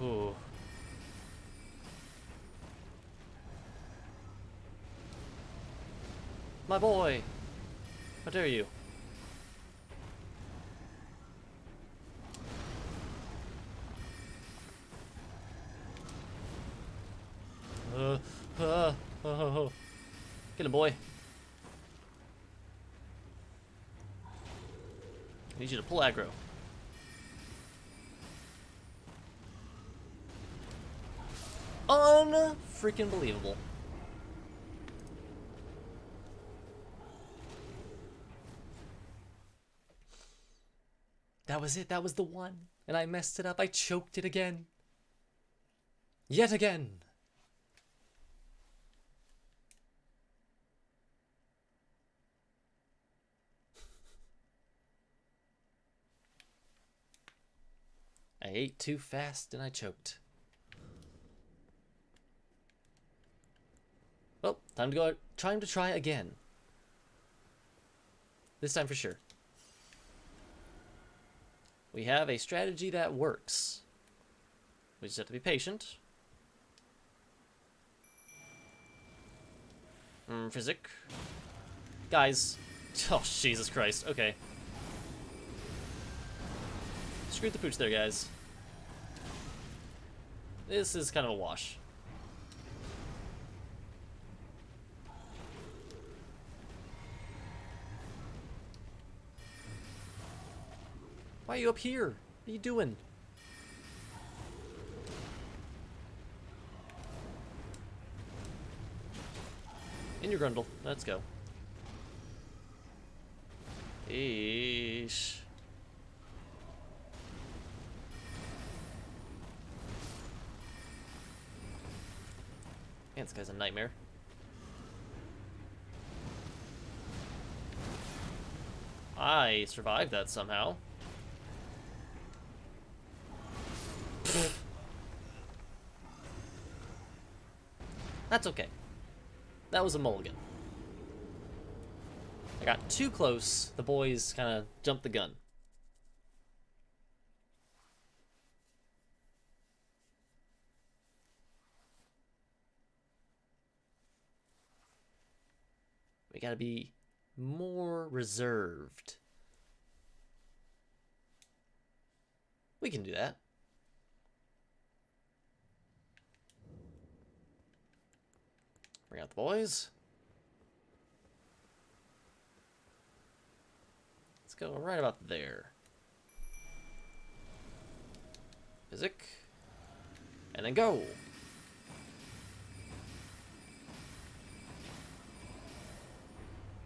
Ooh. My boy! How dare you? Oh. Get him, boy. I need you to pull aggro. Unfreaking believable. That was it. That was the one. And I messed it up. I choked it again. Yet again. I ate too fast and I choked. Well, time to go. Time to try again. This time for sure. We have a strategy that works. We just have to be patient. Physic. Guys. Oh, Jesus Christ. Okay. Screwed the pooch there, guys. This is kind of a wash. Why are you up here? What are you doing? Continue, Grundle. Let's go. Eesh. Man, this guy's a nightmare. I survived that somehow. That's okay. That was a mulligan. I got too close. The boys kind of jumped the gun. We gotta be more reserved. We can do that. Bring out the boys. Let's go right about there. Physic. And then go.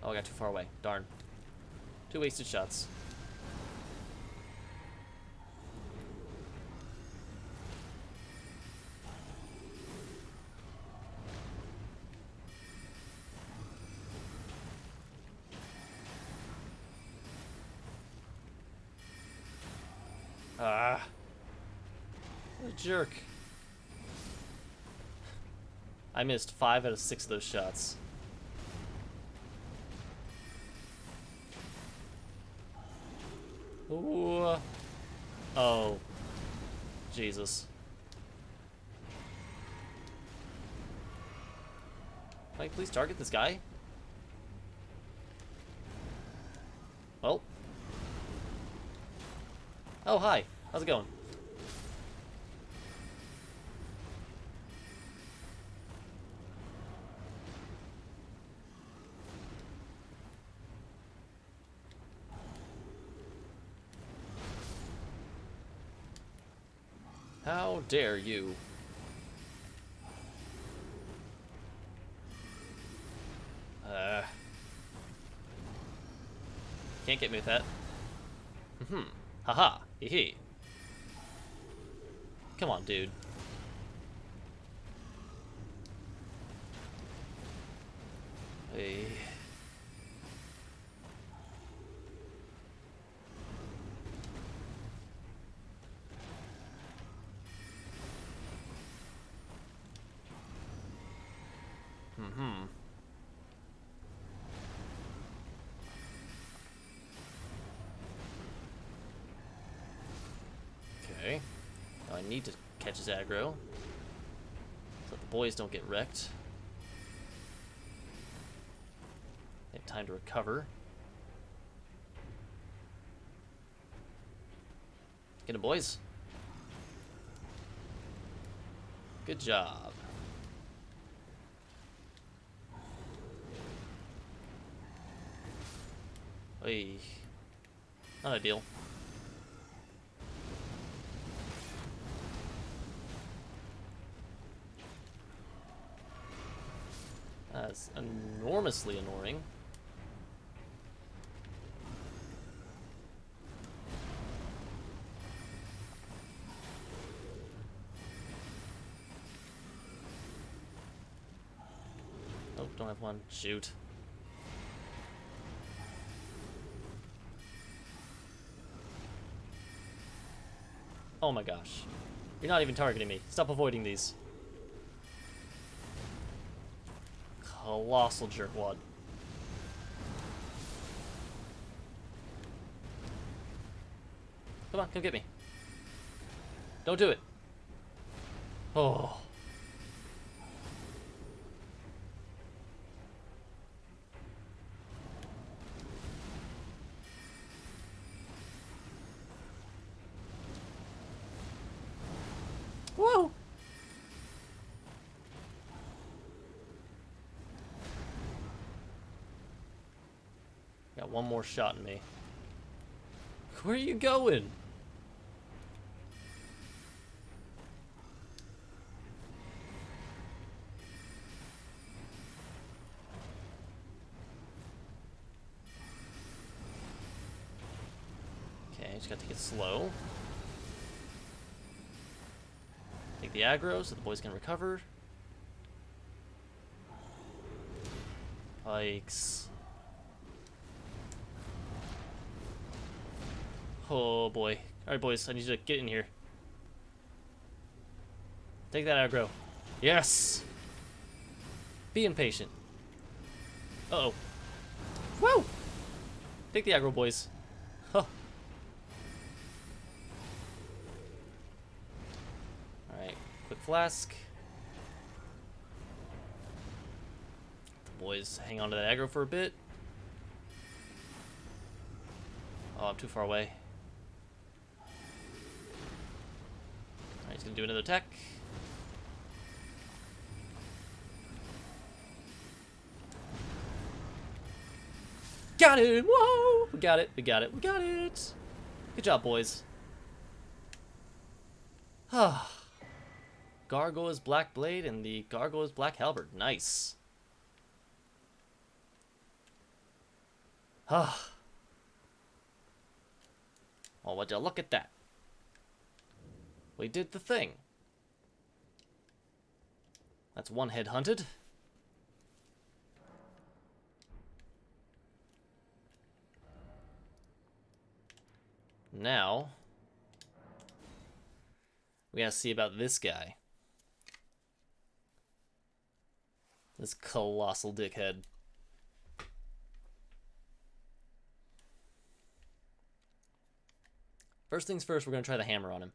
Oh, I got too far away. Darn. 2 wasted shots. Ah. What a jerk. I missed 5 out of 6 of those shots. Ooh. Oh. Jesus. Can I please target this guy? Well. Oh, hi. How's it going? How dare you? Can't get me with that. Haha. Hee hee. Come on, dude. Hey. Okay. Now I need to catch his aggro so that the boys don't get wrecked. They have time to recover. Get him, boys. Good job. Hey. Not ideal. That's enormously annoying. Oh, don't have one. Shoot. Oh my gosh. You're not even targeting me. Stop avoiding these. Colossal jerkwad. Come on, come get me. Don't do it. Oh. Whoa. Got one more shot in me. Where are you going? just gotta take it slow. Take the aggro so the boys can recover. Pikes. Oh boy. Alright, boys, I need you to get in here. Take that aggro. Yes! Be impatient. Uh-oh. Woo! Take the aggro, boys. Huh. Alright, quick flask. The boys hang on to that aggro for a bit. Oh, I'm too far away. Alright, he's gonna do another attack. Got him! Whoa! We got it, we got it, we got it! Good job, boys. Ah. Gargoyle's Black Blade and the Gargoyle's Black Halberd. Nice. Ah. Well, would you look at that? We did the thing. That's one head hunted. Now, we gotta see about this guy. This colossal dickhead. First things first, we're gonna try the hammer on him.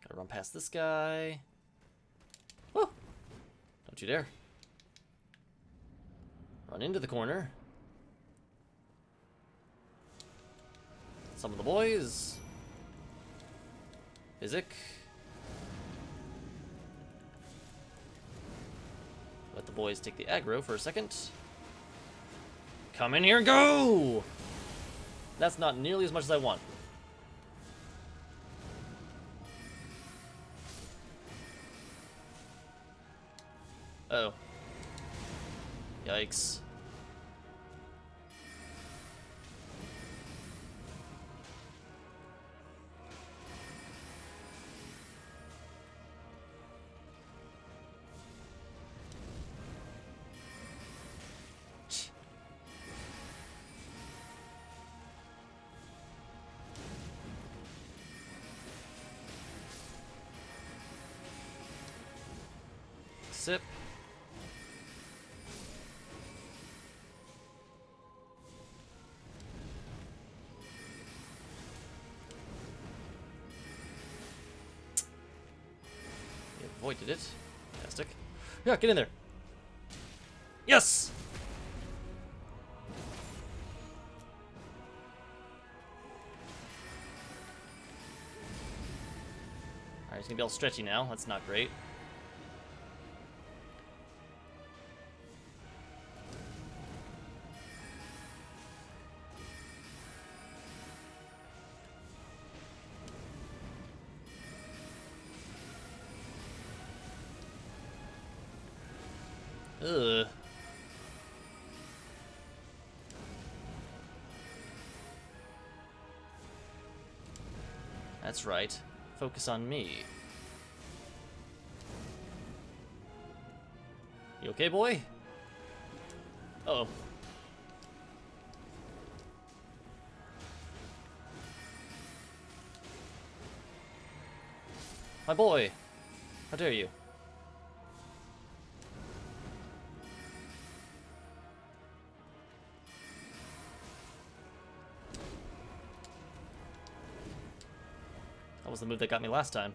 Gotta run past this guy. Whoa! Don't you dare. Run into the corner. Some of the boys. Physic. Let the boys take the aggro for a second. Come in here and go! That's not nearly as much as I want. Uh oh. Yikes. Sip. You avoided it. Fantastic. Yeah, get in there. Yes! Alright, he's gonna be all stretchy now. That's not great. Ugh. That's right. Focus on me. You okay, boy? Uh-oh. My boy! How dare you? That was the move that got me last time.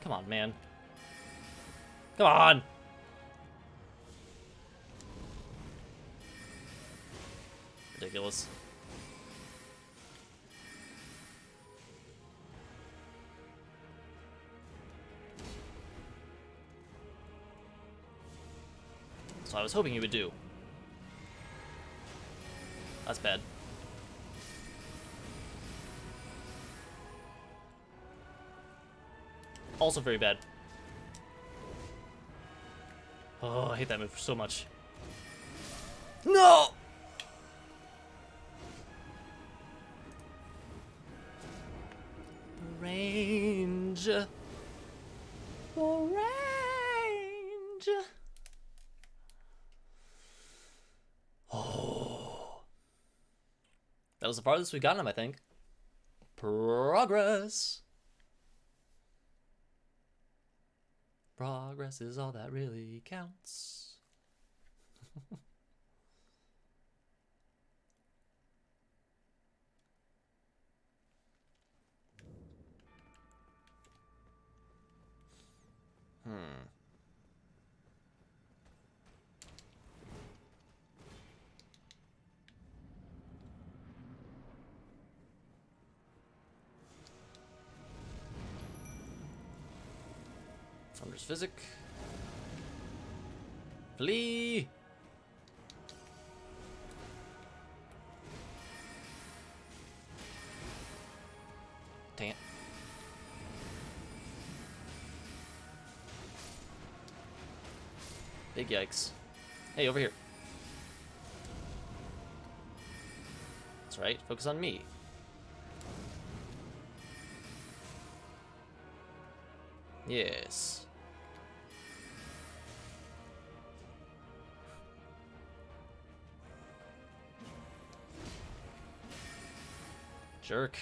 Come on, man. Come on! Ridiculous. So I was hoping he would do. That's bad. Also very bad. Oh, I hate that move so much. No! Range. Range. Oh. That was the farthest we got him, I think. Progress. Progress is all that really counts. Thunder's Physic. Flee! Dang it. Big yikes. Hey, over here. That's right, focus on me. Yes. Jerk.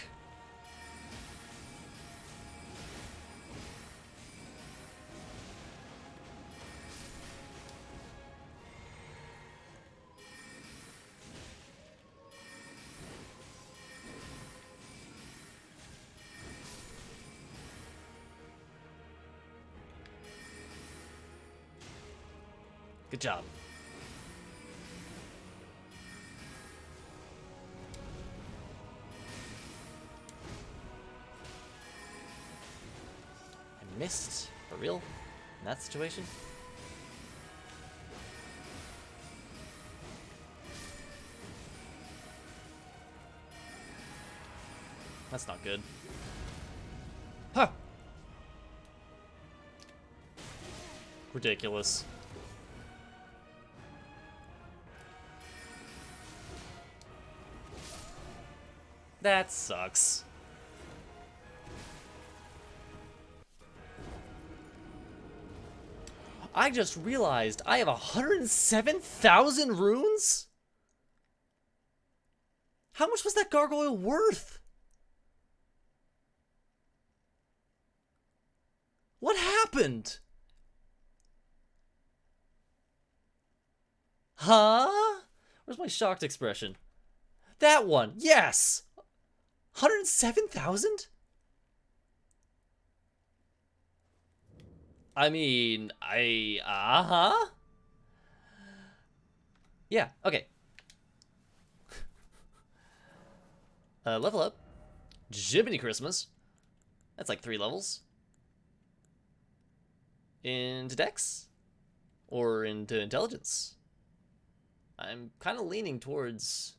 Good job. I missed. For real? In that situation? That's not good. Huh! Ridiculous. That sucks. I just realized I have 107,000 runes? How much was that gargoyle worth? What happened? Huh? Where's my shocked expression? That one, yes! 107,000? I mean, uh-huh. Yeah, okay. Level up. Jiminy Christmas. That's like 3 levels. Into Dex? Or into Intelligence? I'm kind of leaning towards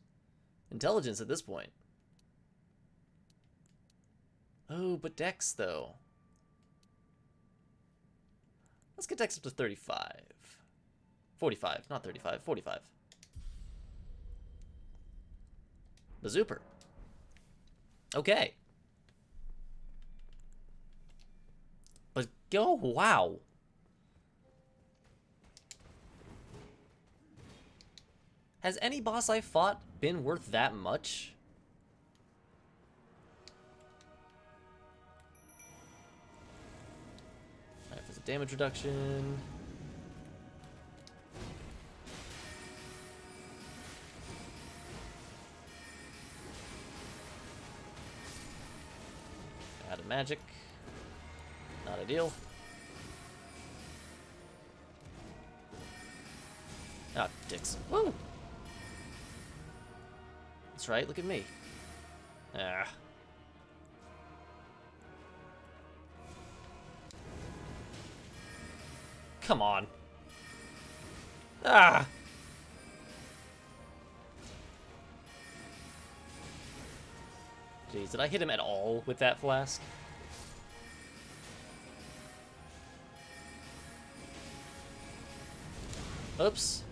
Intelligence at this point. Oh, but Dex, though. Let's get Dex up to 35. 45, not 35, 45. Bazooper. Okay. But go, wow. Has any boss I fought been worth that much? Alright, there's a damage reduction. Add a magic. Not ideal. Ah, dicks. Woo! That's right, look at me. Ah. Come on. Jeez, did I hit him at all with that flask? Oops.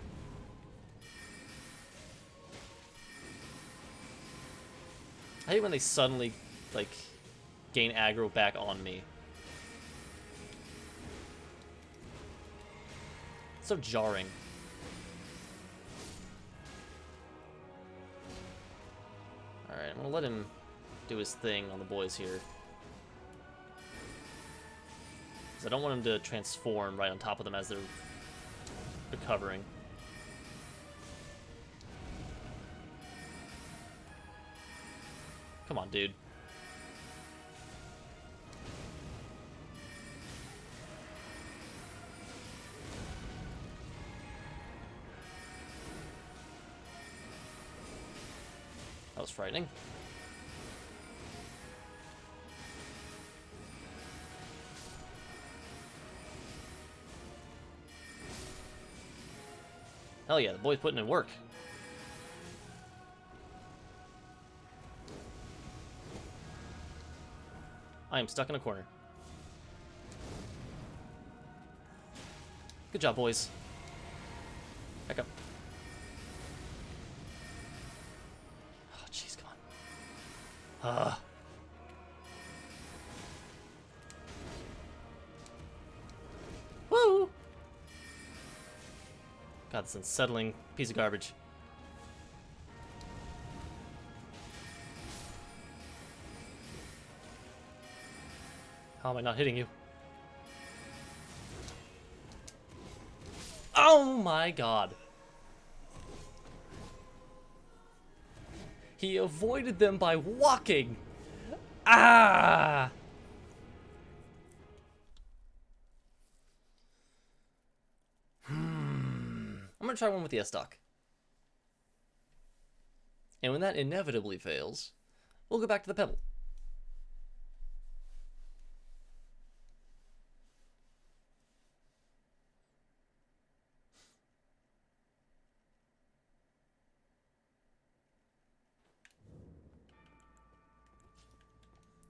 I hate when they suddenly, like, gain aggro back on me. So jarring. Alright, I'm gonna let him do his thing on the boys here. Because I don't want him to transform right on top of them as they're recovering. Come on, dude. That was frightening. Hell yeah, the boy's putting in work. I am stuck in a corner. Good job, boys. Back up. Oh, jeez, come on. Woo! God, this unsettling piece of garbage. How am I not hitting you? Oh my god. He avoided them by walking. Ah! I'm gonna try one with the S-Dock. And when that inevitably fails, we'll go back to the Pebble.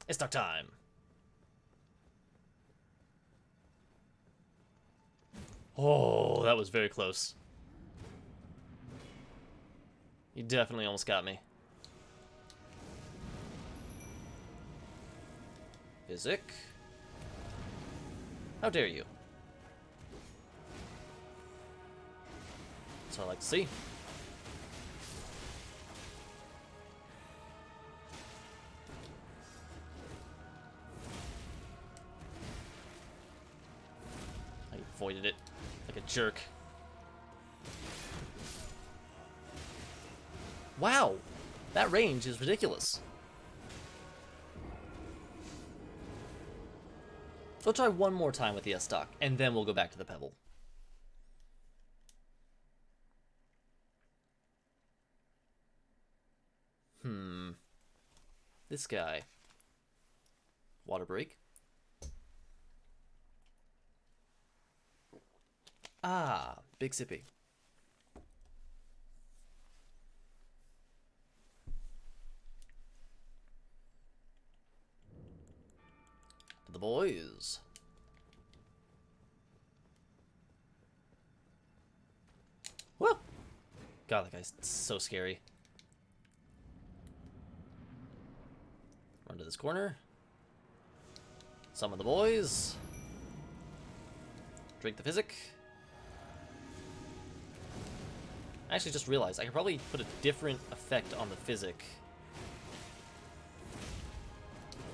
S-Dock time. Oh, that was very close. You definitely almost got me. Physic. How dare you? That's what I like to see. I avoided it like a jerk. Wow, that range is ridiculous. We'll try one more time with the S-Dock, and then we'll go back to the Pebble. This guy. Water break. Ah, Big Sippy. To the boys. Whoa! God, that guy's so scary. Run to this corner. Summon the boys. Drink the physic. I actually just realized I could probably put a different effect on the physic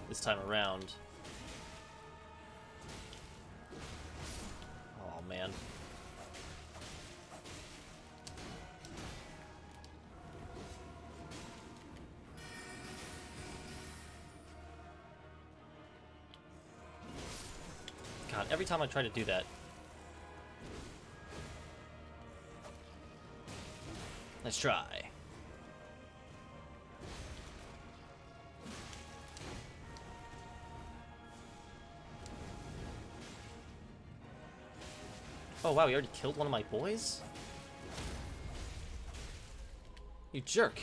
this time around. Oh man. God, every time I try to do that. Let's try. Oh wow, you already killed one of my boys? You jerk.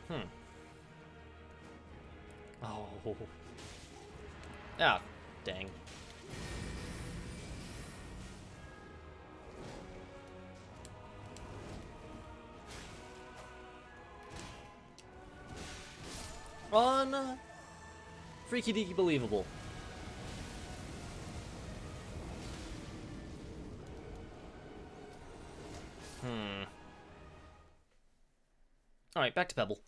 Oh. Ah, dang. Freaky deaky believable. Alright, back to Pebble.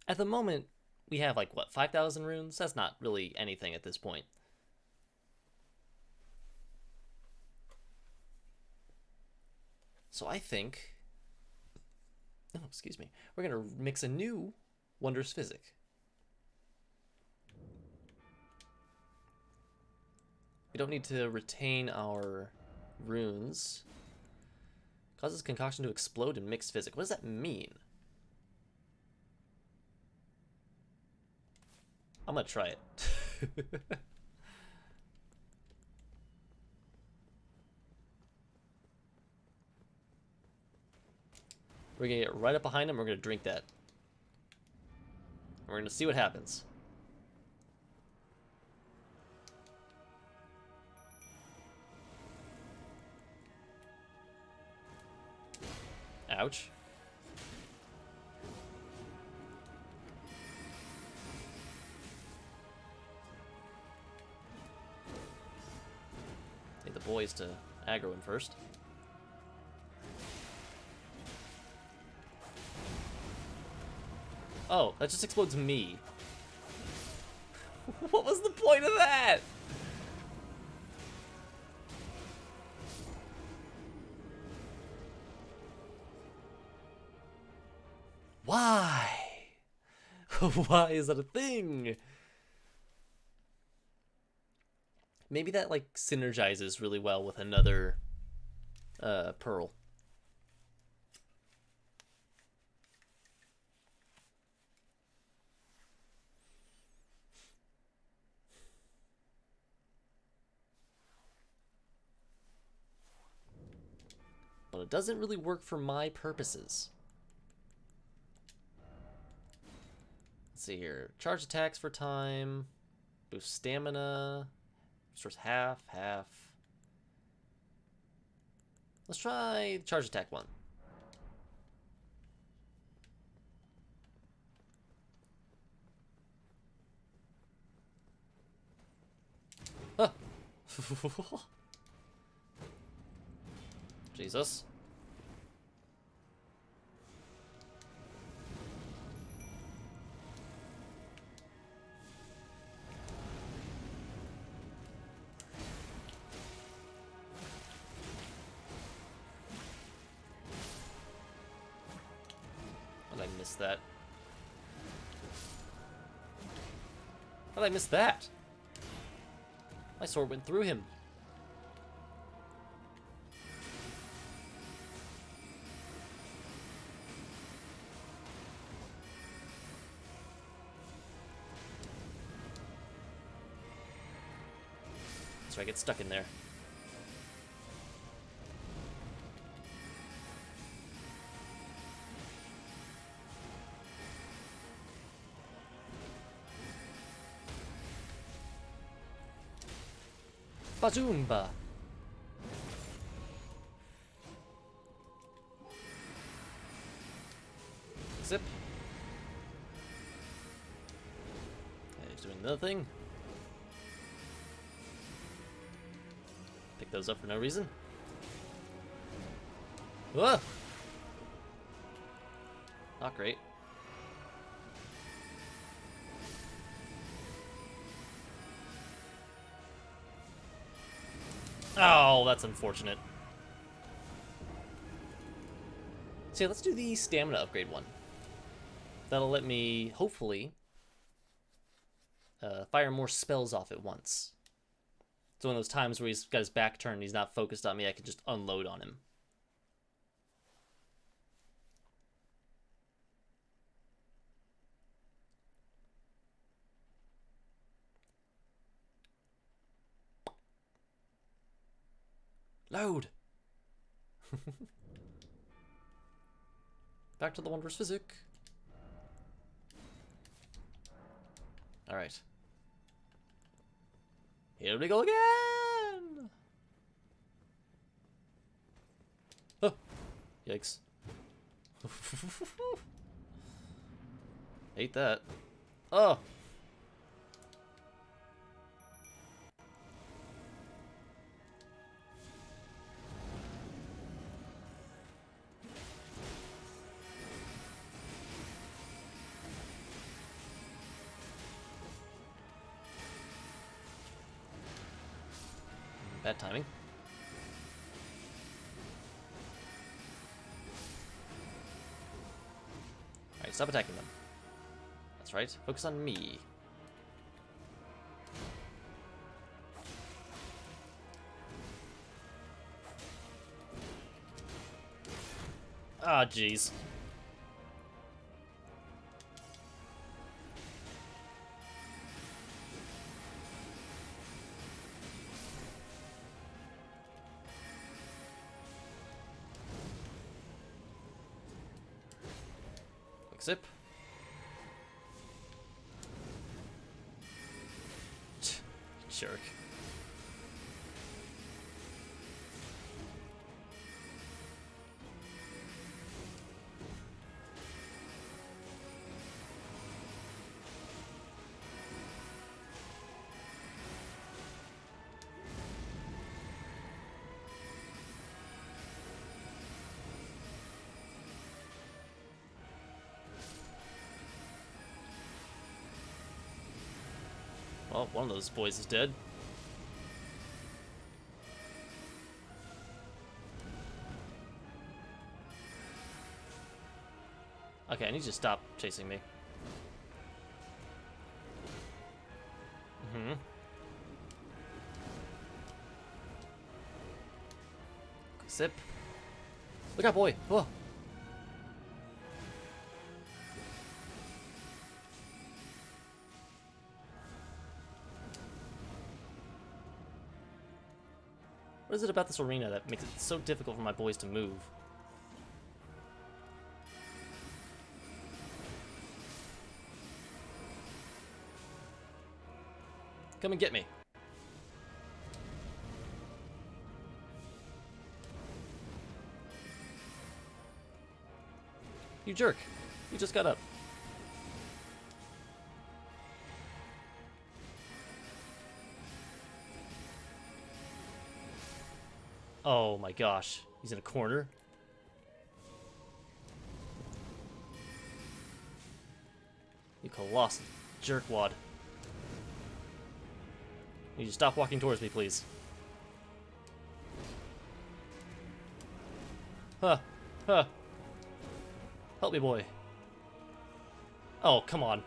At the moment, we have like, what, 5,000 runes? That's not really anything at this point. So I think... Oh, excuse me. We're going to mix a new Wondrous Physic. We don't need to retain our runes. Causes concoction to explode in mixed physic. What does that mean? I'm gonna try it. We're gonna get right up behind him. We're gonna drink that. We're gonna see what happens. Ouch. Need the boys to aggro him first. Oh, that just explodes me. What was the point of that? Why? Why is that a thing? Maybe that like synergizes really well with another pearl. But it doesn't really work for my purposes. Let's see here. Charge attacks for time. Boost stamina. Restores half. Let's try charge attack one. Ah. Jesus. How did I miss that? How did I miss that? My sword went through him. So I get stuck in there. Bazoomba! Zip. Okay, he's doing another thing. Pick those up for no reason. Whoa! Not great. Oh, that's unfortunate. So yeah, let's do the stamina upgrade one. That'll let me, hopefully, fire more spells off at once. So one of those times where he's got his back turned, he's not focused on me, I can just unload on him. Load! Back to the wondrous physic. Alright. Here we go again! Oh! Yikes. Hate that. Oh! Bad timing. Alright, stop attacking them. That's right. Focus on me. Ah, jeez. Quick sip. Jerk. Well, one of those boys is dead. Okay, I need you to stop chasing me. Mm-hmm. Sip. Look out, boy. Whoa. What is it about this arena that makes it so difficult for my boys to move? Come and get me. You jerk. You just got up. Oh my gosh. He's in a corner. You colossal jerkwad. You just stop walking towards me, please. Huh. Huh. Help me, boy. Oh, come on.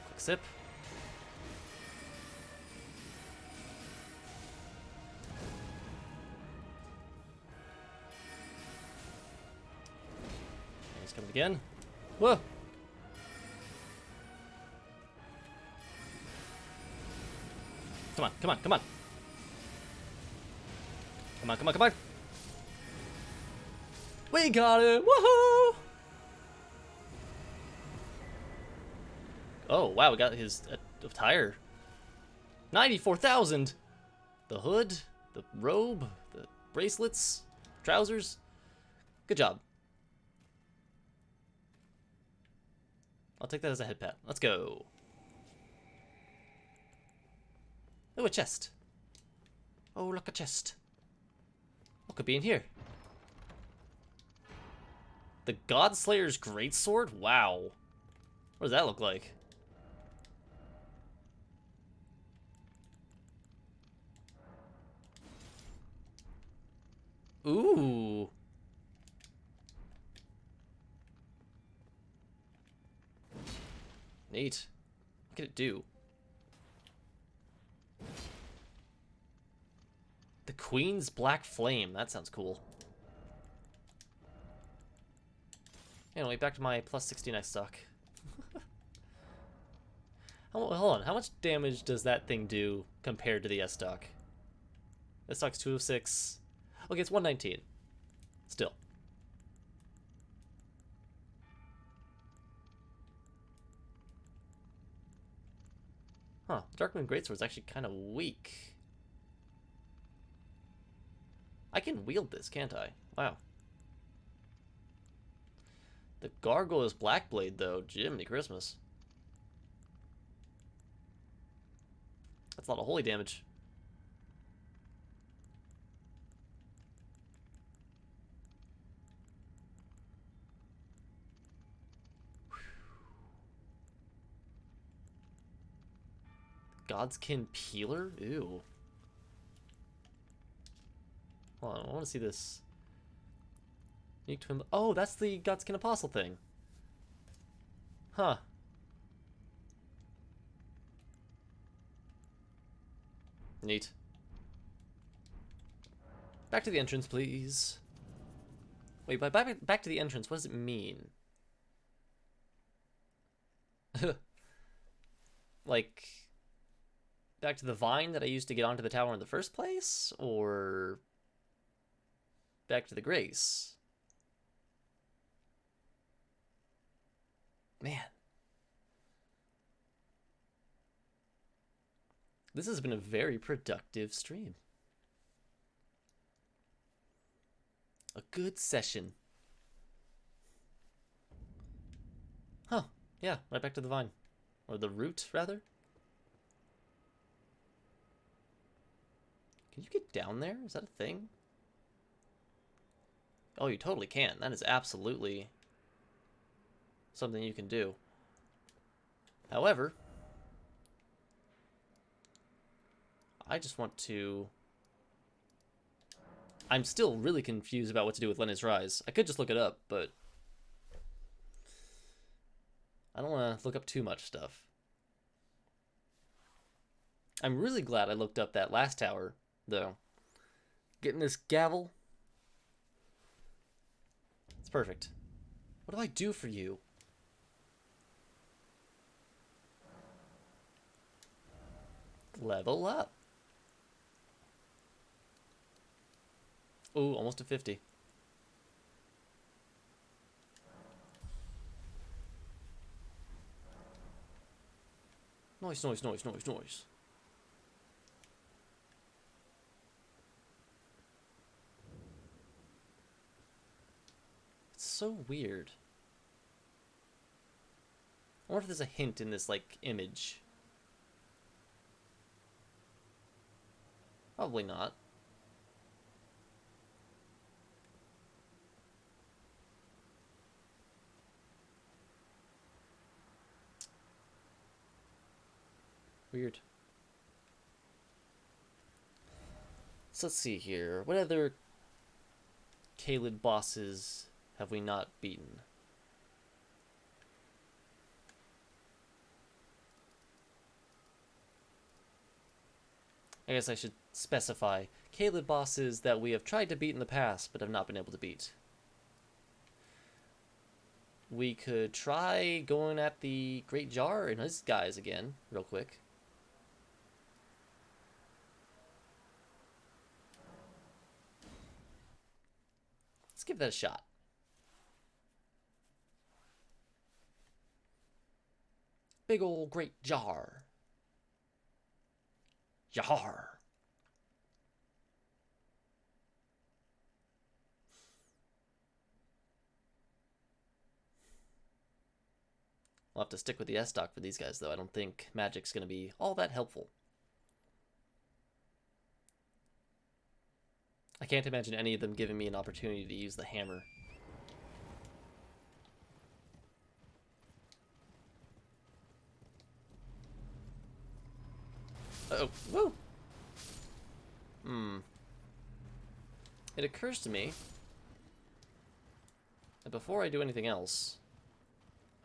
Quick sip. He's coming again. Whoa! Come on, come on, come on! Come on, come on, come on! We got him! Woohoo! Oh, wow, we got his attire. 94,000! The hood, the robe, the bracelets, trousers. Good job. I'll take that as a head pat. Let's go. Oh, a chest. Oh, look, a chest. What could be in here? The Godslayer's Greatsword? Wow. What does that look like? Ooh. Neat. What can it do? The Queen's Black Flame. That sounds cool. Anyway, back to my plus 16 I suck. Hold on, how much damage does that thing do compared to the S-Stock? S-Stock's 206. Okay, it's 119. Still. Huh, Darkmoon Greatsword's actually kind of weak. I can wield this, can't I? Wow. The Gargoyle's Blackblade, though. Jiminy Christmas. That's a lot of holy damage. Godskin Peeler? Ew. Hold on, I want to see this. Unique twin. Oh, that's the Godskin Apostle thing. Huh. Neat. Back to the entrance, please. Wait, but back to the entrance, what does it mean? Like, back to the vine that I used to get onto the tower in the first place? Or back to the grace? Man. This has been a very productive stream. A good session. Huh. Yeah, right back to the vine. Or the root, rather. Can you get down there? Is that a thing? Oh, you totally can. That is absolutely something you can do. However, I just want to... I'm still really confused about what to do with Lenna's Rise. I could just look it up, but I don't want to look up too much stuff. I'm really glad I looked up that last tower, though. Getting this gavel. It's perfect. What do I do for you? Level up. Ooh, almost to 50. Noise, noise, noise, noise, noise. It's so weird. I wonder if there's a hint in this, like, image. Probably not. Weird. So let's see here. What other Caelid bosses have we not beaten? I guess I should specify Caelid bosses that we have tried to beat in the past but have not been able to beat. We could try going at the Great Jar and his guys again, real quick. Let's give that a shot. Big ol' Great Jar. Jar. I'll have to stick with the S-Stock for these guys, though. I don't think magic's going to be all that helpful. I can't imagine any of them giving me an opportunity to use the hammer. Uh-oh. Woo! It occurs to me that before I do anything else,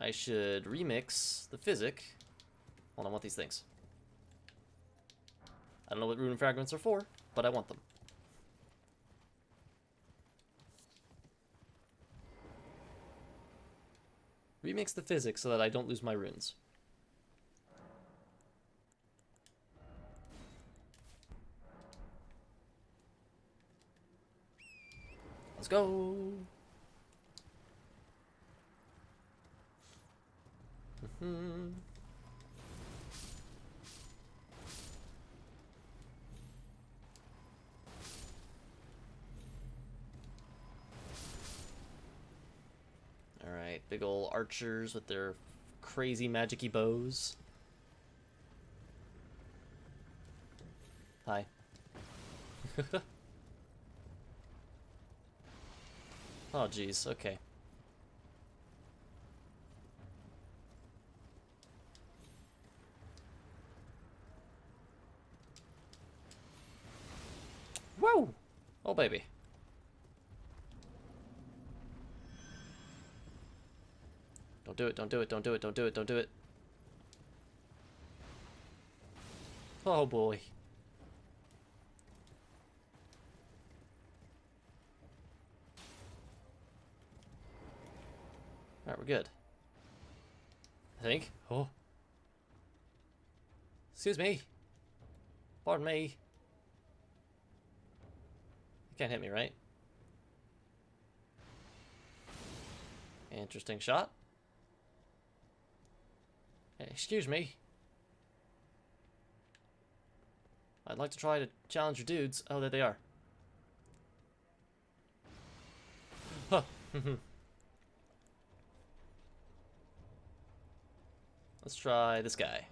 I should remix the physic. Hold on, I want these things. I don't know what rune fragments are for, but I want them. Remix the physics so that I don't lose my runes. Let's go. Alright, big ol' archers with their crazy magic-y bows. Hi. Oh, jeez, okay. Whoa! Oh, baby. Don't do it, don't do it, don't do it, don't do it, don't do it. Oh, boy. Alright, we're good. I think. Oh. Excuse me. Pardon me. You can't hit me, right? Interesting shot. Hey, excuse me. I'd like to try to challenge your dudes. Oh, there they are. Huh. Let's try this guy.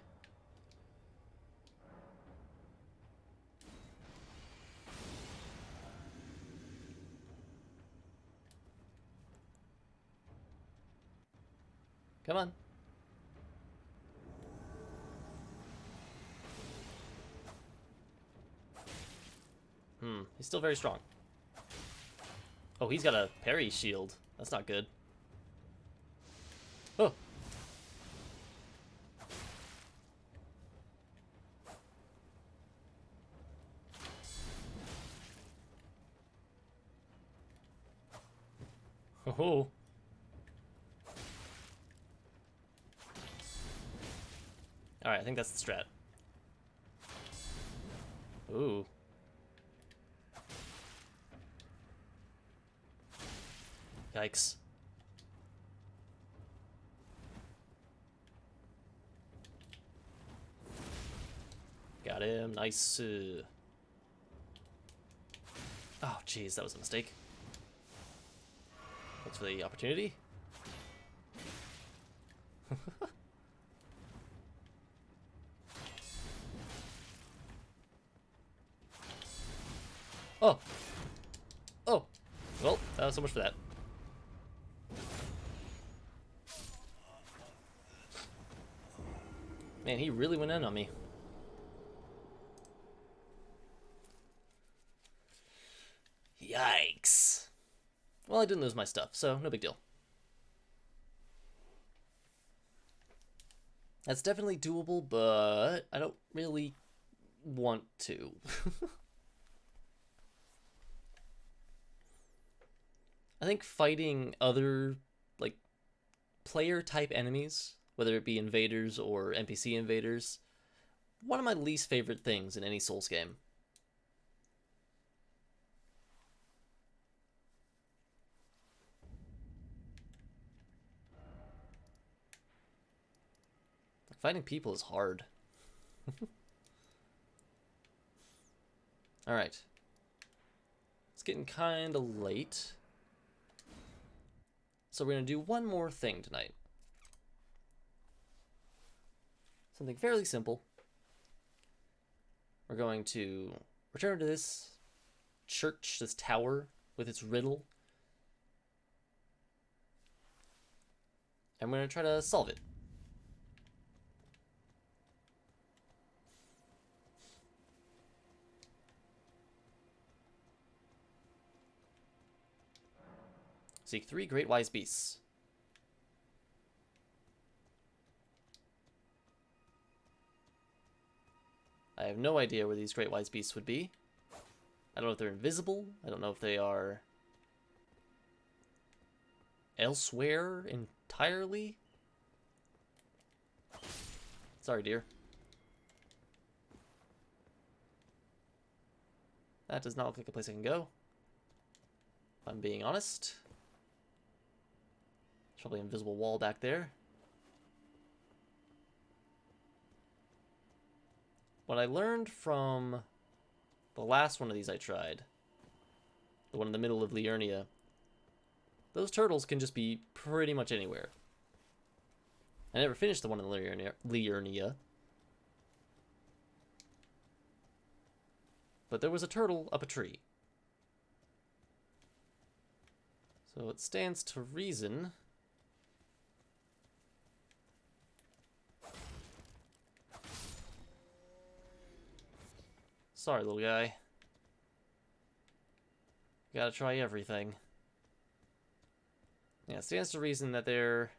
Come on. He's still very strong. Oh, he's got a parry shield. That's not good. Oh. Oh. Alright, I think that's the strat. Ooh. Yikes. Got him. Nice. Oh, jeez, that was a mistake. Thanks for the opportunity. Oh. Oh. Well, so much for that. Man, he really went in on me. Yikes. Well, I didn't lose my stuff, so no big deal. That's definitely doable, but I don't really want to. I think fighting other, like, player-type enemies, whether it be invaders or NPC invaders, one of my least favorite things in any Souls game. Fighting people is hard. Alright. It's getting kind of late. So we're going to do one more thing tonight. Something fairly simple. We're going to return to this church, this tower, with its riddle. And we're going to try to solve it. Seek 3 great wise beasts. I have no idea where these great wise beasts would be. I don't know if they're invisible. I don't know if they are elsewhere entirely. Sorry, dear. That does not look like a place I can go. if I'm being honest. There's probably an invisible wall back there. What I learned from the last one of these I tried, the one in the middle of Liurnia, those turtles can just be pretty much anywhere. I never finished the one in Liurnia. But there was a turtle up a tree. So it stands to reason. Sorry, little guy. Gotta try everything. Yeah, it stands to reason that there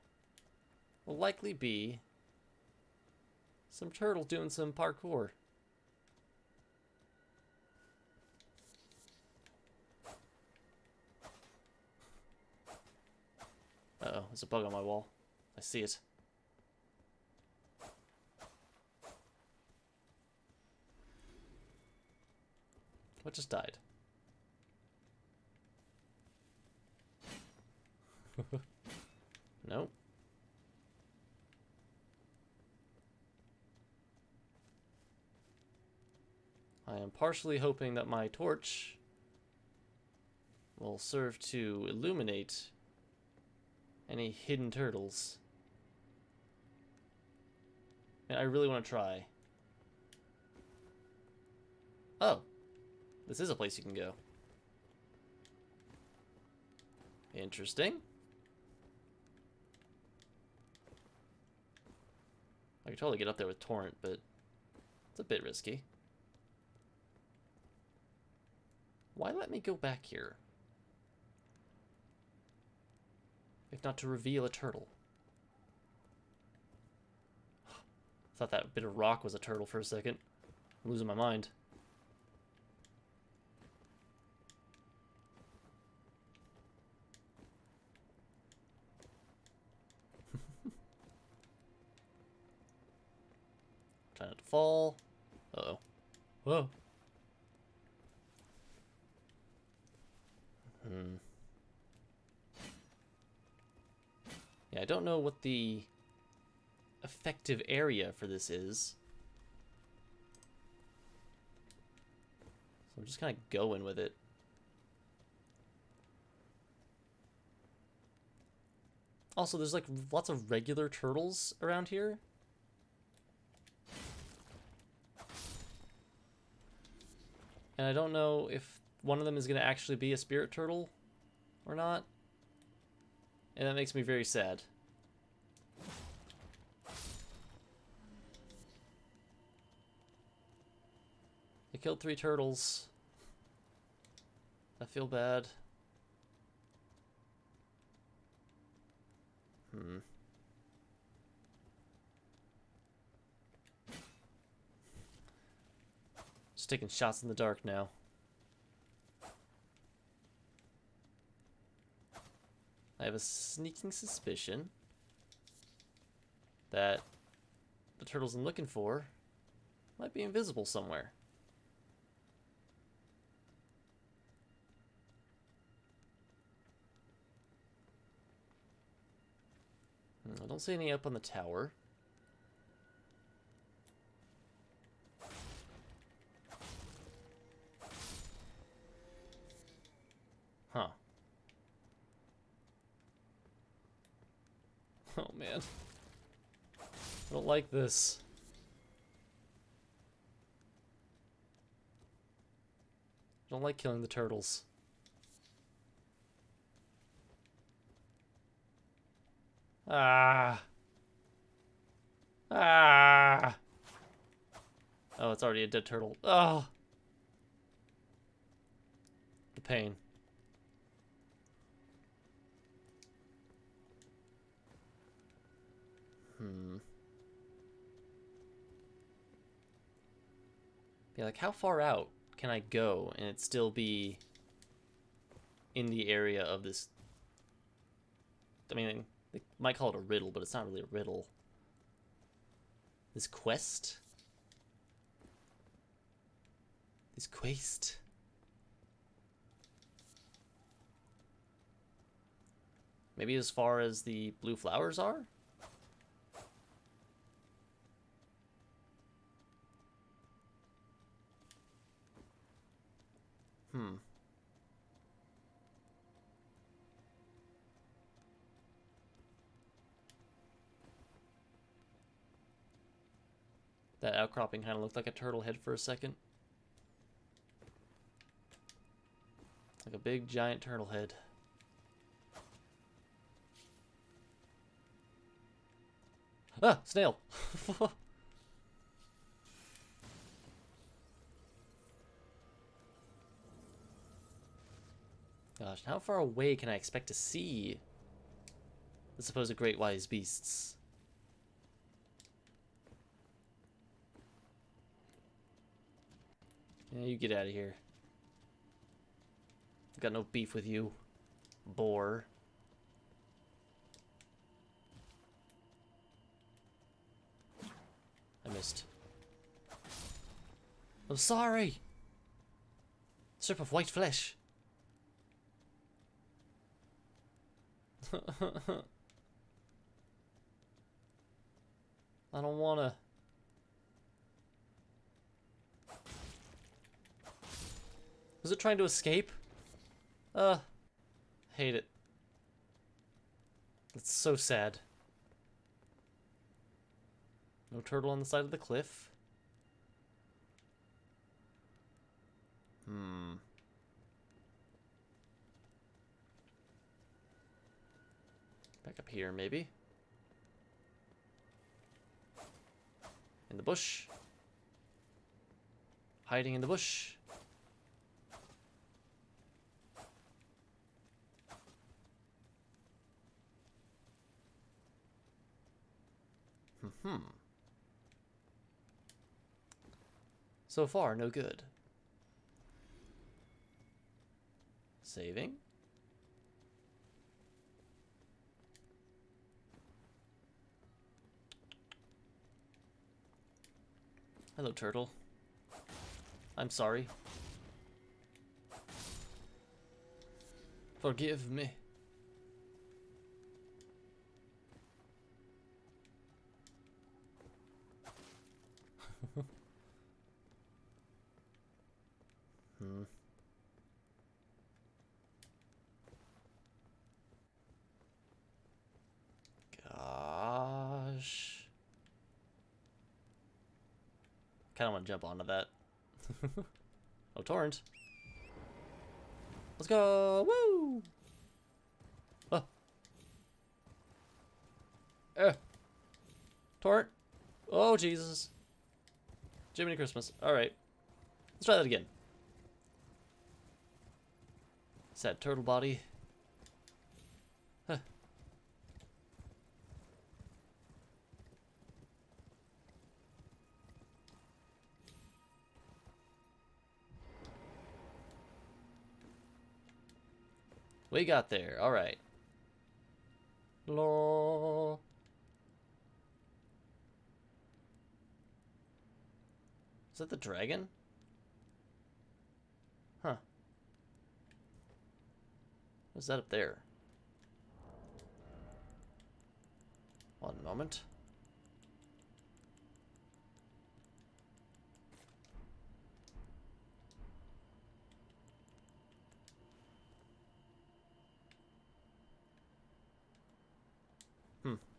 will likely be some turtles doing some parkour. Uh-oh, there's a bug on my wall. I see it. What just died? Nope. I am partially hoping that my torch will serve to illuminate any hidden turtles. And I really want to try. Oh. This is a place you can go. Interesting. I could totally get up there with Torrent, but it's a bit risky. Why let me go back here? If not to reveal a turtle. Thought that bit of rock was a turtle for a second. I'm losing my mind. Trying not to fall. Uh-oh. Whoa. Yeah, I don't know what the effective area for this is. So I'm just kind of going with it. Also, there's like lots of regular turtles around here. And I don't know if one of them is going to actually be a spirit turtle or not. And that makes me very sad. I killed 3 turtles. I feel bad. Just taking shots in the dark now. I have a sneaking suspicion that the turtles I'm looking for might be invisible somewhere. I don't see any up on the tower. Huh. Oh man. I don't like this. I don't like killing the turtles. Ah. Ah. Oh, it's already a dead turtle. Oh. The pain. Yeah, like how far out can I go and it still be in the area of this? I mean, they might call it a riddle, but it's not really a riddle. This quest? This quest? Maybe as far as the blue flowers are? That outcropping kind of looked like a turtle head for a second. Like a big, giant turtle head. Ah! Snail! Gosh, how far away can I expect to see the supposed great wise beasts? Yeah, you get out of here. I've got no beef with you, boar. I missed. I'm sorry! Strip of white flesh. I don't wanna. Was it trying to escape? Hate it. It's so sad. No turtle on the side of the cliff. Back up here, maybe. In the bush. Hiding in the bush. So far, no good. Saving. Hello, turtle. I'm sorry. Forgive me. Gosh. Kinda wanna jump onto that. Oh, torrent. Let's go! Woo! Oh. Torrent. Oh, Jesus. Jiminy Christmas. Alright. Let's try that again. Sad turtle body. Huh. We got there. Alright. Law. Is that the dragon? Huh. What's that up there? One moment.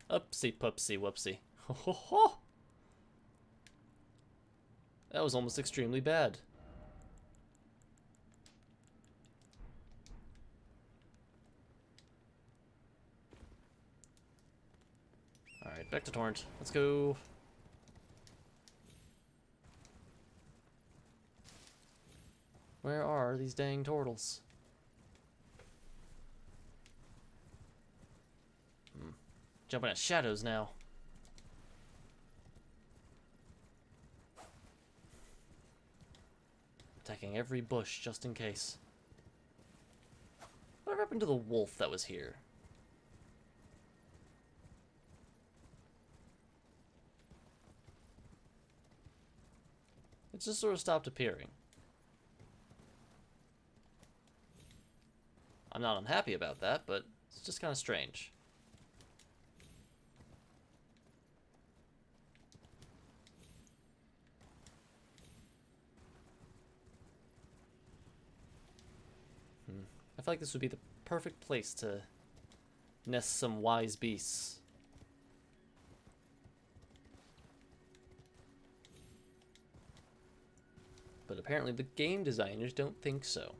Upsie pupsie whoopsie. Ho ho ho! That was almost extremely bad. Alright, back to torrent. Let's go. Where are these dang turtles? Jumping at shadows now. Attacking every bush just in case. Whatever happened to the wolf that was here? It just sort of stopped appearing. I'm not unhappy about that, but It's just kind of strange. I feel like this would be the perfect place to nest some wise beasts. But apparently the game designers don't think so.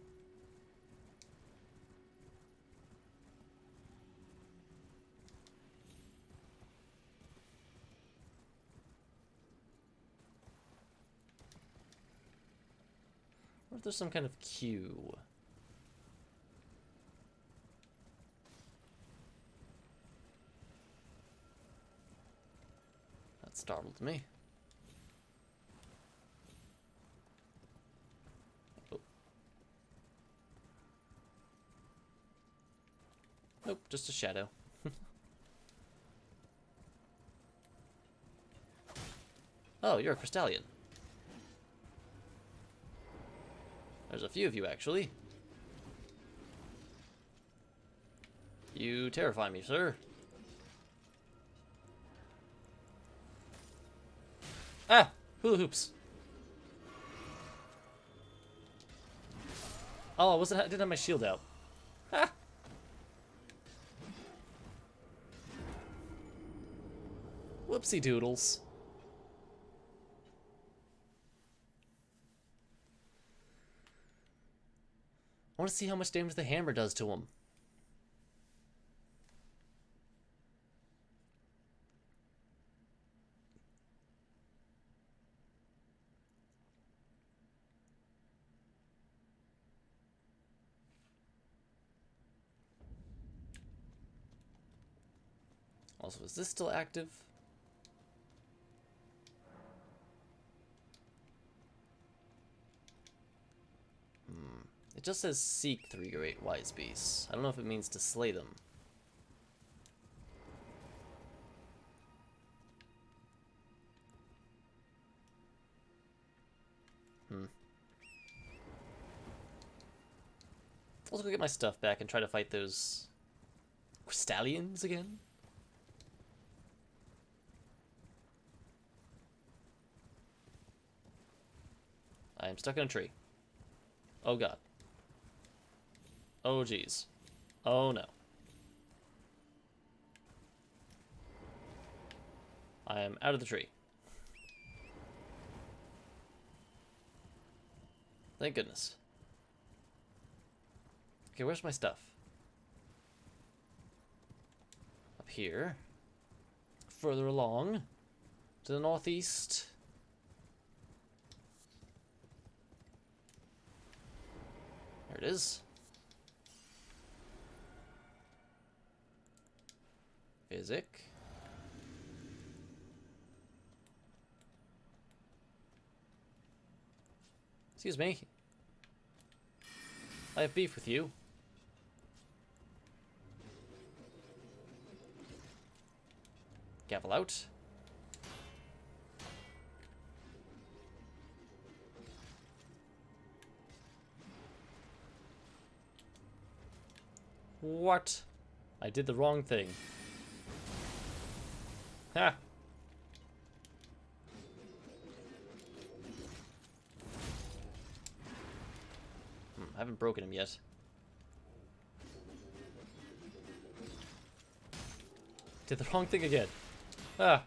What if there's some kind of queue? That startled me. Oh. Nope, just a shadow. Oh, you're a Crystallian. There's a few of you, actually. You terrify me, sir. Ah! Hula hoops. Oh, I didn't have my shield out. Ha! Whoopsie doodles. I want to see how much damage the hammer does to him. Also, is this still active? It just says seek 3 great wise beasts. I don't know if it means to slay them. Let's go get my stuff back and try to fight those Crystallians again. I am stuck in a tree. Oh god. Oh geez. Oh no. I am out of the tree. Thank goodness. Okay, where's my stuff? Up here. Further along. To the northeast. There it is. Physic. Excuse me. I have beef with you. Gavel out. What? I did the wrong thing. Ha! I haven't broken him yet. Did the wrong thing again. Ah.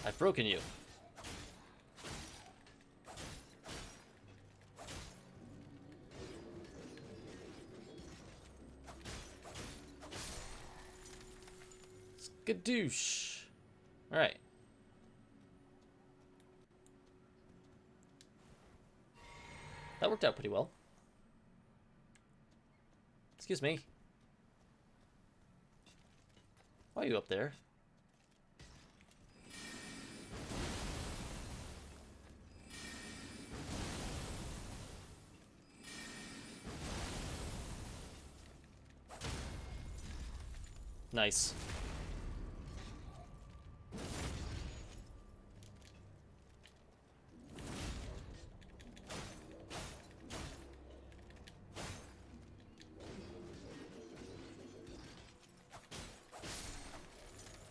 I've broken you. Skadoosh. Alright. That worked out pretty well. Excuse me. Why are you up there? Nice.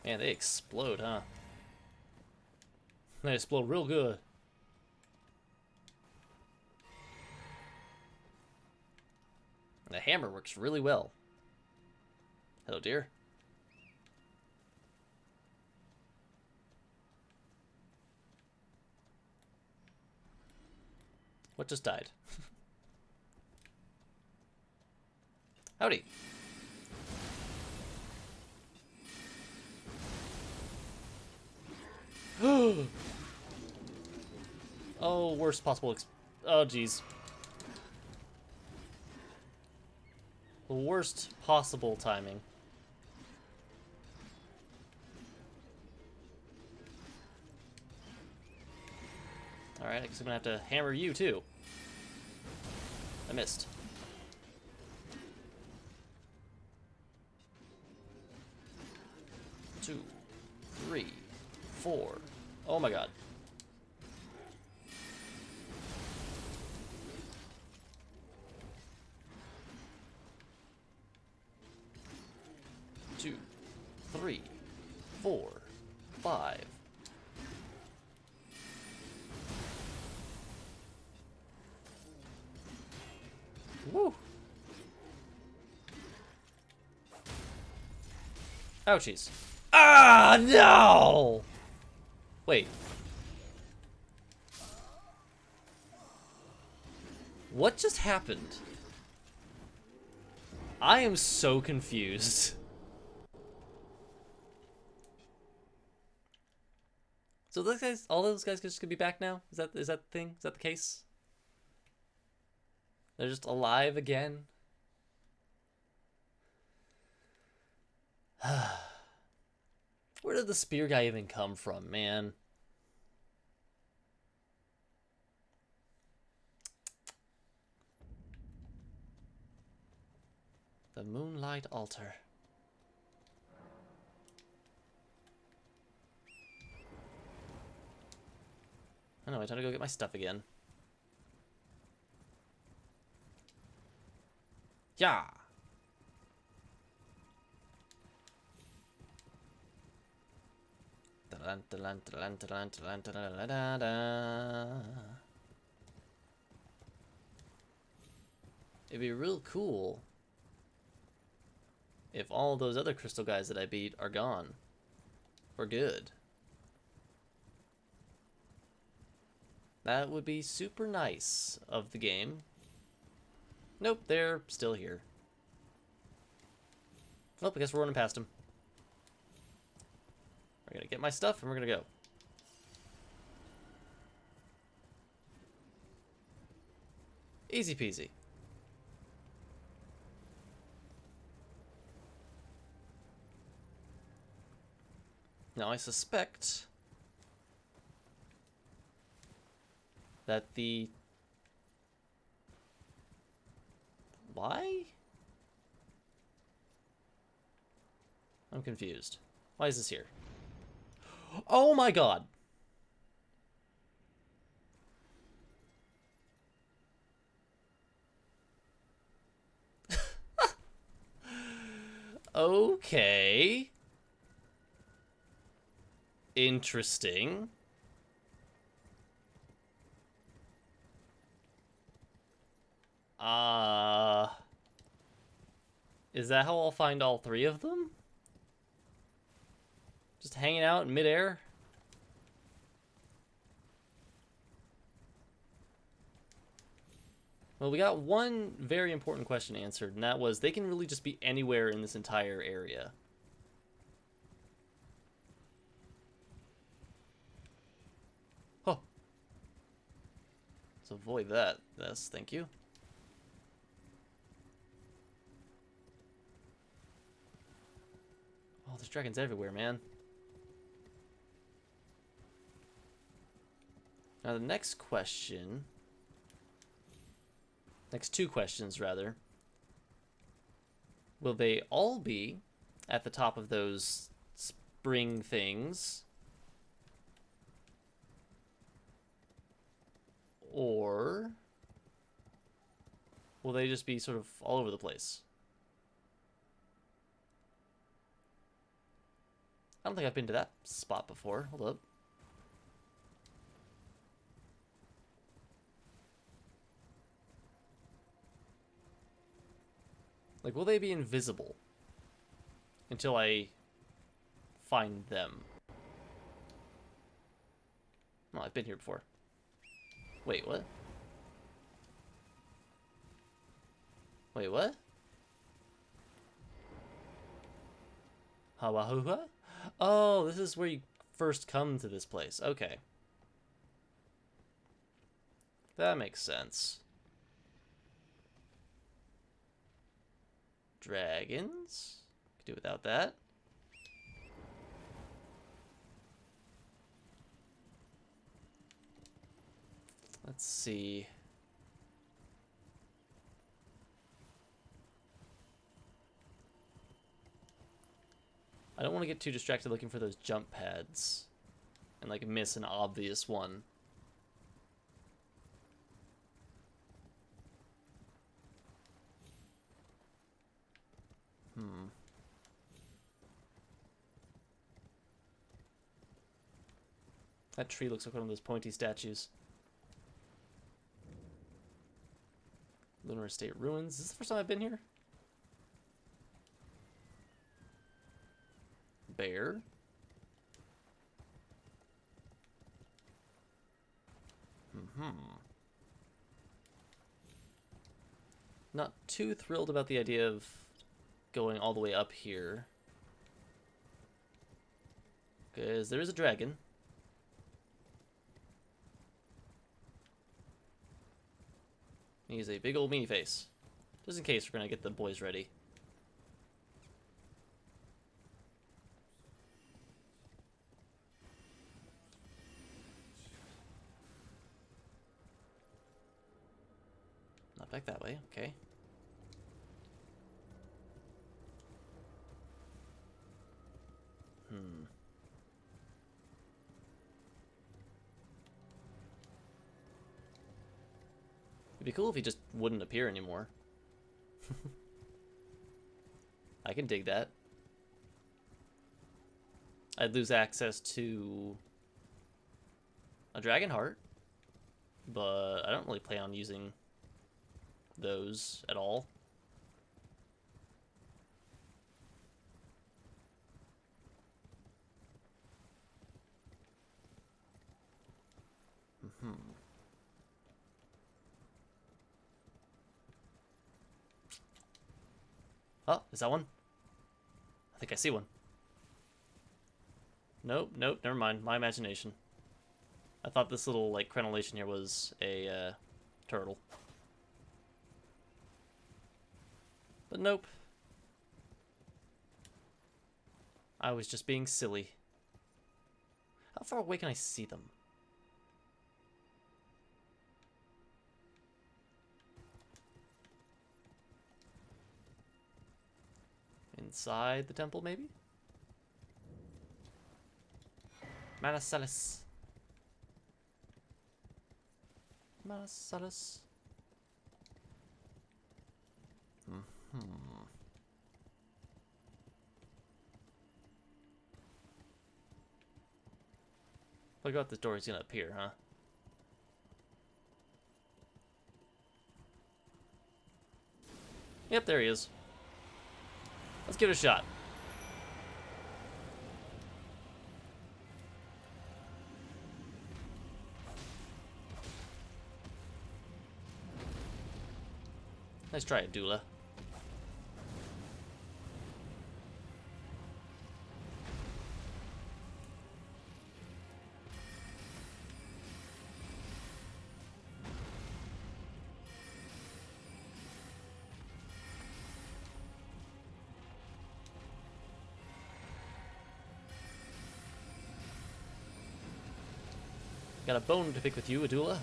Man, they explode, huh? They explode real good. The hammer works really well. Hello, dear. What just died? Howdy. Oh, worst possible oh, jeez. The worst possible timing. Alright, I guess I'm gonna have to hammer you, too. I missed. Two, three, four. Oh my god. Two, three, four, five. Woo! Ouchies. Ah, no! Wait. What just happened? I am so confused. So those guys, all those guys just gonna be back now? Is that the thing? Is that the case? They're just alive again? Where did the spear guy even come from, man? The Moonlight Altar. I know, I time to go get my stuff again. Yeah. It'd be real cool if all those other crystal guys that I beat are gone. For good. That would be super nice of the game. Nope, they're still here. Oh, I guess we're running past them. We're gonna get my stuff and we're gonna go. Easy peasy. Now I suspect that the... Why? I'm confused. Why is this here? Oh my god! Okay. Interesting. Is that how I'll find all three of them? Just hanging out in midair? Well, we got one very important question answered, and that was they can really just be anywhere in this entire area. Oh. Let's avoid that. Yes, thank you. Oh, there's dragons everywhere, man. Now the next question... Next two questions, rather. Will they all be at the top of those spring things? Or will they just be sort of all over the place? I don't think I've been to that spot before. Hold up. Like, will they be invisible until I find them? Oh, I've been here before. Wait, what? Wait, what? Hawahua? Oh, this is where you first come to this place. Okay. That makes sense. Dragons? Could do without that. Let's see. I don't want to get too distracted looking for those jump pads and like miss an obvious one. That tree looks like one of those pointy statues. Lunar Estate Ruins. Is this the first time I've been here? Bear. Not too thrilled about the idea of going all the way up here. Because there is a dragon. He's a big old meanie face. Just in case we're gonna get the boys ready. Not back that way, okay. It'd be cool if he just wouldn't appear anymore. I can dig that. I'd lose access to a dragon heart, but I don't really plan on using those at all. Oh, is that one? I think I see one. Nope, nope, never mind. My imagination. I thought this little, like, crenellation here was a, turtle. But nope. I was just being silly. How far away can I see them? Inside the temple, maybe? Manasalis. Manasalis. If I go out this door, he's gonna appear, huh? Yep, there he is. Let's give it a shot. Nice try, Adula. Got a bone to pick with you, Adula.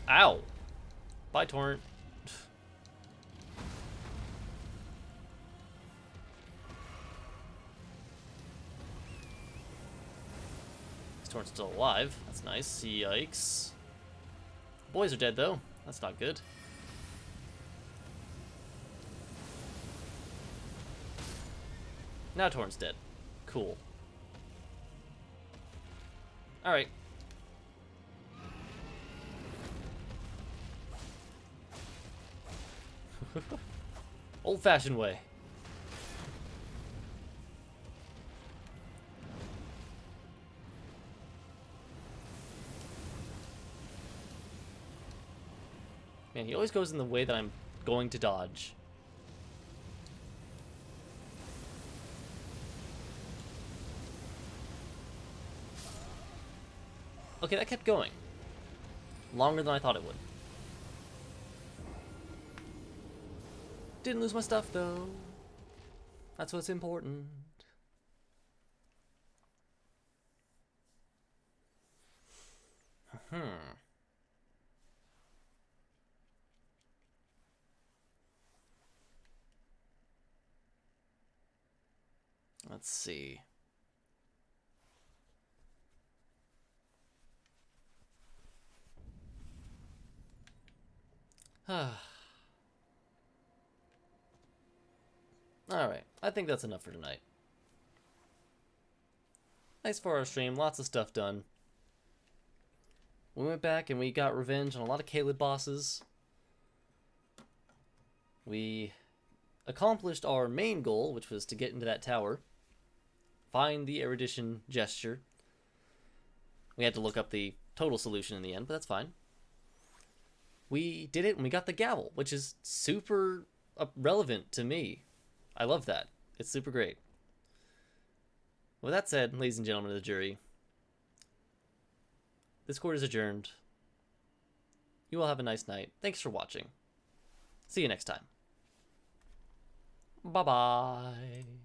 Ow! Bye, Torrent. This Torrent's still alive. That's nice. Yikes. Boys are dead, though. That's not good. Now Torn's dead. Cool. Alright. Old-fashioned way. Man, he always goes in the way that I'm going to dodge. Okay, that kept going. Longer than I thought it would. Didn't lose my stuff, though. That's what's important. Let's see. Alright, I think that's enough for tonight. Nice for our stream, lots of stuff done. We went back and we got revenge on a lot of Caelid bosses. We accomplished our main goal, which was to get into that tower. Find the erudition gesture. We had to look up the total solution in the end, but that's fine. We did it and we got the gavel, which is super relevant to me. I love that. It's super great. With that said, ladies and gentlemen of the jury, this court is adjourned. You all have a nice night. Thanks for watching. See you next time. Bye-bye.